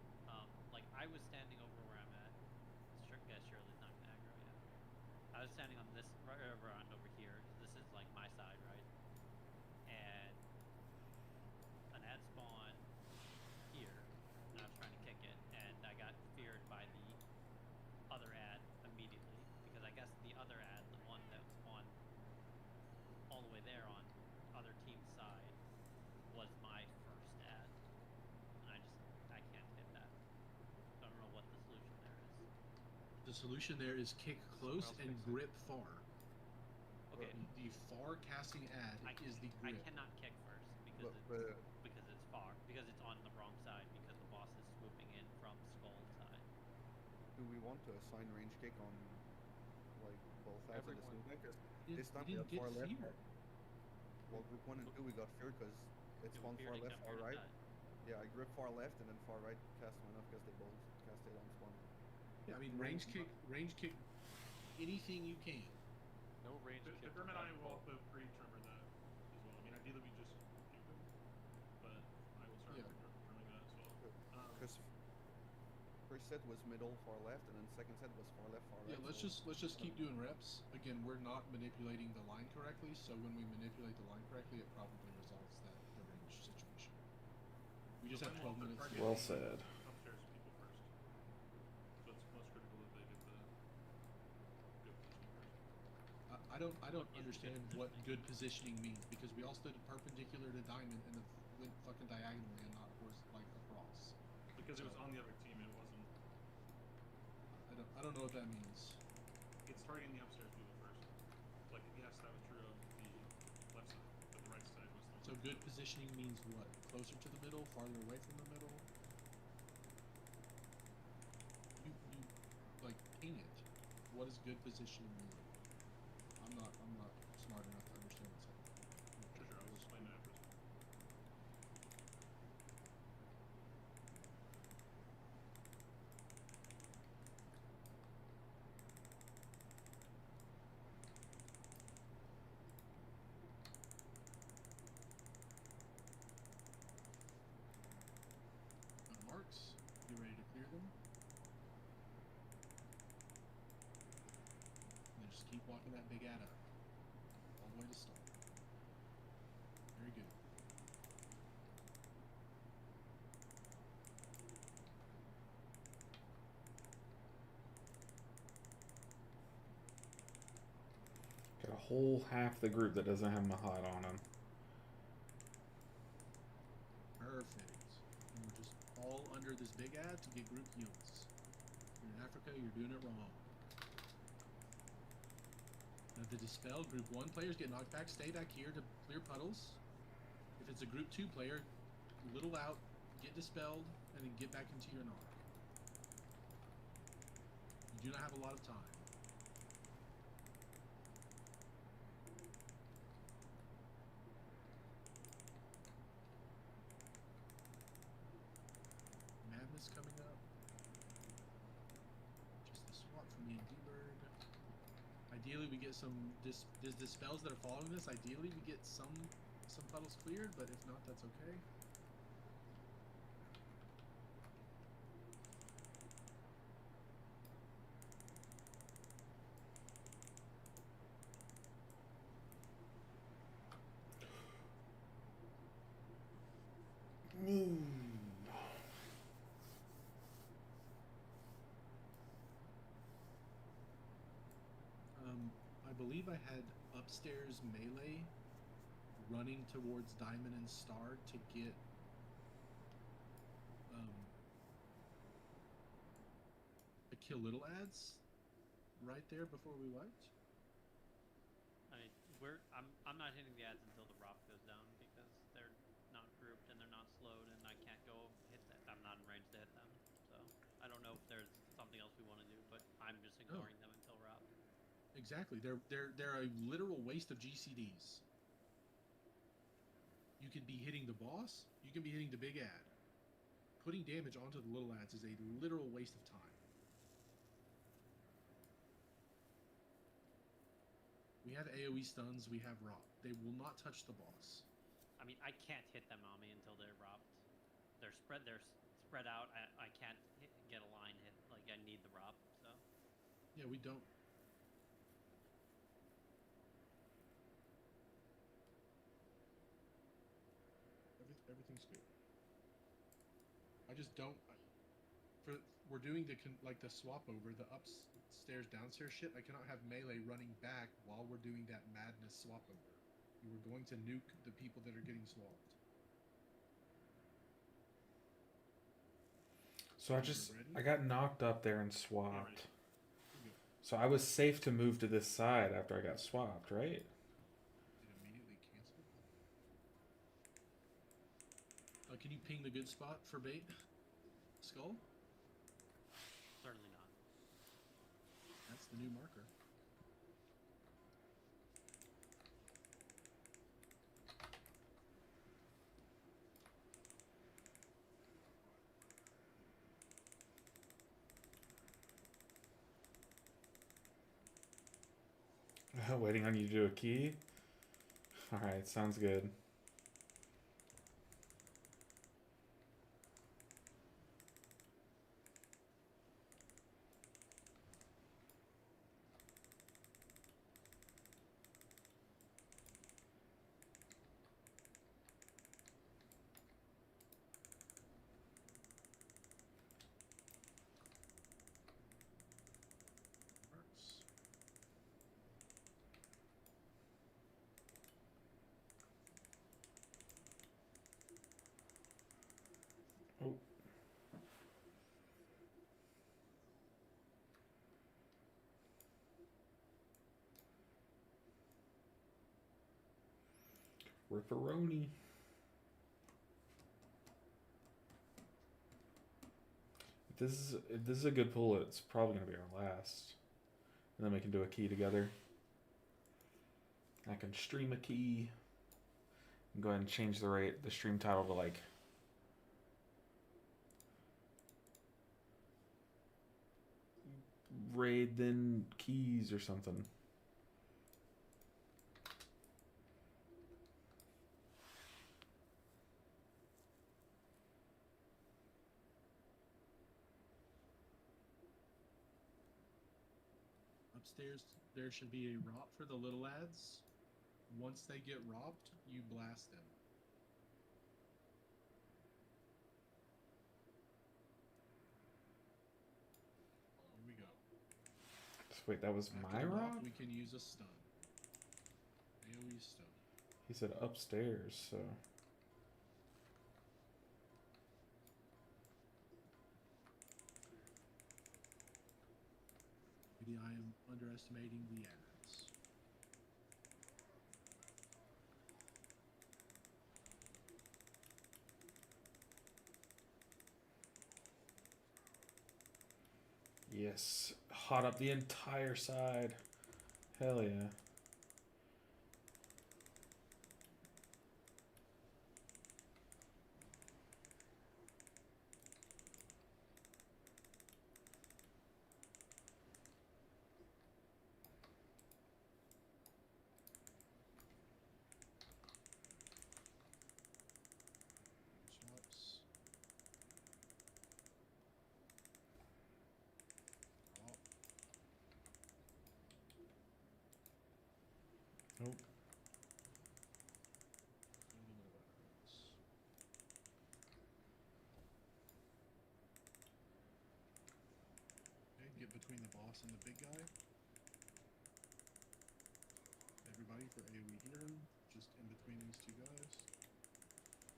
like I was standing over where I'm at. Guess Shirley's not gonna aggro yet. I was standing on this right around over here. This is like my side, right? And an ad spawned here, and I was trying to kick it, and I got feared by the other ad immediately because I guess the other ad, the one that spawned all the way there on other team's side, was my first ad, and I can't hit that. So I don't know what the solution there is. The solution there is kick close and grip far. Okay. The far casting ad is the grip. I cannot kick first because it's far because it's on the wrong side because the boss is swooping in from Skull's side. Do we want to assign range kick on like both sides of the Everyone. snowbank? This time we got far left. Well, group 1 and 2 we got feared because it's one far left, far right. Yeah, I grip far left and then far right cast them enough because they both cast it on spawn. Yeah, I mean range kick, anything you can. No range The kick. Grim and I will pre-tremor that as well. I mean, ideally we just kick them, but I will start pre-trimming that as well. Because first set was middle far left and then second set was far left, far right. Yeah, let's just keep doing reps. Again, we're not manipulating the line correctly, so when we manipulate the line correctly, it probably resolves the range situation. We just have 12 minutes. Well said. Upstairs people first. So it's most critical that they get the good positioning first. I don't understand what good positioning means because we all stood perpendicular to diamond and then went fucking diagonally and not like across. Because it was on the other team, it wasn't. I don't know what that means. It's targeting the upstairs people first. Like, yes, that was true of the left side, but the right side was the. So good positioning means what? Closer to the middle, farther away from the middle? You like paint it. What does good positioning mean? I'm not smart enough to understand what's happening. Sure, I'll explain that after. Marks, you ready to clear them? And just keep walking that big ad up. All the way to start. Very good. whole half the group that doesn't have Mahad on them. Perfect. And we're just all under this big ad to get group heals. You're in Africa, you're doing it wrong. Now the Dispel, group 1 players get knocked back, stay back here to clear puddles. If it's a group 2 player, little out, get dispelled, and then get back into your knock. You do not have a lot of time. Madness coming up. Just the swap from me and D-Bird. Ideally we get some dispels that are following this. Ideally we get some puddles cleared, but if not, that's okay. I believe I had upstairs melee running towards Diamond and Star to get the kill little ads right there before we wiped. I mean, I'm not hitting the ads until the ROP goes down because they're not grouped and they're not slowed, and I can't go hit that. I'm not in range to hit them, so I don't know if there's something else we want to do, but I'm just ignoring them until ROP. Exactly, they're a literal waste of GCDs. You could be hitting the boss, you can be hitting the big ad. Putting damage onto the little ads is a literal waste of time. We have AoE stuns, we have ROP. They will not touch the boss. I mean, I can't hit them on me until they're ROPed. They're spread out. I can't get a line hit. Like, I need the ROP, so. Yeah, we don't. Everything's good. I just don't. We're doing the swap over, the upstairs downstairs shit. I cannot have melee running back while we're doing that madness swap over. You were going to nuke the people that are getting swapped. So I got knocked up there and swapped. So I was safe to move to this side after I got swapped, right? It immediately canceled. Can you ping the good spot for bait? Skull? Certainly not. That's the new marker. Waiting on you to do a key? Alright, sounds good. Oh. Ripperoni. If this is a good pull, it's probably going to be our last. And then we can do a key together. I can stream a key. Go ahead and change the stream title to like Raid then Keys or something. Upstairs, there should be a ROP for the little ads. Once they get robbed, you blast them. Here we go. So wait, that was After my the ROP? We can use a stun. stone? He said upstairs, so. Maybe I am underestimating the ads. Yes. Hot up the entire side. Hell yeah. Shots. Oh. Nope. Building of ads. Okay, get between the boss and the big guy. Everybody for AoE healer, just in between these two guys.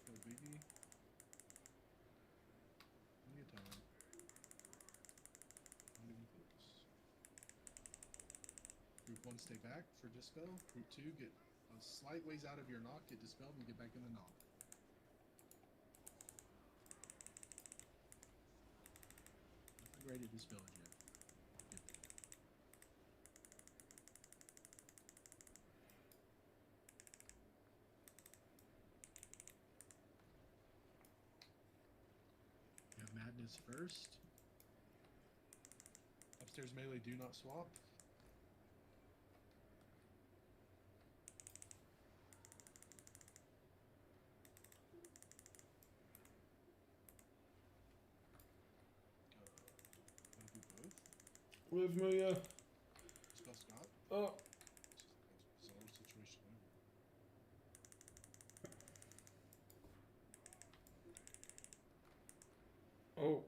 No biggie. Plenty of time. Not even close. Group 1, stay back for dispel. Group 2, get a slight ways out of your knock, get dispelled, and get back in the knock. Nothing ready to dispel it yet. Get there. You have Madness first. Upstairs melee, do not swap. Wanna do both? Live Malia. Dispel Scott. Oh. Bizarre situation ever. Oh.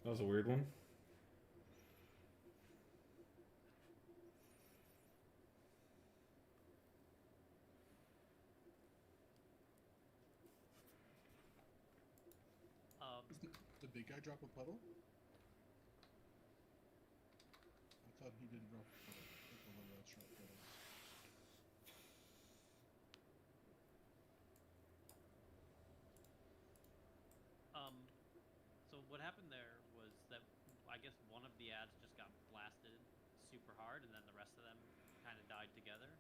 That was a weird one. The big guy drop a puddle? I thought he didn't drop a puddle. I think the little rats drop puddles. So what happened there was that I guess one of the ads just got blasted super hard, and then the rest of them kind of died together.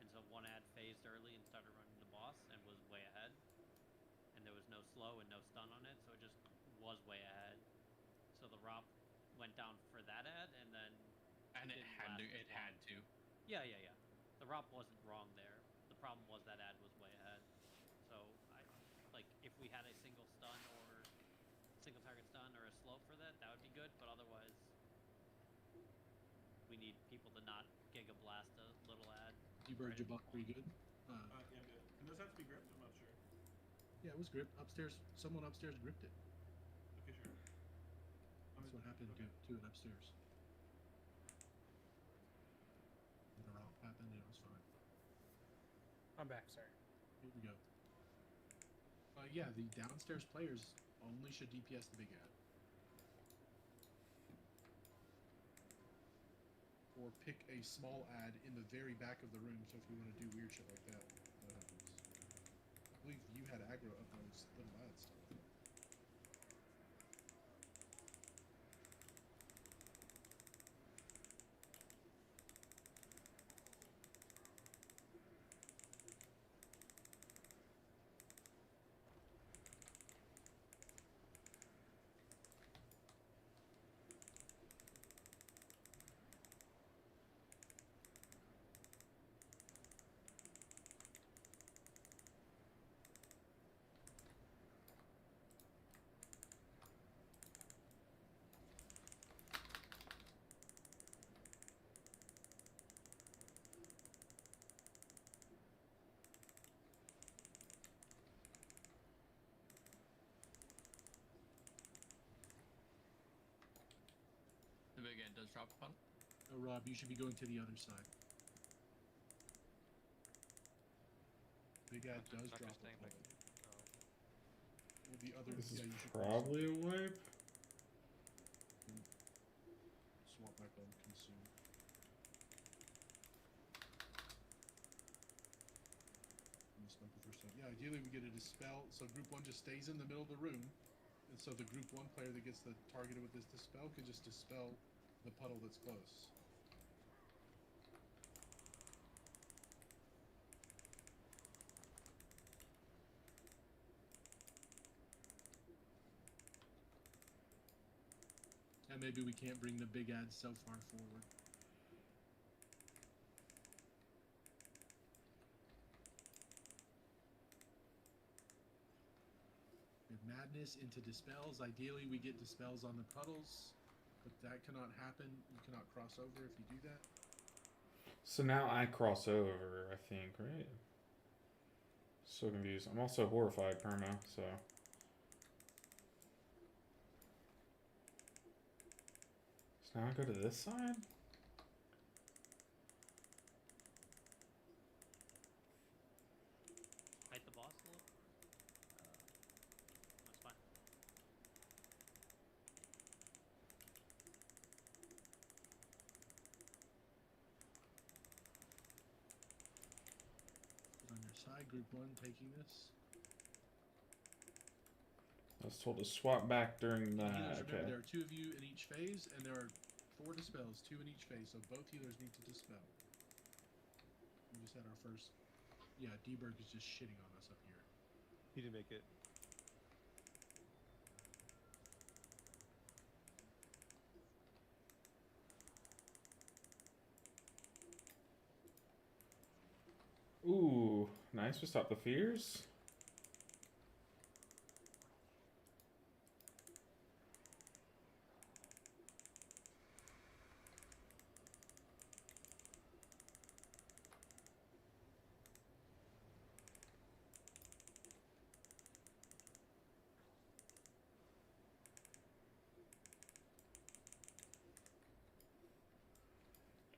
And so one ad phased early and started running the boss and was way ahead. And there was no slow and no stun on it, so it just was way ahead. So the ROP went down for that ad, and then it had to. It had to. Yeah. The ROP wasn't wrong there. The problem was that ad was way ahead. So if we had a single stun or single target stun or a slow for that, that would be good. But otherwise, we need people to not giga blast a little ad. T-Bird, right Jabot, are you good? Yeah, I'm good. Can those have to be gripped? I'm not sure. Yeah, it was gripped upstairs. Someone upstairs gripped it. Okay, sure. That's what happened to it upstairs. And the route happened and it was fine. I'm back, sorry. Here we go. Yeah, the downstairs players only should DPS the big ad. Or pick a small ad in the very back of the room, so if you want to do weird shit like that, that happens. I believe you had aggro up those little ads stuff. The big ad does drop a puddle. Oh, Rob, you should be going to the other side. Big ad Not does just drop a staying back. puddle. Oh, Well, the other, This is yeah, you should probably a wipe. swap back on consume. Yeah, ideally we get a dispel, so group 1 just stays in the middle of the room, and so the group 1 player that gets the targeted with this dispel can just dispel the puddle that's close. And maybe we can't bring the big ads so far forward. Madness into dispels. Ideally, we get dispels on the puddles, but that cannot happen. You cannot cross over if you do that. So now I cross over, I think, right? So confused. I'm also horrified perma, so. So now I go to this side? Fight the boss a little. That's fine. On your side, group 1 taking this. I was told to swap back during that. Healers, Okay. remember, there are 2 of you in each phase, and there are 4 dispels, 2 in each phase, so both healers need to dispel. We just had our first. Yeah, D-Berg is just shitting on us up here. He didn't make it. Ooh, nice. We stop the fears.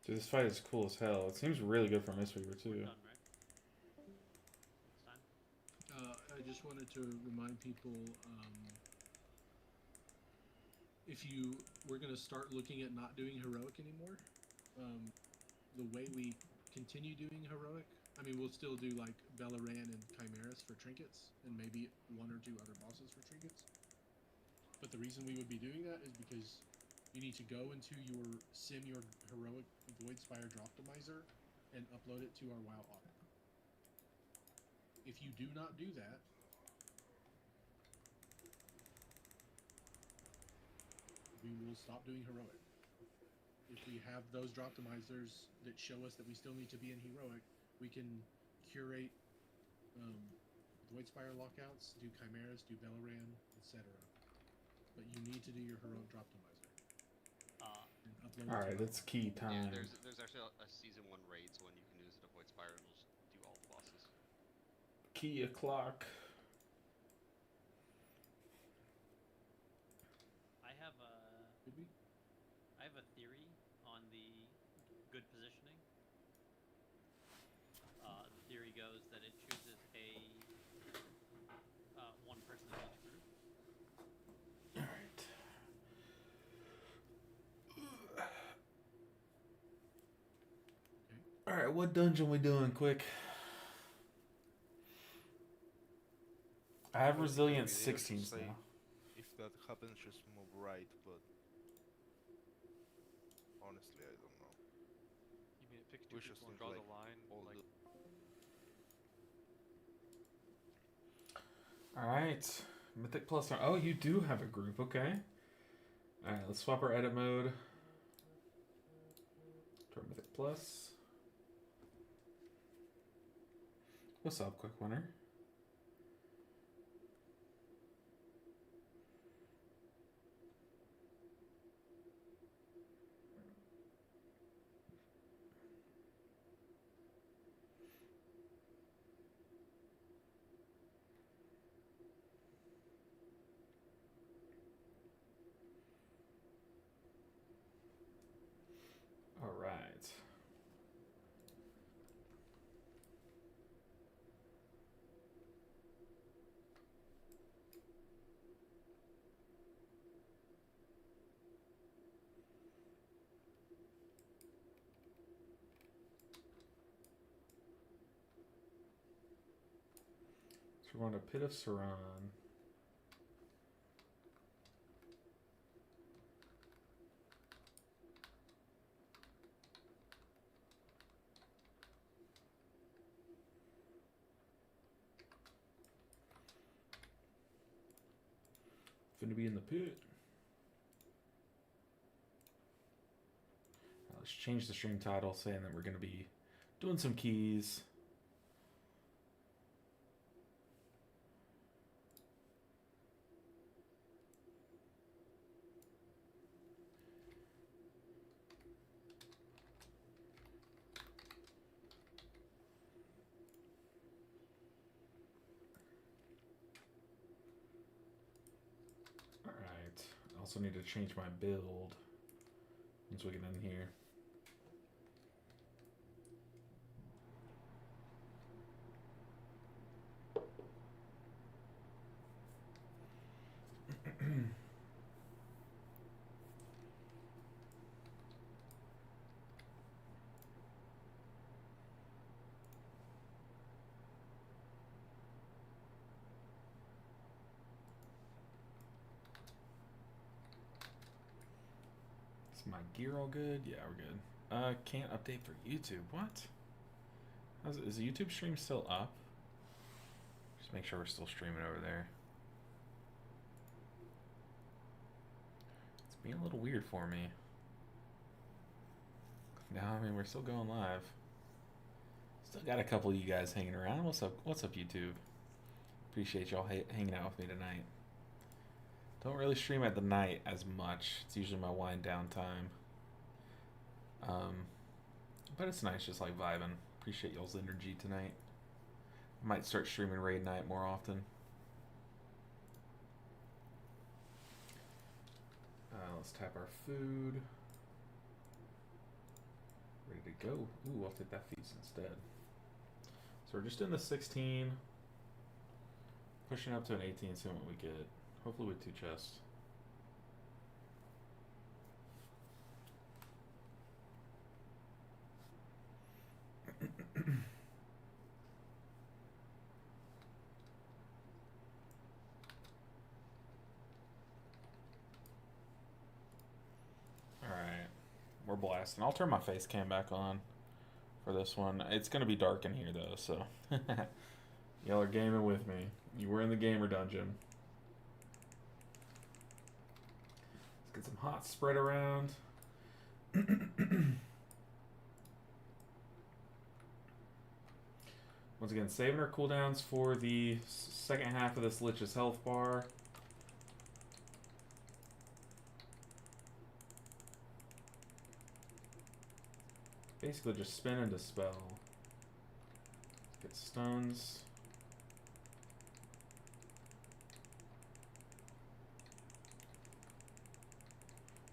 Dude, this fight is cool as hell. It seems really good for Mistweaver too. We're done, right? It's time. I just wanted to remind people, if we're going to start looking at not doing heroic anymore. The way we continue doing heroic, I mean, we'll still do like Bellaran and Chimeas for trinkets, and maybe 1 or 2 other bosses for trinkets. But the reason we would be doing that is because you need to go into your heroic Void Spire Droptimizer and upload it to our WoW audit. If you do not do that, we will stop doing heroic. If we have those Droptimizers that show us that we still need to be in heroic, we can curate Void Spire lockouts, do Chimeras, do Bellaran, etc. But you need to do your heroic Droptimizer. Alright, that's key time. Yeah, there's actually a season 1 raid, so when you can use it at Void Spire, it'll just do all the bosses. Key o'clock. I have a theory on the good positioning. The theory goes that it chooses one person in each group. Alright, what dungeon we doing quick? I have resilience 16s now. If that happens, just move right, but honestly, I don't know. you mean it picks 2 people and draws a line? Alright. Mythic Plus. Oh, you do have a group. Okay. Alright, let's swap our edit mode to our Mythic Plus. What's up, Quick Winner? All right. So we're going to Pit of Saran. Finna be in the pit. Let's change the stream title saying that we're going to be doing some keys. Alright, I also need to change my build once we get in here. Is my gear all good? Yeah, we're good. Can't update for YouTube. What? Is the YouTube stream still up? Just make sure we're still streaming over there. It's being a little weird for me. No, I mean, we're still going live. Still got a couple of you guys hanging around. What's up? What's up, YouTube? Appreciate y'all hanging out with me tonight. Don't really stream at the night as much. It's usually my wind down time. But it's nice just like vibing. Appreciate y'all's energy tonight. I might start streaming raid night more often. Let's tap our food. Ready to go. Ooh, I'll take that feast instead. So we're just in the 16. Pushing up to an 18, seeing what we get. Hopefully with 2 chests. Alright. We're blasting. I'll turn my face cam back on for this one. It's going to be dark in here though, so y'all are gaming with me. You were in the gamer dungeon. Let's get some hot spread around. Once again, saving our cooldowns for the second half of this Lich's health bar. Basically just spin and dispel. Get stones.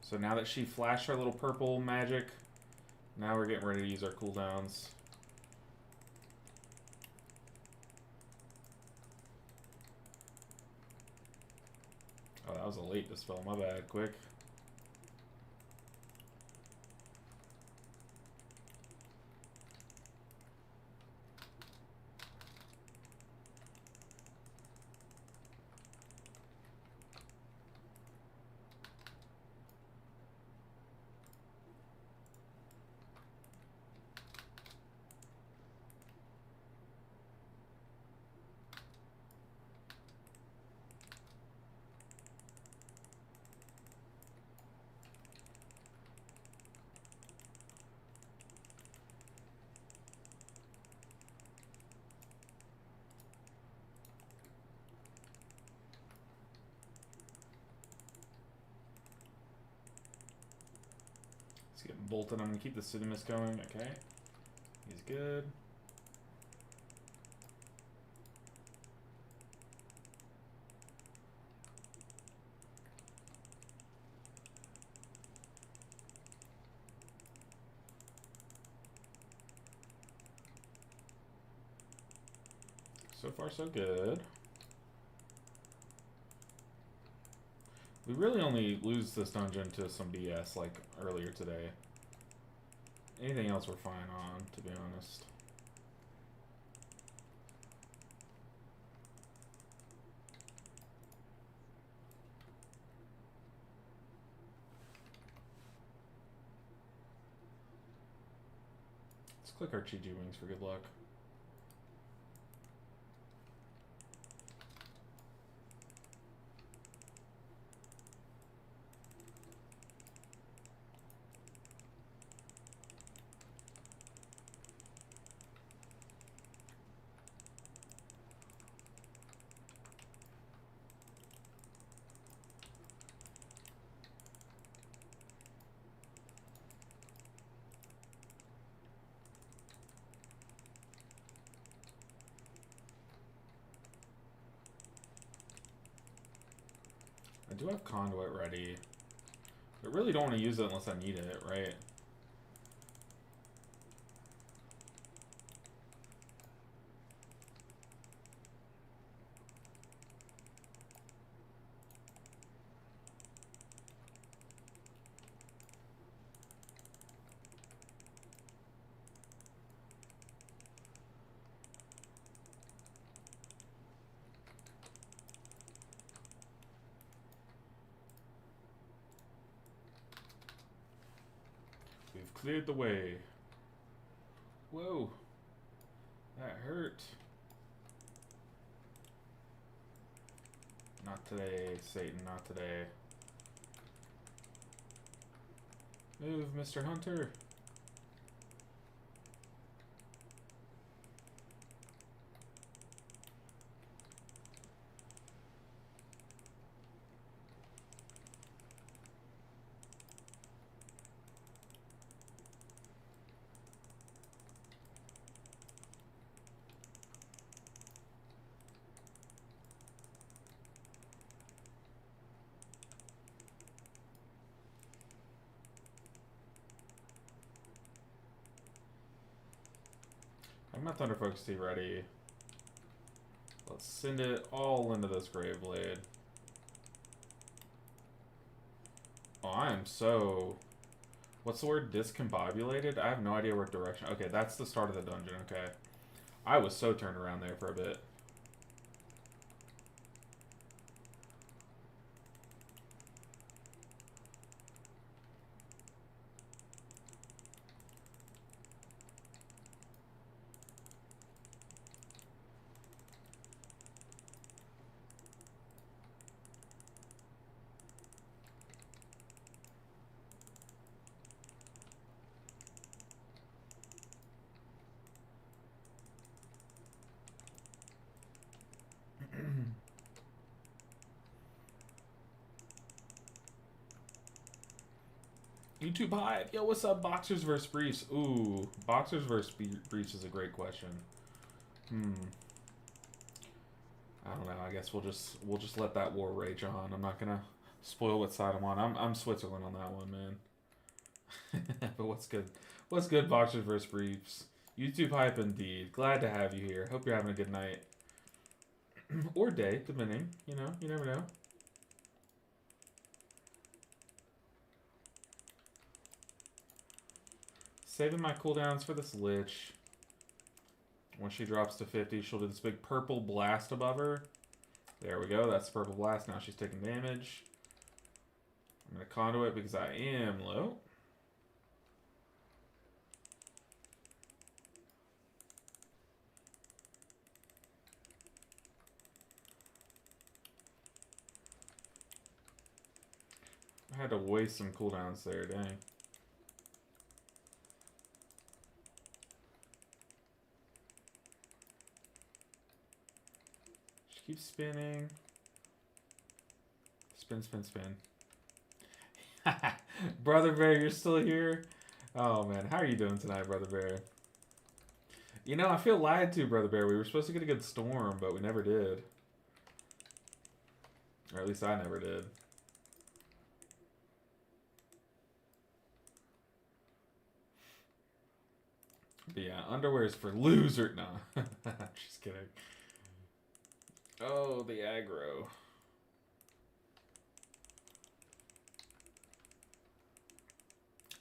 So now that she flashed our little purple magic, now we're getting ready to use our cooldowns. Oh, that was a late dispel, my bad, quick. Let's get Bolton. I'm going to keep the Cinemas going. Okay. He's good. So far, so good. We really only lose this dungeon to some BS like earlier today. Anything else we're fine on, to be honest. click our Chi Wings for good luck. I do have conduit ready. I really don't want to use it unless I need it, right? We've cleared the way. Whoa. That hurt. Not today, Satan, not today. Move, Mr. Hunter. I'm not Thunder Focus Tea ready. Let's send it all into this Grave Blade. Oh, I am so... What's the word? Discombobulated? I have no idea what direction... Okay, that's the start of the dungeon, okay. I was so turned around there for a bit. YouTube Hive. Yo, what's up, Boxers vs. Briefs? Ooh, Boxers vs. Briefs is a great question. I don't know. I guess we'll just let that war rage on. I'm not gonna spoil what side I'm on. I'm Switzerland on that one, man. But what's good? What's good, Boxers vs. Briefs? YouTube Hype indeed. Glad to have you here. Hope you're having a good night. Or day, depending. You know, you never know. Saving my cooldowns for this Lich. When she drops to 50, she'll do this big purple blast above her. There we go. That's the purple blast. Now she's taking damage. I'm going to conduit because I am low. I had to waste some cooldowns there, dang. Keep spinning. Spin, spin, spin. Brother Bear, you're still here? Oh, man. How are you doing tonight, Brother Bear? You know, I feel lied to, Brother Bear. We were supposed to get a good storm, but we never did. Or at least I never did. But yeah, underwear is for loser. No, just kidding. Oh, the aggro.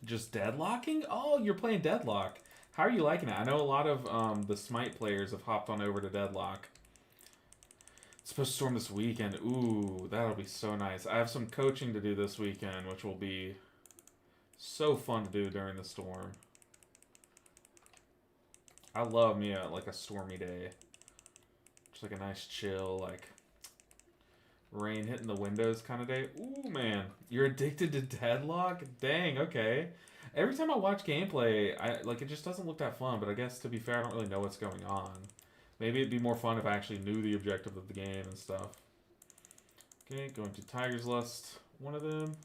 Just deadlocking? Oh, you're playing Deadlock. How are you liking it? I know a lot of the Smite players have hopped on over to Deadlock. It's supposed to storm this weekend. Ooh, that'll be so nice. I have some coaching to do this weekend, which will be so fun to do during the storm. I love me like a stormy day. Just like a nice chill, like rain hitting the windows kind of day. Ooh, man. You're addicted to Deadlock? Dang, okay. Every time I watch gameplay, it just doesn't look that fun, but I guess to be fair, I don't really know what's going on. Maybe it'd be more fun if I actually knew the objective of the game and stuff. Okay, going to Tiger's Lust, one of them.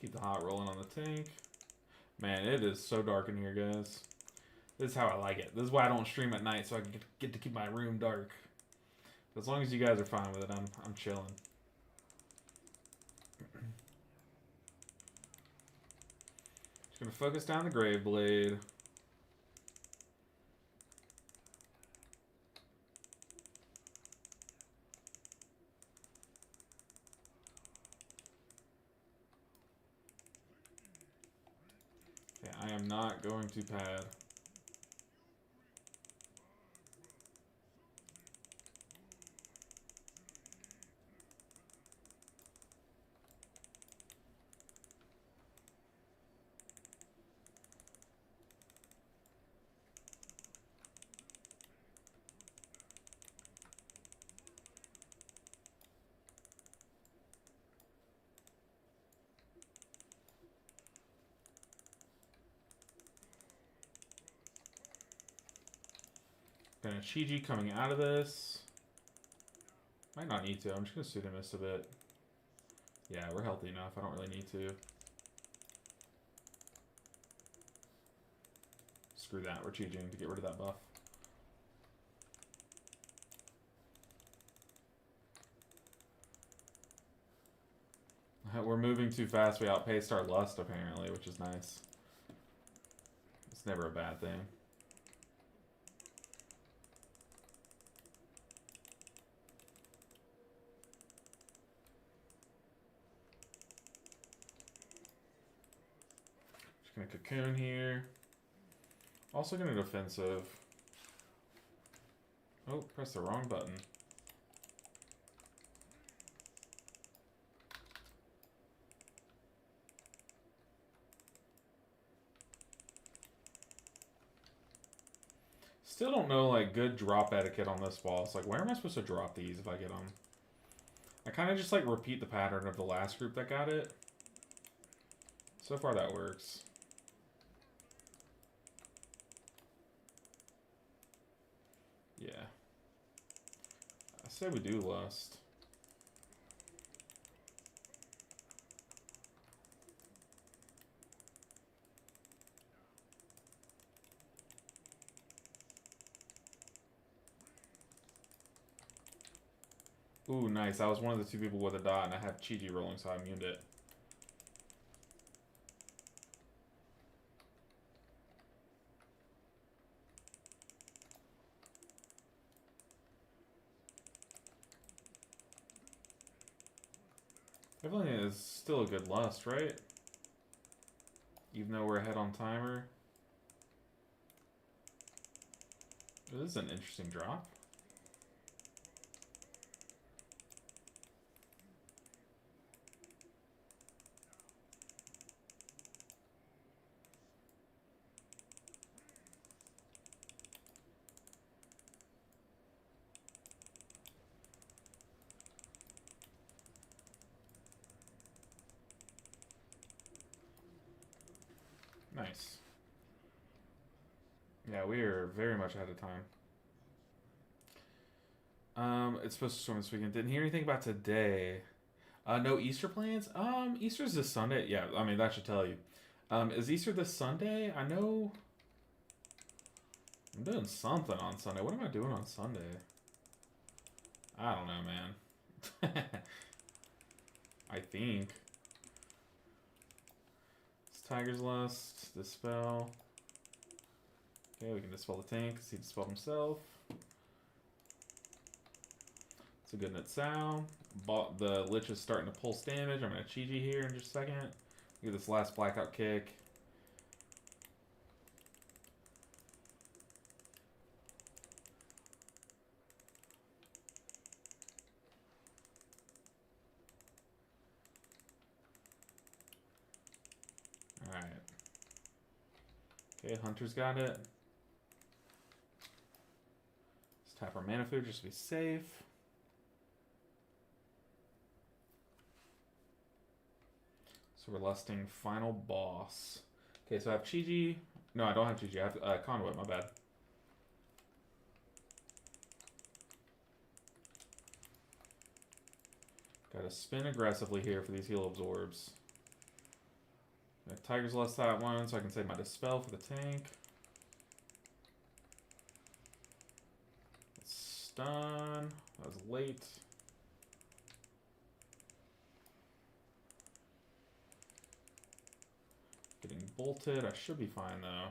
Keep the hot rolling on the tank. Man, it is so dark in here, guys. This is how I like it. This is why I don't stream at night, so I can get to keep my room dark. But as long as you guys are fine with it, I'm chilling. Just gonna focus down the Grave Blade. Okay, I am not going to pad. Gonna Chi coming out of this. Might not need to. I'm just gonna Pseudo-Mist a bit. Yeah, we're healthy enough. I don't really need to. Screw that. We're Chi to get rid of that buff. We're moving too fast. We outpaced our Lust, apparently, which is nice. It's never a bad thing. Just gonna Cocoon here. Also gonna Defensive. Oh, press the wrong button. Still don't know, like, good drop etiquette on this boss. Like, where am I supposed to drop these if I get them? I kind of just, like, repeat the pattern of the last group that got it. So far, that works. Yeah. I say we do Lust. Ooh, nice. I was one of the two people with a dot, and I had Chi rolling, so I immuned it. Definitely is still a good Lust, right? Even though we're ahead on timer. This is an interesting drop. Nice. Yeah, we are very much ahead of time. It's supposed to storm this weekend. Didn't hear anything about today. No Easter plans? Easter's this Sunday. Yeah, I mean, that should tell you. Is Easter this Sunday? I know I'm doing something on Sunday. What am I doing on Sunday? I don't know, man. I think. It's Tiger's Lust, Dispel. Okay, we can dispel the tank because he dispelled himself. It's a good net sound. The Lich is starting to pulse damage. I'm going to Chi-Ji here in just a second. Get this last blackout kick. Alright. Okay, Hunter's got it. Let's tap our mana food just to be safe. So we're lusting final boss. Okay, so I have Chi-Ji. No, I don't have Chi-Ji. I have Conduit, my bad. Gotta spin aggressively here for these heal absorbs. Tiger's Lust that one, so I can save my Dispel for the tank. Stun. That was late. Getting bolted. I should be fine though.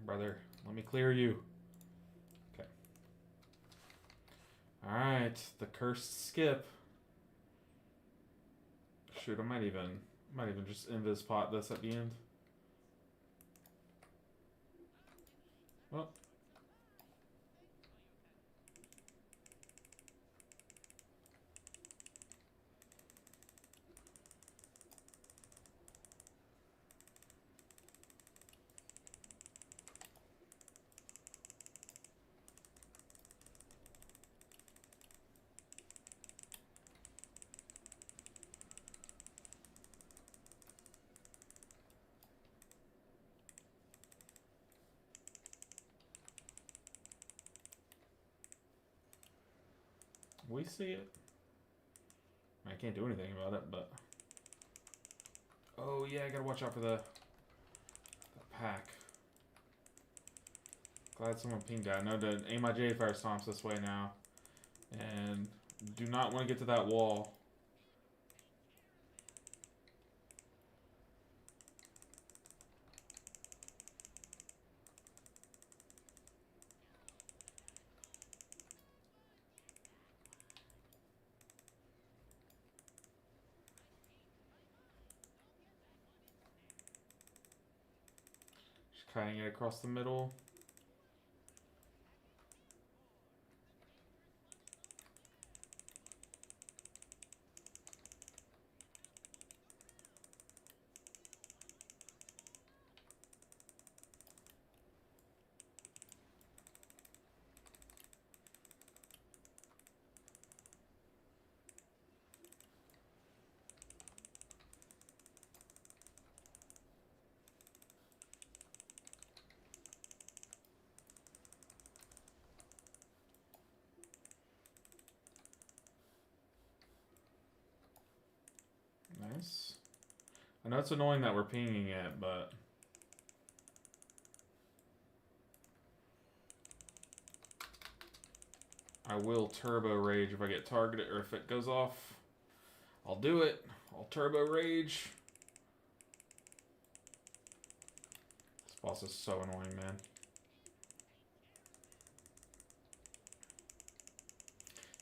Brother, let me clear you. Okay. Alright, the cursed skip. Shoot, I might even just invis pot this at the end. Well. We see it. I can't do anything about it, but... Oh yeah, I gotta watch out for the pack. Glad someone pinged that. I know to aim my J Fire Stomps this way now. And do not want to get to that wall. Just cutting it across the middle. Nice. I know it's annoying that we're pinging it, but... I will turbo rage if I get targeted, or if it goes off. I'll do it. I'll turbo rage. This boss is so annoying, man.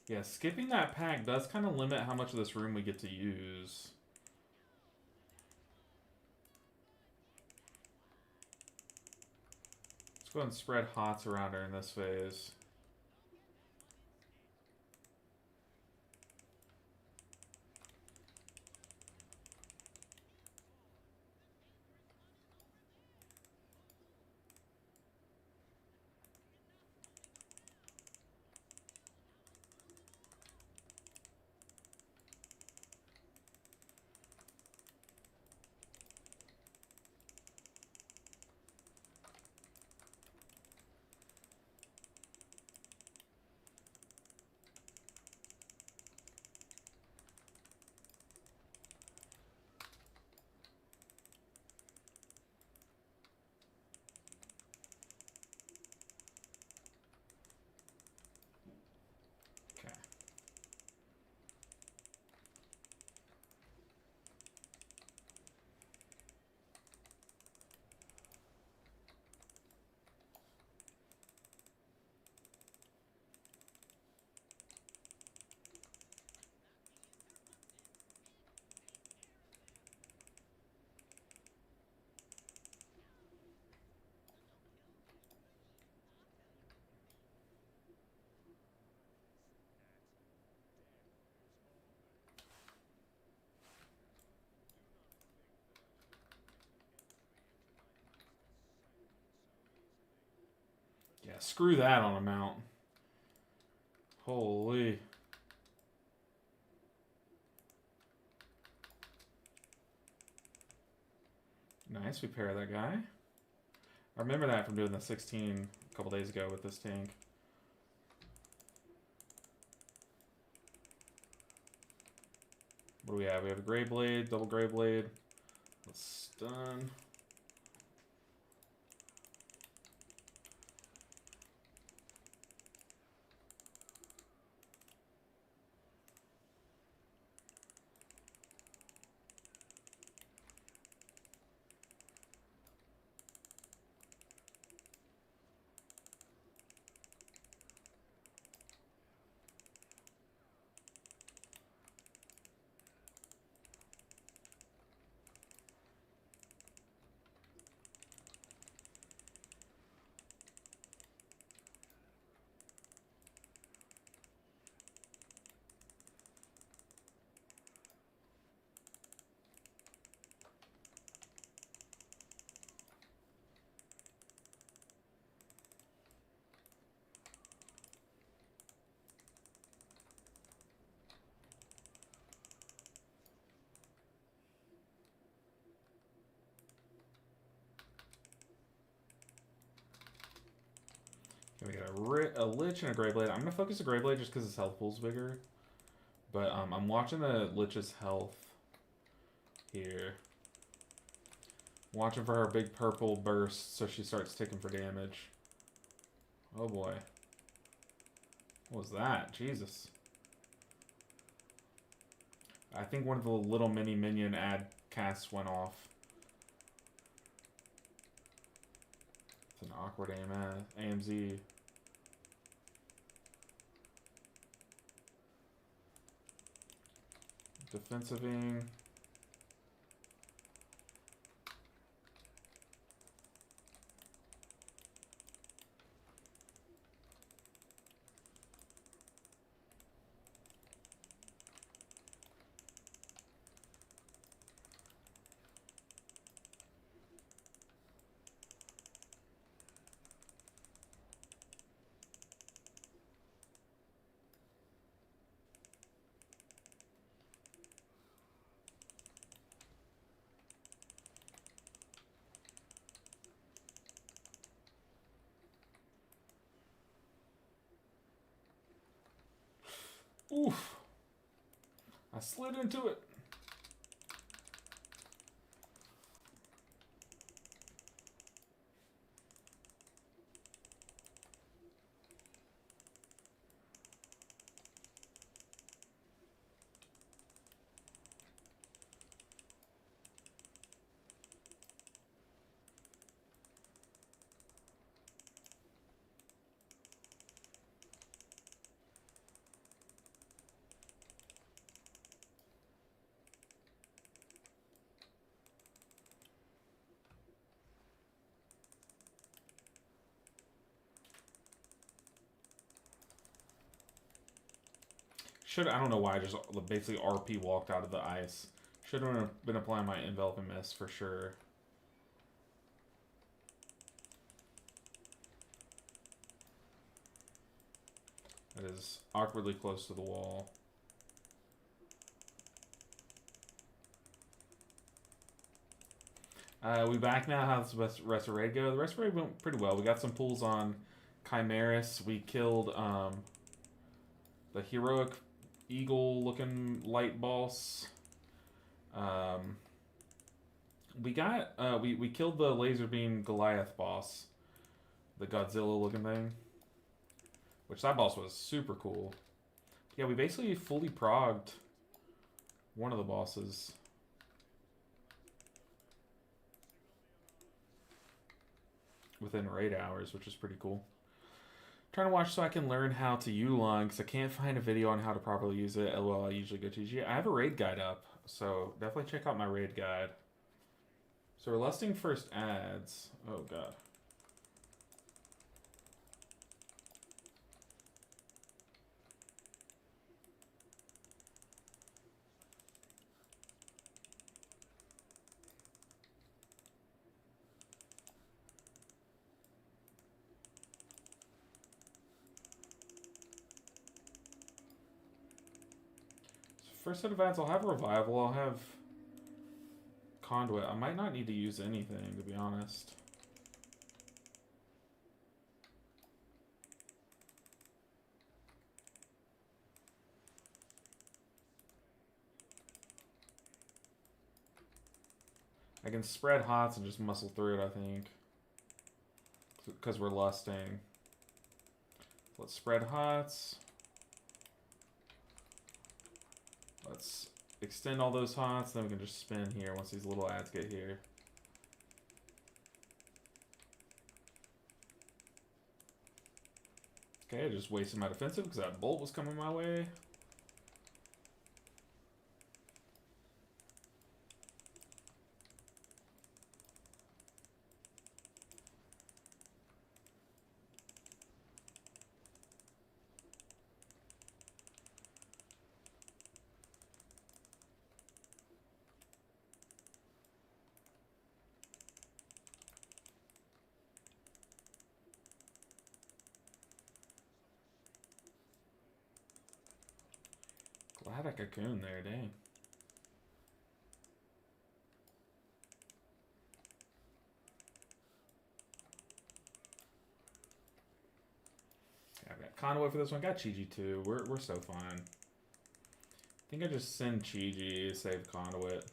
Yeah, skipping that pack does kind of limit how much of this room we get to use. Let's go ahead and spread hots around her in this phase. Yeah, screw that on a mount. Holy. Nice, we pair that guy. I remember that from doing the 16 a couple days ago with this tank. What do we have? We have a Grey Blade, double Grey Blade. Let's stun. We got a Lich and a Grey Blade. I'm going to focus the Grey Blade just because his health pool's bigger. But I'm watching the Lich's health here. Watching for her big purple burst so she starts ticking for damage. Oh boy. What was that? Jesus. I think one of the little mini minion ad casts went off. It's an awkward AMZ. Defensiving. Oof. I slid into it. I don't know why I just basically RP walked out of the ice. Should have been applying my enveloping mist for sure. That is awkwardly close to the wall. We back now. How's the rest of raid go? The rest of raid went pretty well. We got some pulls on Chimeas. We killed the heroic eagle-looking light boss. We killed the laser beam Goliath boss, the Godzilla-looking thing, which that boss was super cool. Yeah, we basically fully progged one of the bosses. Within raid hours, which is pretty cool. Trying to watch so I can learn how to Yulon, because I can't find a video on how to properly use it. LOL, I usually go to GG. I have a raid guide up, so definitely check out my raid guide. So we're lusting first ads. Oh god. first set of ads, I'll have Revival, I'll have Conduit. I might not need to use anything, to be honest. I can spread hots and just muscle through it, I think. Because we're lusting. Let's spread hots. Let's extend all those hots, then we can just spin here once these little ads get here. Okay, I just wasted my defensive because that bolt was coming my way. Glad I cocooned there, dang. Yeah, I've got Conway for this one. Got Chi-Ji too. We're so fine. I think I just send Chi-Ji, save Conduit.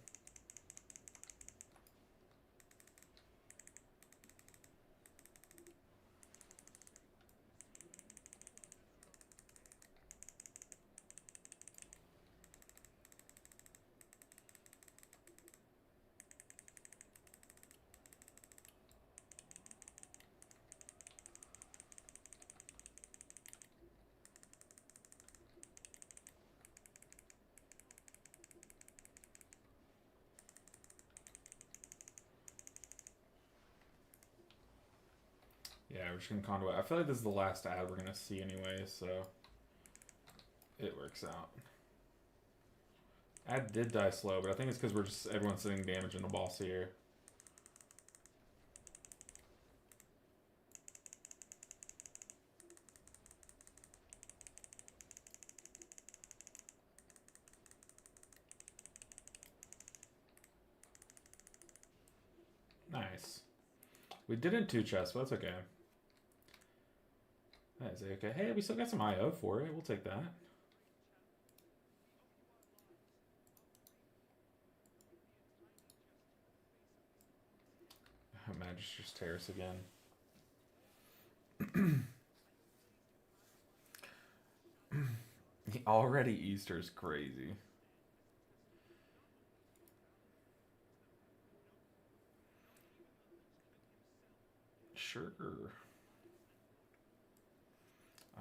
Yeah, we're just gonna Conduit. I feel like this is the last ad we're gonna see anyway, so it works out. Ad did die slow, but I think it's because we're just everyone's sitting damage in the boss here. Nice. We didn't two chests, but that's okay. That is okay. Hey, we still got some IO for it. We'll take that. Magister's Terrace again. Already Easter's crazy. Sure.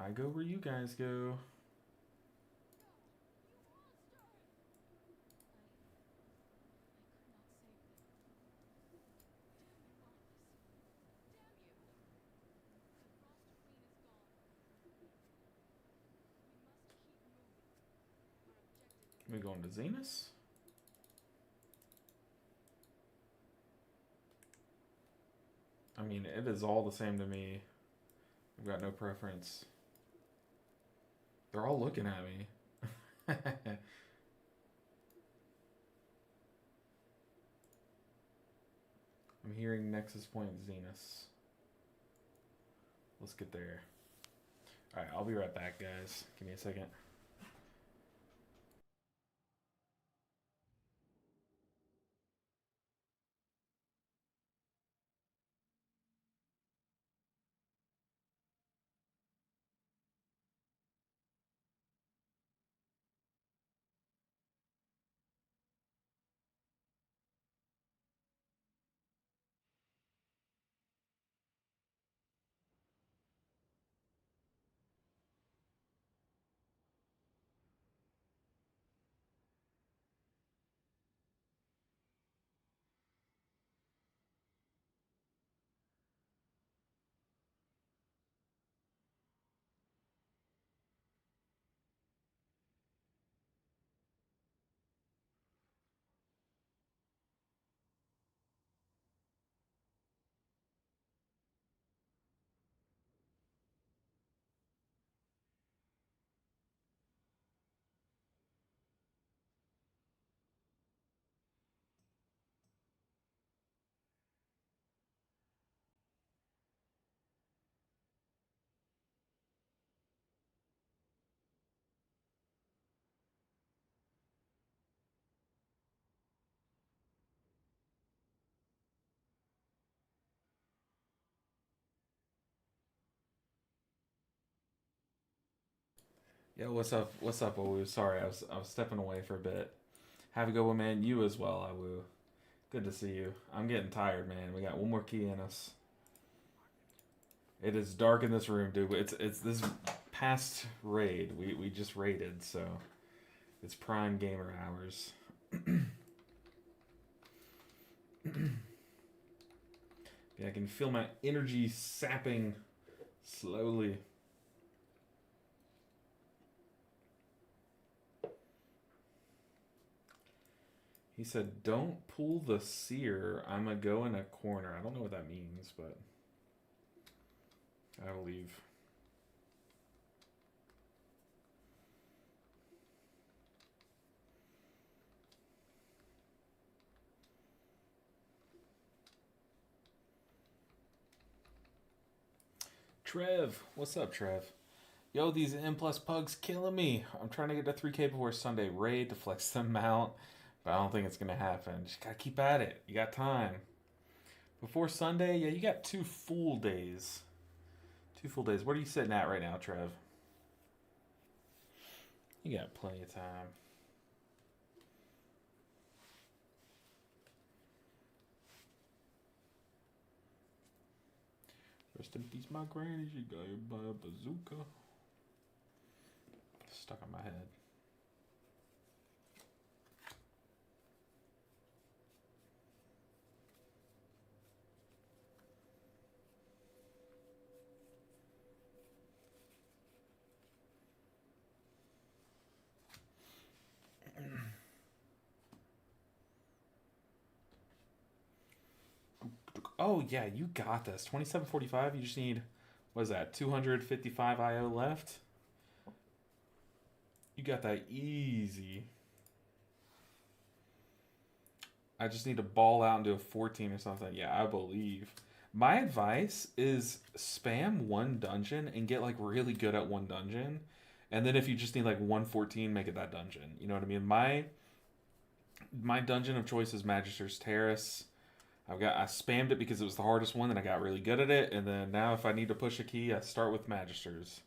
I go where you guys go. We going to Zenus? I mean, it is all the same to me. I've got no preference. They're all looking at me. I'm hearing Nexus Point Zenus. Let's get there. Alright, I'll be right back, guys. Give me a second. Yeah, what's up? What's up, Awu? Sorry, I was stepping away for a bit. Have a good one, man. You as well, Awu. Good to see you. I'm getting tired, man. We got one more key in us. It is dark in this room, dude. It's this past raid. We just raided, so it's prime gamer hours. Yeah, I can feel my energy sapping slowly. He said, "Don't pull the seer. I'ma go in a corner." I don't know what that means, but I will leave. Trev, what's up, Trev? Yo, these M plus pugs killing me. I'm trying to get to 3K before Sunday raid to flex them out, but I don't think it's gonna happen. Just gotta keep at it. You got time. Before Sunday, yeah, you got 2 full days. 2 full days. What are you sitting at right now, Trev? You got plenty of time. Rest in peace, my granny. She got hit by a bazooka. Stuck on my head. Oh, yeah, you got this. 2745. You just need, what is that, 255 IO left? You got that easy. I just need to ball out and do a 14 or something. Yeah, I believe. My advice is spam one dungeon and get like really good at one dungeon. And then if you just need like 114, make it that dungeon. You know what I mean? My dungeon of choice is Magister's Terrace. I spammed it because it was the hardest one, and I got really good at it. And then now, if I need to push a key, I start with Magisters.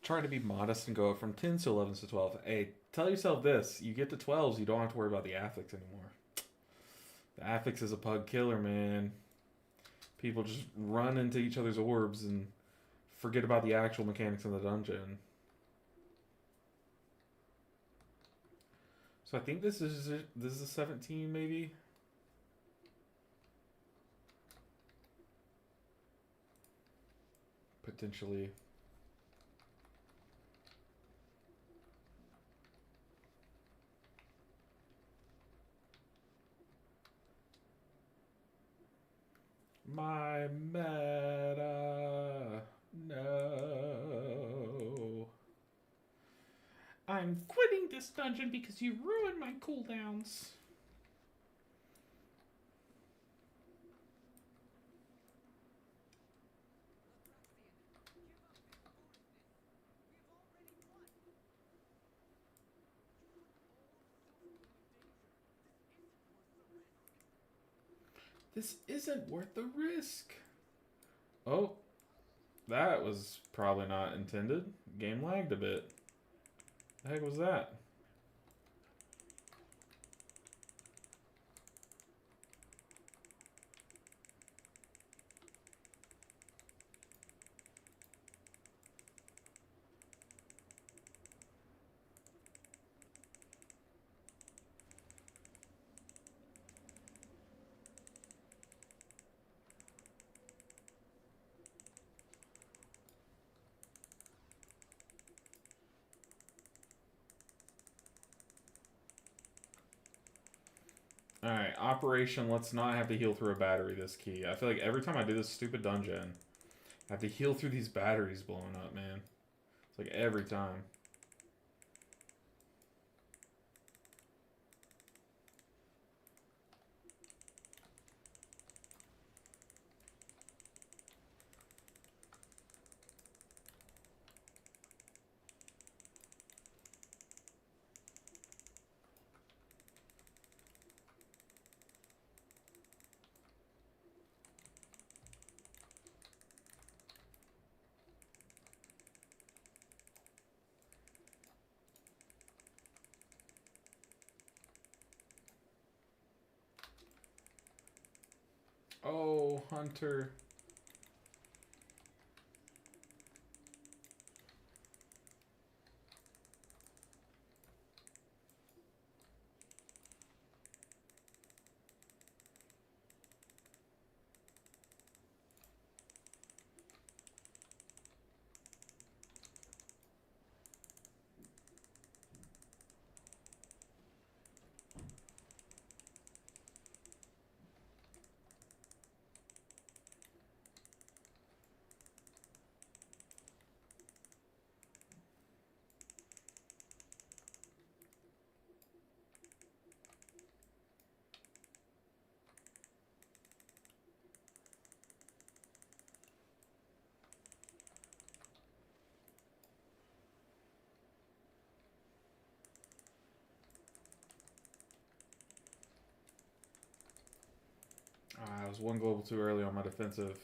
Try to be modest and go up from 10s to 11s to 12. Hey, tell yourself this: you get to 12s, you don't have to worry about the affix anymore. The affix is a pug killer, man. People just run into each other's orbs and forget about the actual mechanics of the dungeon. So I think this is a 17, maybe. Potentially. My meta. No. I'm quitting this dungeon because you ruined my cooldowns. This isn't worth the risk. Oh, that was probably not intended. Game lagged a bit. The heck was that? Alright, Operation Let's Not Have to Heal Through a Battery this key. I feel like every time I do this stupid dungeon, I have to heal through these batteries blowing up, man. It's like every time. Oh, Hunter. I was one global too early on my defensive.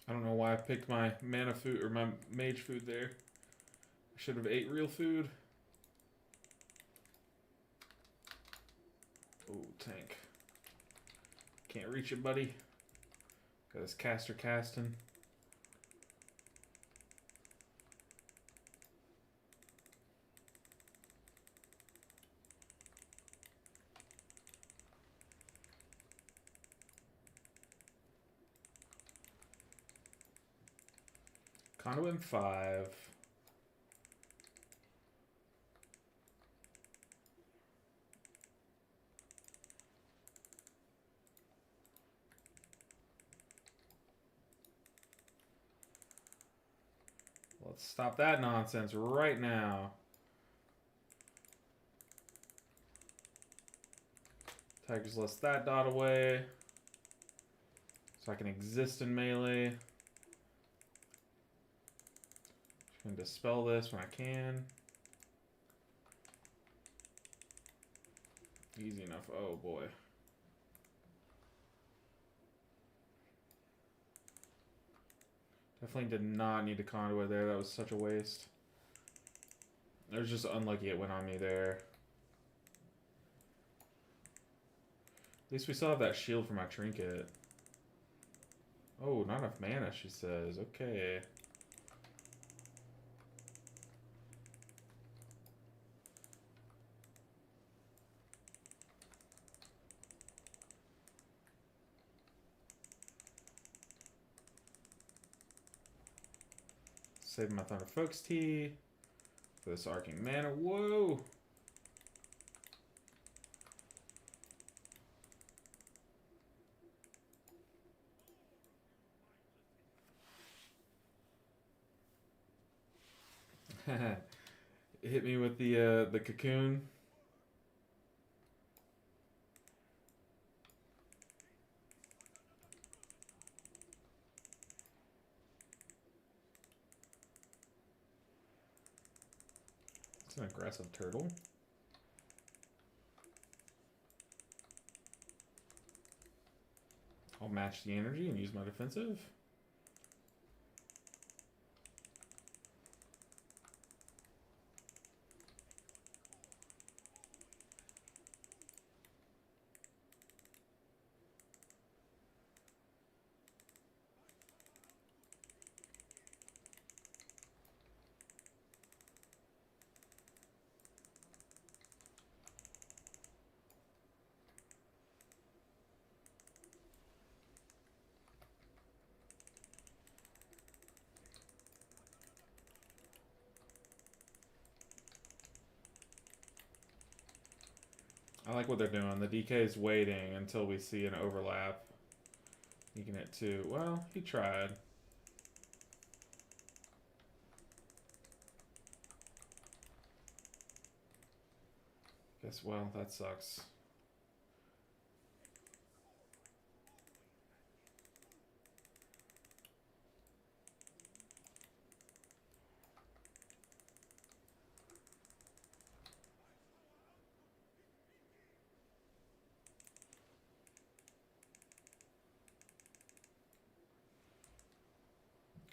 I don't know why I picked my mana food or my mage food there. I should have ate real food. Oh, tank. Can't reach it, buddy. Got his caster casting. Conduit in 5. Let's stop that nonsense right now. Tigers lets that dot away. So I can exist in melee. Just gonna dispel this when I can. Easy enough. Oh boy. Definitely did not need a conduit there. That was such a waste. It was just unlucky it went on me there. At least we still have that shield for my trinket. Oh, not enough mana, she says. Okay. Saving my Thunder Folks tea for this arcing mana. Whoa! Hit me with the cocoon. It's an aggressive turtle. I'll match the energy and use my defensive. I like what they're doing. The DK is waiting until we see an overlap Sneaking it too. Well, he tried. Guess, well, that sucks.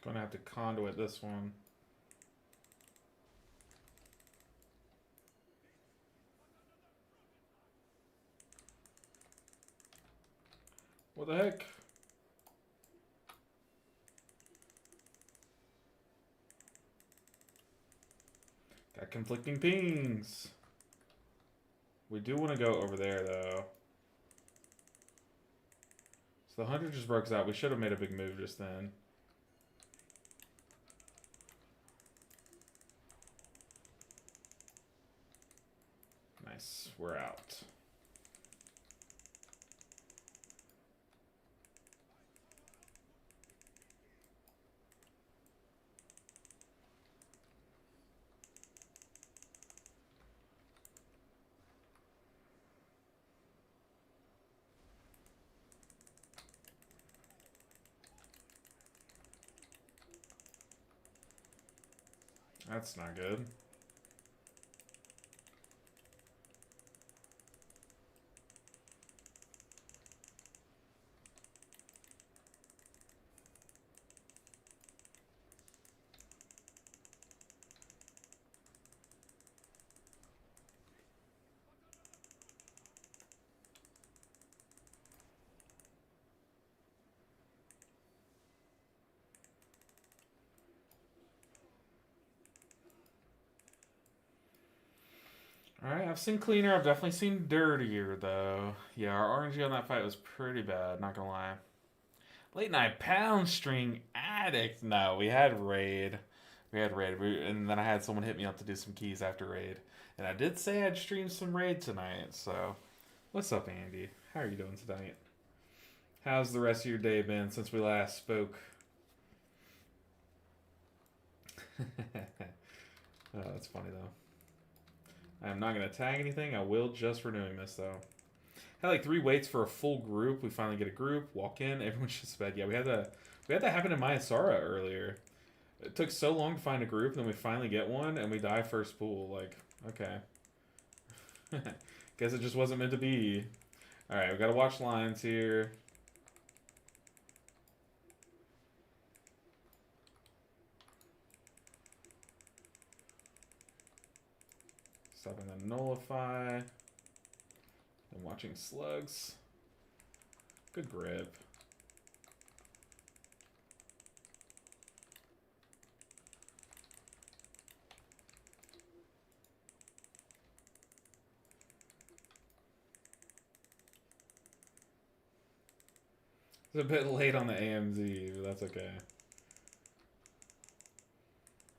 Gonna have to conduit this one. What the heck? Got conflicting pings. We do want to go over there, though. So the hunter just broke out. We should have made a big move just then. Nice. We're out. That's not good. Alright, I've seen cleaner. I've definitely seen dirtier, though. Yeah, our RNG on that fight was pretty bad, not gonna lie. Late night pound string addict. No, we had raid. And then I had someone hit me up to do some keys after raid. And I did say I'd stream some raid tonight, so. What's up, Andy? How are you doing tonight? How's the rest of your day been since we last spoke? Oh, that's funny, though. I'm not going to tag anything. I will just for doing this, though. Had like 3 waits for a full group. We finally get a group, walk in, everyone's just bed. Yeah, we had that happen in Mayasara earlier. It took so long to find a group, and then we finally get one, and we die first pool. Like, okay. Guess it just wasn't meant to be. Alright, we gotta watch lines here. Stopping the nullify. And watching slugs. Good grip. It's a bit late on the AMZ, but that's okay.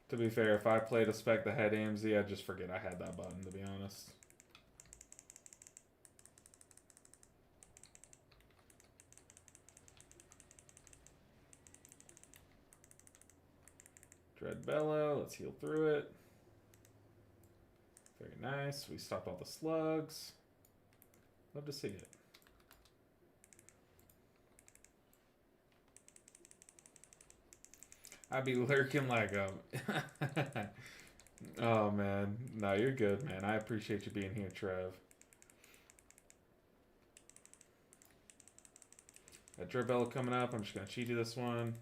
To be fair, if I played a spec that had AMZ, I'd just forget I had that button, to be honest. Dread Bellow, let's heal through it. Very nice. We stopped all the slugs. Love to see it. I'd be lurking like a... Oh, man. No, you're good, man. I appreciate you being here, Trev. Got Dread Bellow coming up. I'm just going to cheat you this one.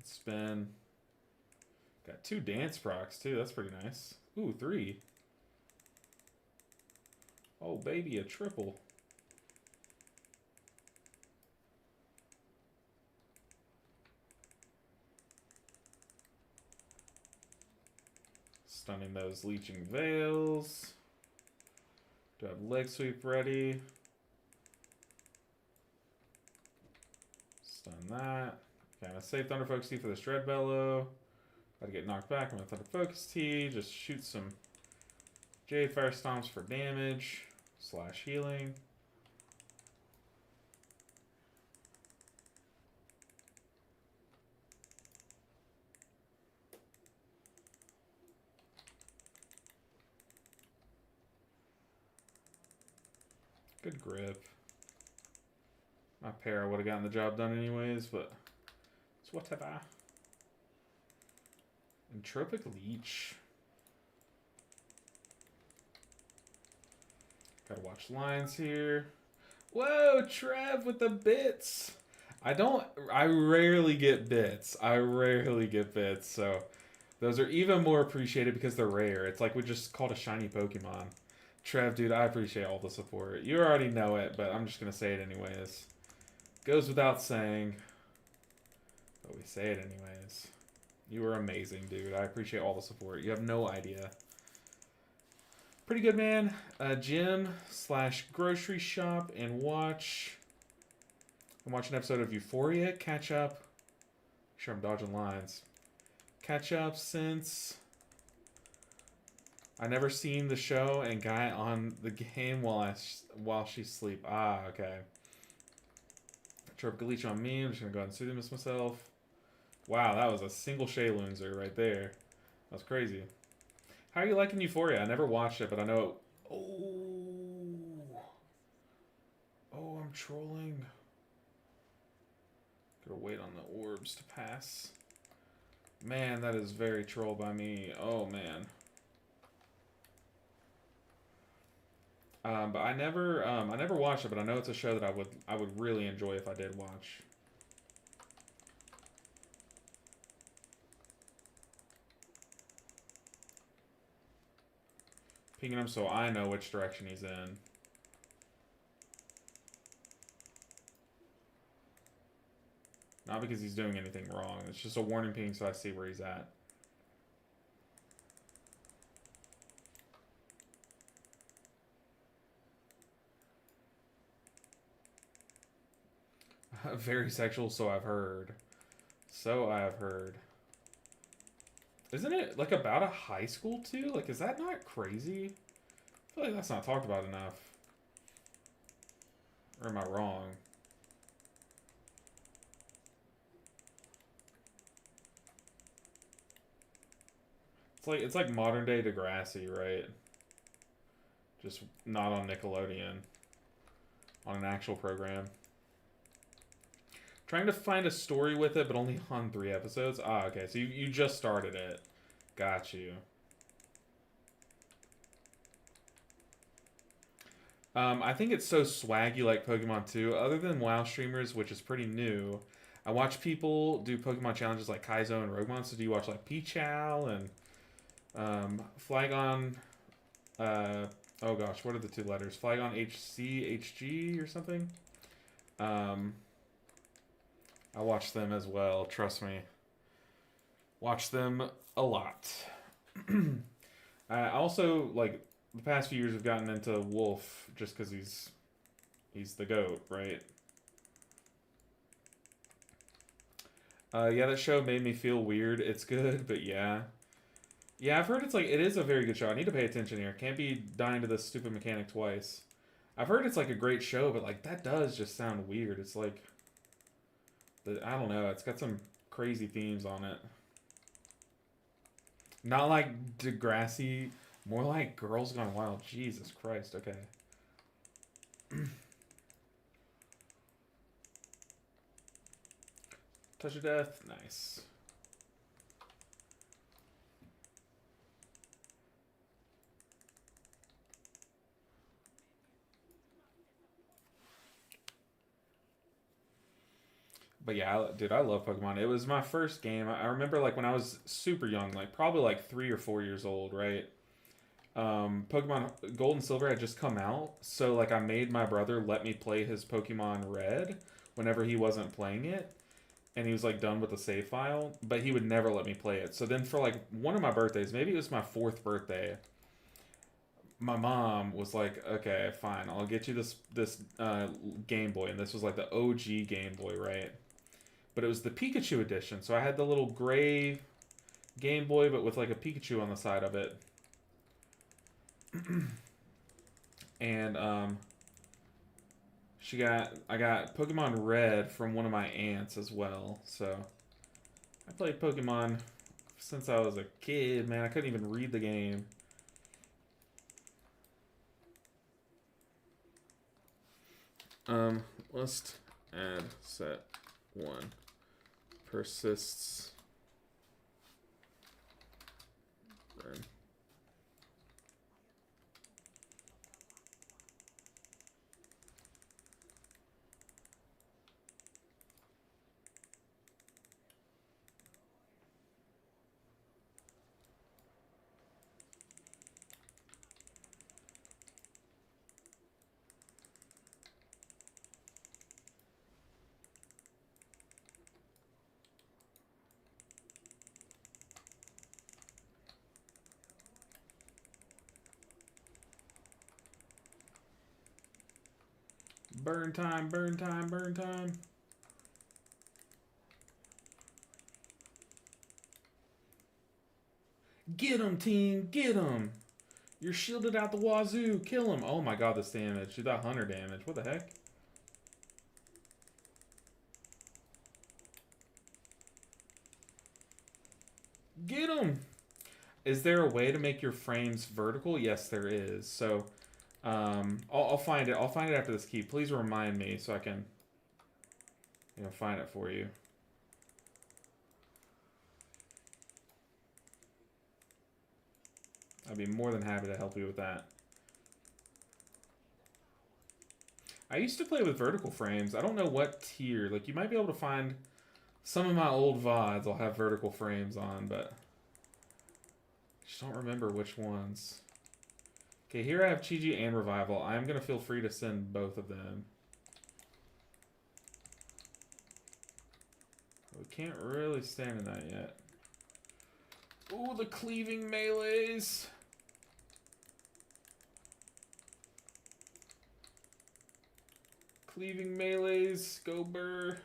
Spin. Got 2 dance procs, too. That's pretty nice. Ooh, 3. Oh, baby, a triple. Stunning those leeching veils. Do I have leg sweep ready? Stun that. Okay, I'm gonna save Thunder Focus Tea for this Dread Bellow. Gotta get knocked back. I'm gonna Thunder Focus Tea. Just shoot some Jade Fire Stomps for damage / healing. Good grip. My para would have gotten the job done anyways, but it's whatever. Entropic Leech. Gotta watch lines here. Whoa, Trev with the bits. I rarely get bits. So those are even more appreciated because they're rare. It's like we just called a shiny Pokemon. Trev, dude, I appreciate all the support. You already know it, but I'm just gonna say it anyways. Goes without saying, but we say it anyways. You are amazing, dude. I appreciate all the support. You have no idea. Pretty good, man. Gym/grocery shop and watch. I'm watching an episode of Euphoria. Catch up. Make sure I'm dodging lines. Catch up since I never seen the show and guy on the game while she sleep. Ah, okay. Tropical Leech on me. I'm just gonna go ahead and pseudonym myself. Wow, that was a single Shaylunzer right there. That was crazy. How are you liking Euphoria? I never watched it, but I know. Oh, I'm trolling. Gotta wait on the orbs to pass. Man, that is very troll by me. Oh man. But I never watched it, but I know it's a show that I would really enjoy if I did watch. Pinging him so I know which direction he's in. Not because he's doing anything wrong. It's just a warning ping so I see where he's at. Very sexual, so I've heard. So I have heard. Isn't it like about a high school too? Like, is that not crazy? I feel like that's not talked about enough. Or am I wrong? It's like modern day Degrassi, right? Just not on Nickelodeon. On an actual program. Trying to find a story with it, but only on 3 episodes. Ah, okay. So you just started it. Got you. I think it's so swaggy like Pokemon 2. Other than WoW streamers, which is pretty new, I watch people do Pokemon challenges like Kaizo and Roguemon. So do you watch like Pichow and Flygon? Oh gosh, what are the 2 letters? Flygon HC, HG or something? I watch them as well, trust me. Watch them a lot. I also, like, the past few years have gotten into Wolf just because he's the GOAT, right? Yeah, that show made me feel weird. It's good, but yeah. Yeah, I've heard it is a very good show. I need to pay attention here. Can't be dying to this stupid mechanic twice. I've heard it's like a great show, but like that does just sound weird. It's like... I don't know. It's got some crazy themes on it. Not like Degrassi. More like Girls Gone Wild. Jesus Christ. Okay. Touch of Death. Nice. But yeah, dude, I love Pokemon. It was my first game. I remember like when I was super young, like probably like 3 or 4 years old, right? Pokemon Gold and Silver had just come out, so like I made my brother let me play his Pokemon Red whenever he wasn't playing it, and he was like done with the save file, but he would never let me play it. So then for like one of my birthdays, maybe it was my 4th birthday, my mom was like, okay, fine, I'll get you this Game Boy, and this was like the OG Game Boy, right? But it was the Pikachu edition, so I had the little gray Game Boy, but with like a Pikachu on the side of it. And I got Pokemon Red from one of my aunts as well. So I played Pokemon since I was a kid, man. I couldn't even read the game. List add set 1 persists burn. Burn time, burn time, burn time. Get him, team, get him. You're shielded out the wazoo. Kill him. Oh my god, this damage. Dude, that hunter damage. What the heck? Get him. Is there a way to make your frames vertical? Yes, there is. So, I'll find it. I'll find it after this key. Please remind me so I can, find it for you. I'd be more than happy to help you with that. I used to play with vertical frames. I don't know what tier. Like, you might be able to find some of my old VODs I'll have vertical frames on, but I just don't remember which ones. Okay, here I have Chi-Ji and Revival. I'm going to feel free to send both of them. We can't really stand in that yet. Ooh, the cleaving melees. Cleaving melees. Go burr.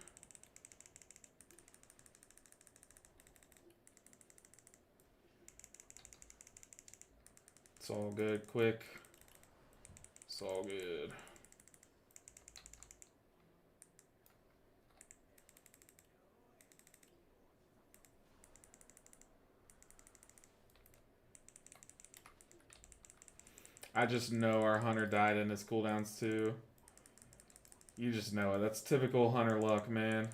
It's all good. Quick. It's all good. I just know our hunter died in his cooldowns too. You just know it. That's typical hunter luck, man.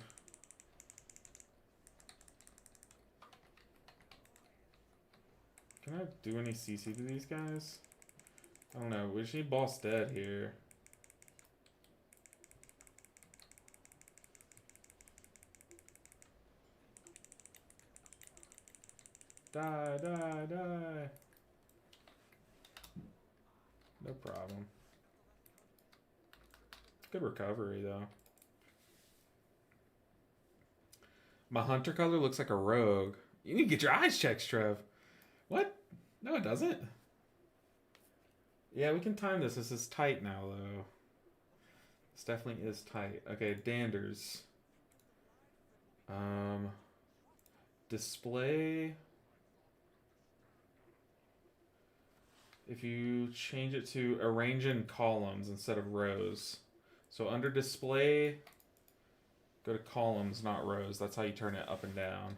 Can I do any CC to these guys? I don't know. We just need boss dead here. Die, die, die. No problem. Good recovery, though. My hunter color looks like a rogue. You need to get your eyes checked, Trev. What? No, it doesn't. Yeah, we can time this. This is tight now, though. This definitely is tight. Okay, Danders. Display. If you change it to arrange in columns instead of rows. So under display, go to columns, not rows. That's how you turn it up and down.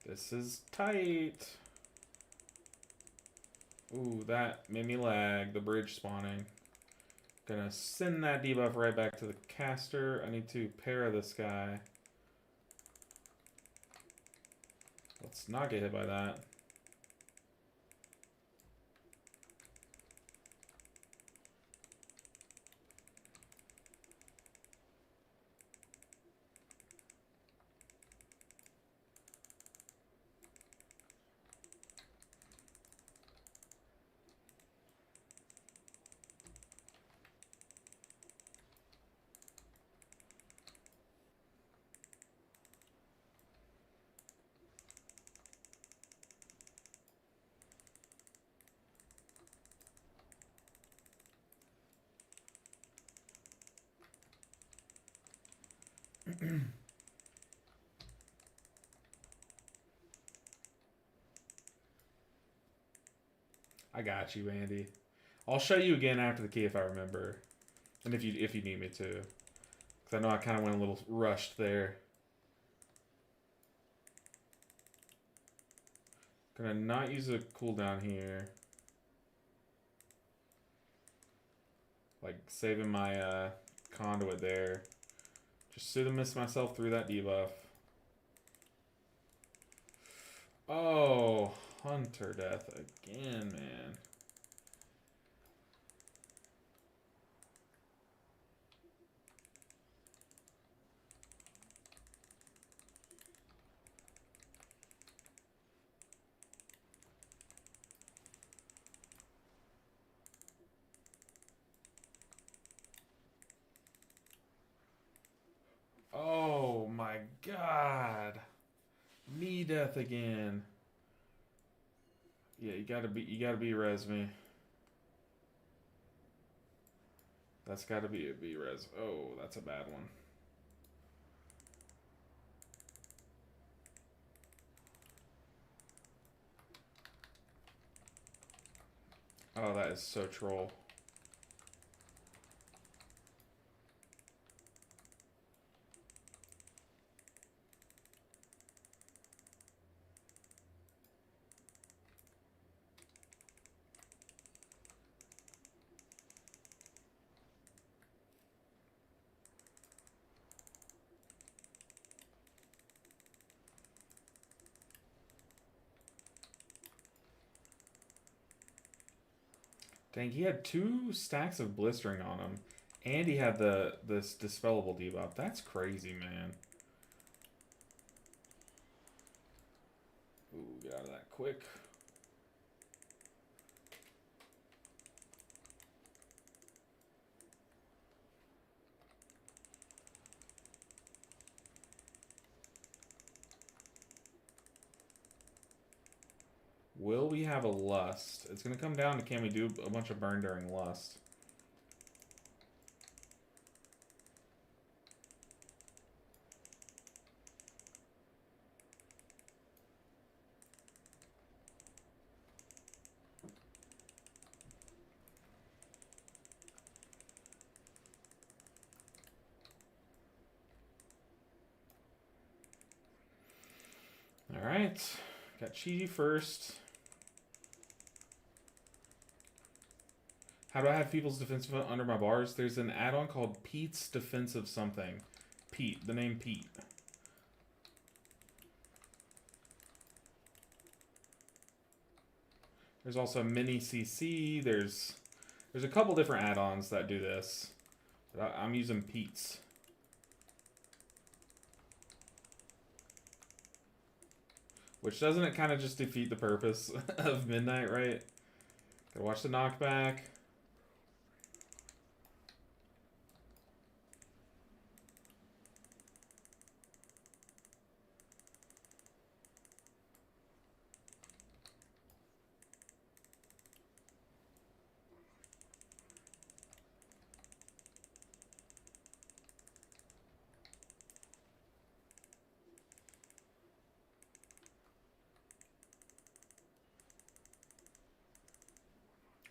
This is tight. Ooh, that made me lag. The bridge spawning. Gonna send that debuff right back to the caster. I need to para this guy. Let's not get hit by that. I got you, Andy. I'll show you again after the key if I remember, and if you need me to, because I know I kind of went a little rushed there. Gonna not use a cooldown here. Like saving my conduit there. Just should have missed myself through that debuff. Oh, Hunter death again, man. Oh my god. Me death again. Yeah, you gotta be res me. That's gotta be a B res. Oh, that's a bad one. Oh, that is so troll. Dang, he had 2 stacks of blistering on him. And he had this dispellable debuff. That's crazy, man. Ooh, get out of that quick. Will we have a lust? It's gonna come down to can we do a bunch of burn during lust. Alright. Got Chi first. How do I have people's defensive under my bars? There's an add-on called Pete's Defensive something. Pete. The name Pete. There's also Mini CC. There's a couple different add-ons that do this. But I'm using Pete's. Which doesn't it kind of just defeat the purpose of Midnight, right? Gotta watch the knockback.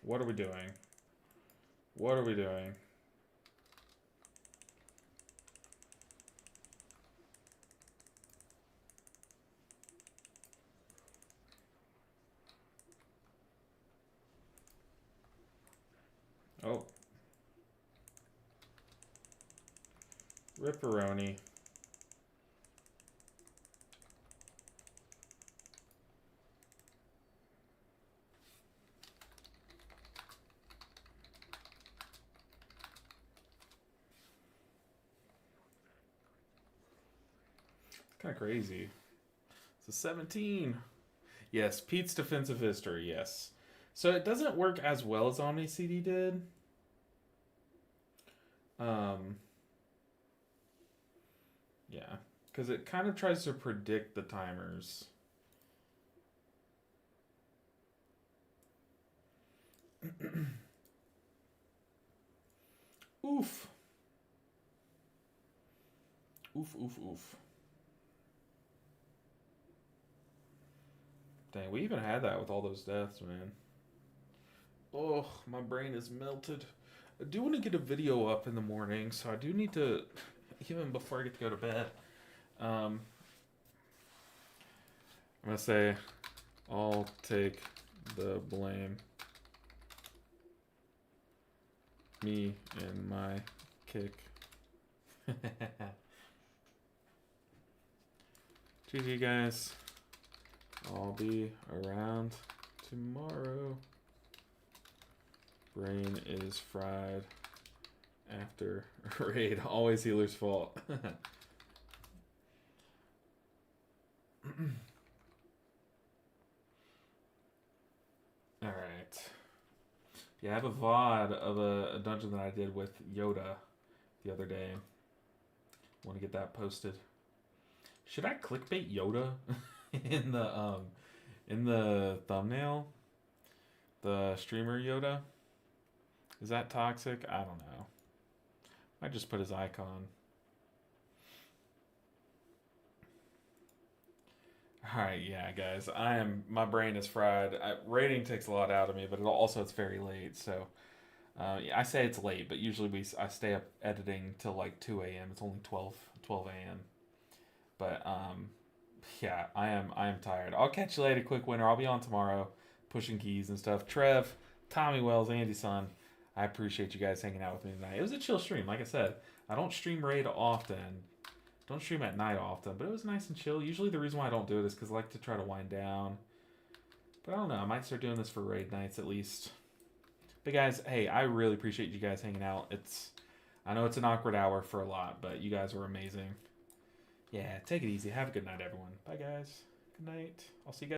What are we doing? What are we doing? Oh. Ripperoni. Kind of crazy. It's a 17. Yes, Pete's defensive history, yes. So it doesn't work as well as Omni CD did. Yeah, because it kind of tries to predict the timers. Oof. Oof, oof, oof. Dang, we even had that with all those deaths, man. Oh, my brain is melted. I do want to get a video up in the morning, so I do need to, even before I get to go to bed, I'm going to say, I'll take the blame. me and my kick. GG guys. I'll be around tomorrow. Brain is fried after raid. Always healer's fault. Alright. Yeah, I have a VOD of a dungeon that I did with Yoda the other day. Want to get that posted. Should I clickbait Yoda in the thumbnail? The streamer Yoda? Is that toxic? I don't know. I just put his icon. Alright, yeah, guys. my brain is fried. Rating takes a lot out of me, but it's very late, so I say it's late, but usually I stay up editing till like 2 a.m. It's only 12 a.m. But yeah, I am tired. I'll catch you later, quick winner. I'll be on tomorrow, pushing keys and stuff. Trev, Tommy Wells, Andy Son, I appreciate you guys hanging out with me tonight. It was a chill stream, like I said. I don't stream raid often. Don't stream at night often, but it was nice and chill. Usually the reason why I don't do it is because I like to try to wind down. But I don't know. I might start doing this for raid nights at least. But guys, hey, I really appreciate you guys hanging out. I know it's an awkward hour for a lot, but you guys were amazing. Yeah, take it easy. Have a good night, everyone. Bye, guys. Good night. I'll see you guys.